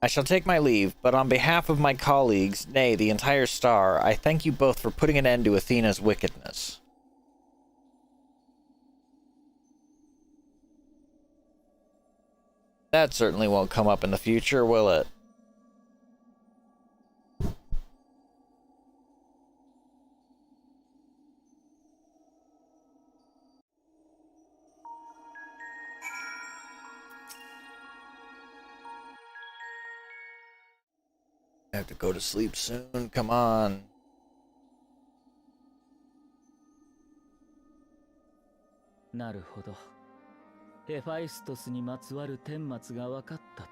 I shall take my leave, but on behalf of my colleagues, nay, the entire star, I thank you both for putting an end to Athena's wickedness. That certainly won't come up in the future, will it? I have to go to sleep soon. Come on.
なるほど。ヘファイストスにまつわる顛末が分かったと。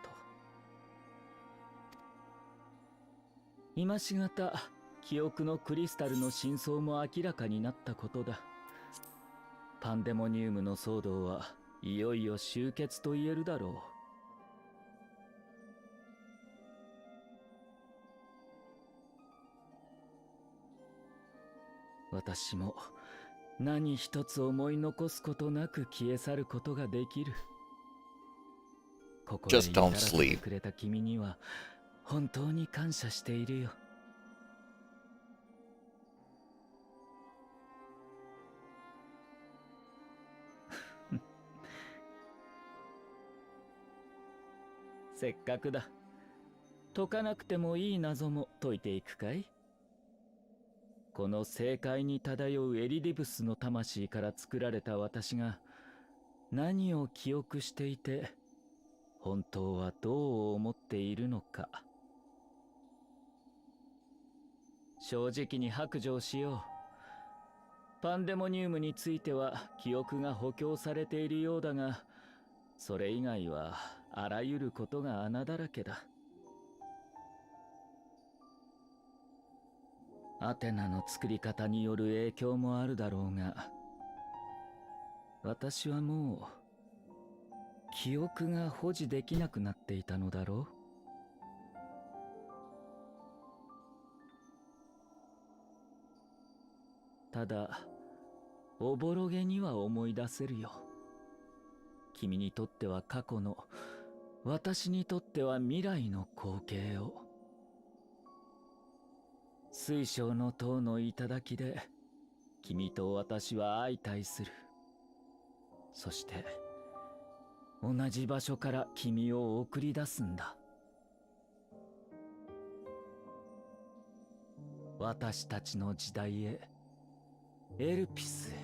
今しがた記憶のクリスタルの真相も明らかになったことだ。パンデモニウムの騒動はいよいよ終結と言えるだろう。私も何一つ思い残すことなく消え去ることができる。ここへ
Just
至ら
don't
せて
sleep.
くれた君には本当に感謝しているよ。せっかくだ。解かなくてもいい謎も解いていくかい？この正解に漂うエリディブスの魂から作られた私が何を記憶していて本当はどう思っているのか、正直に白状しよう。パンデモニウムについては記憶が補強されているようだが、それ以外はあらゆることが穴だらけだ。アテナの作り方による影響もあるだろうが、私はもう記憶が保持できなくなっていたのだろう。ただおぼろげには思い出せるよ。君にとっては過去の、私にとっては未来の光景を。水晶の塔の頂で君と私は相対する。そして同じ場所から君を送り出すんだ。私たちの時代へ、エルピスへ。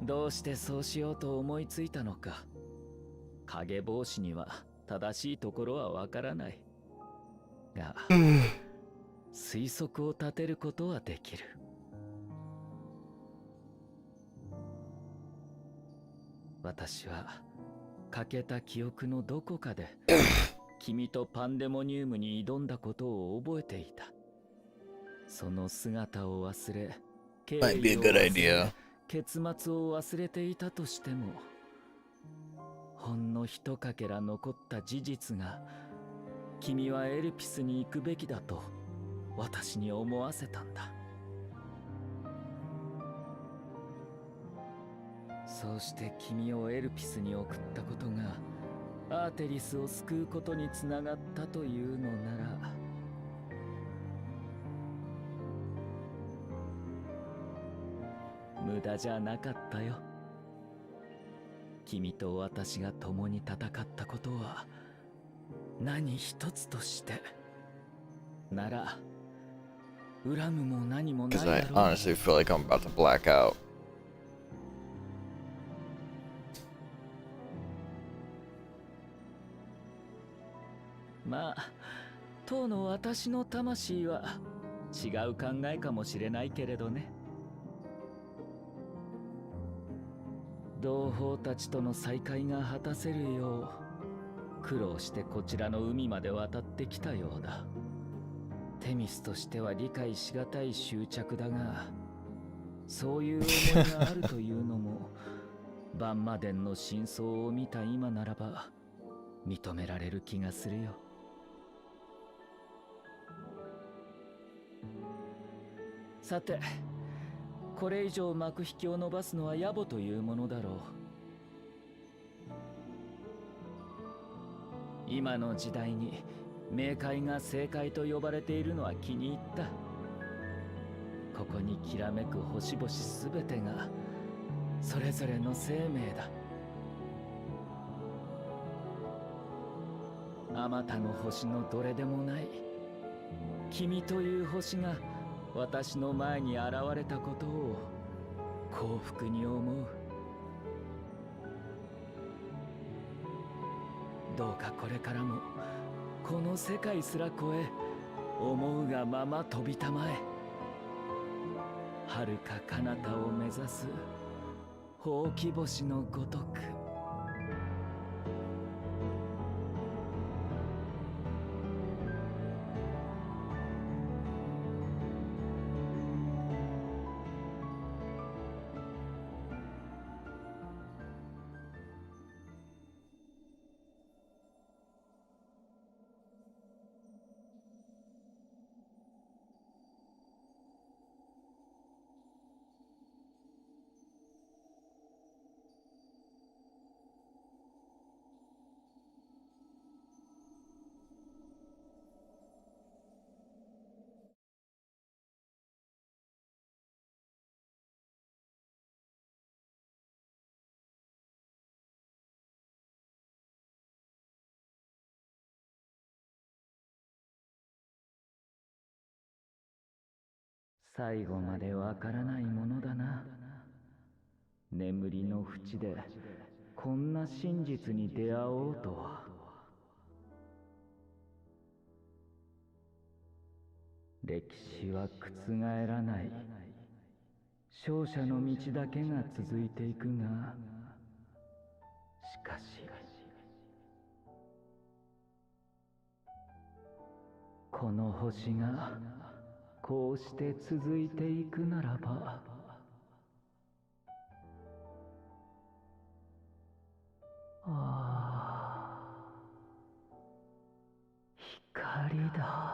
どうしてそうしようと思いついたのか、影帽子には正しいところはわからないが、推測を立てることはできる。私は欠けた記憶のどこかで君とパンデモニウムに挑んだことを覚えていた。その姿を忘れ、経
Might be a
緯を
good
忘れ、
idea.
結末を忘れていたとしても、ほんのひとかけら残った事実が、君はエルピスに行くべきだと私に思わせたんだ。そうして君をエルピスに送ったことがアーテリスを救うことにつながったというのなら、無駄じゃなかったよ。君と私が共に戦ったことは何一つとしてなら恨むも何もない
Because
だ
I
ろう。
honestly feel like I'm about to black out.
まあ当の私の魂は違う考えかもしれないけれどね。同胞たちとの再会が果たせるよう苦労してこちらの海まで渡ってきたようだ。テミスとしては理解しがたい執着だが、そういう思いがあるというのもバンマ殿の真相を見た今ならば認められる気がするよ。さて、これ以上幕引きを伸ばすのは野暮というものだろう。今の時代に冥界が正解と呼ばれているのは気に入った。ここにきらめく星々すべてがそれぞれの生命だ。あまたの星のどれでもない君という星が私の前に現れたことを幸福に思う。どうかこれからもこの世界すら超え、思うがまま飛びたまえ。遥か彼方を目指すほうき星のごとく。最後までわからないものだな。眠りの淵でこんな真実に出会おうとは。歴史は覆らない。勝者の道だけが続いていくが、しかしこの星がこうして続いていくならば、光だ。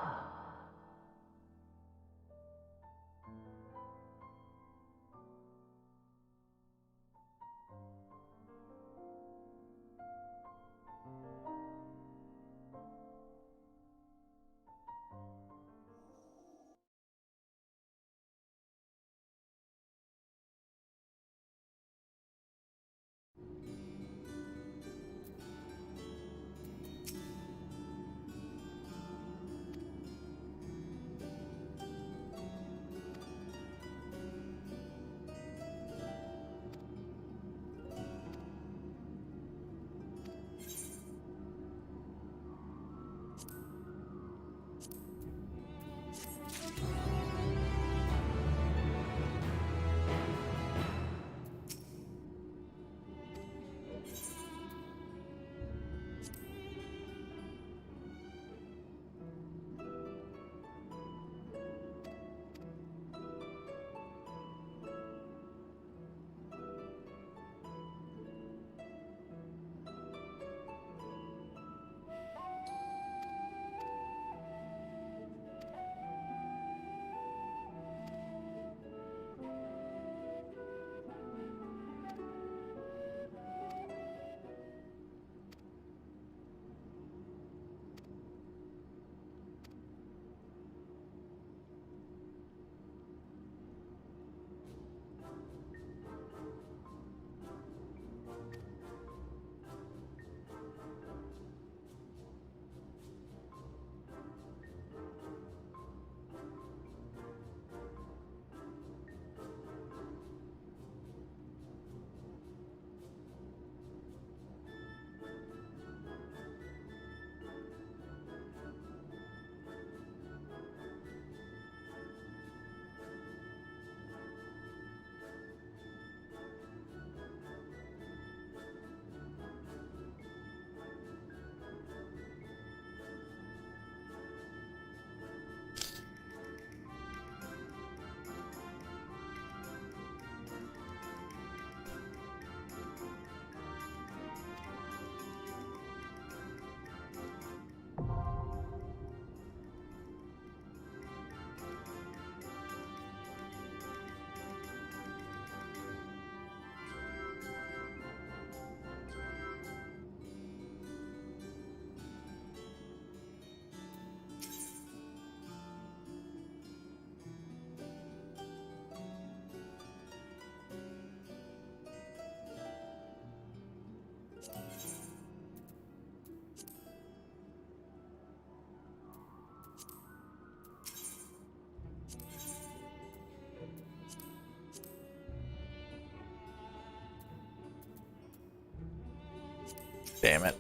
Damn it.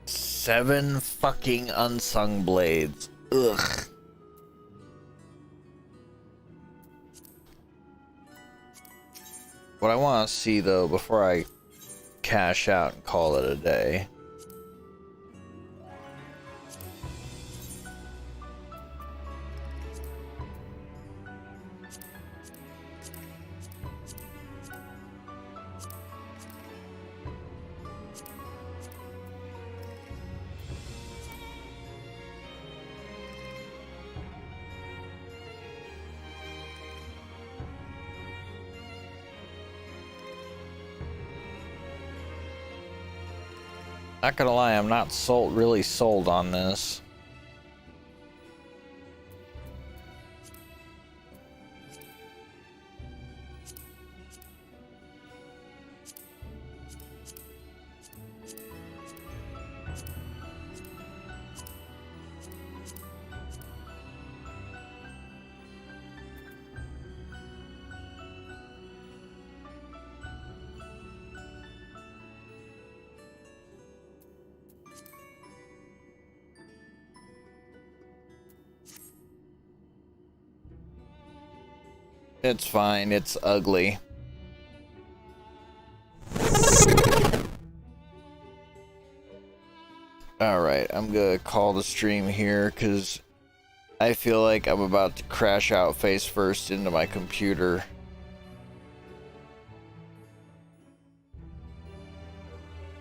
Seven fucking unsung blades. Ugh. What I want to see though before I cash out and call it a day. Not gonna lie, I'm not really sold on this. It's fine. It's ugly. Alright, I'm gonna call the stream here because I feel like I'm about to crash out face first into my computer.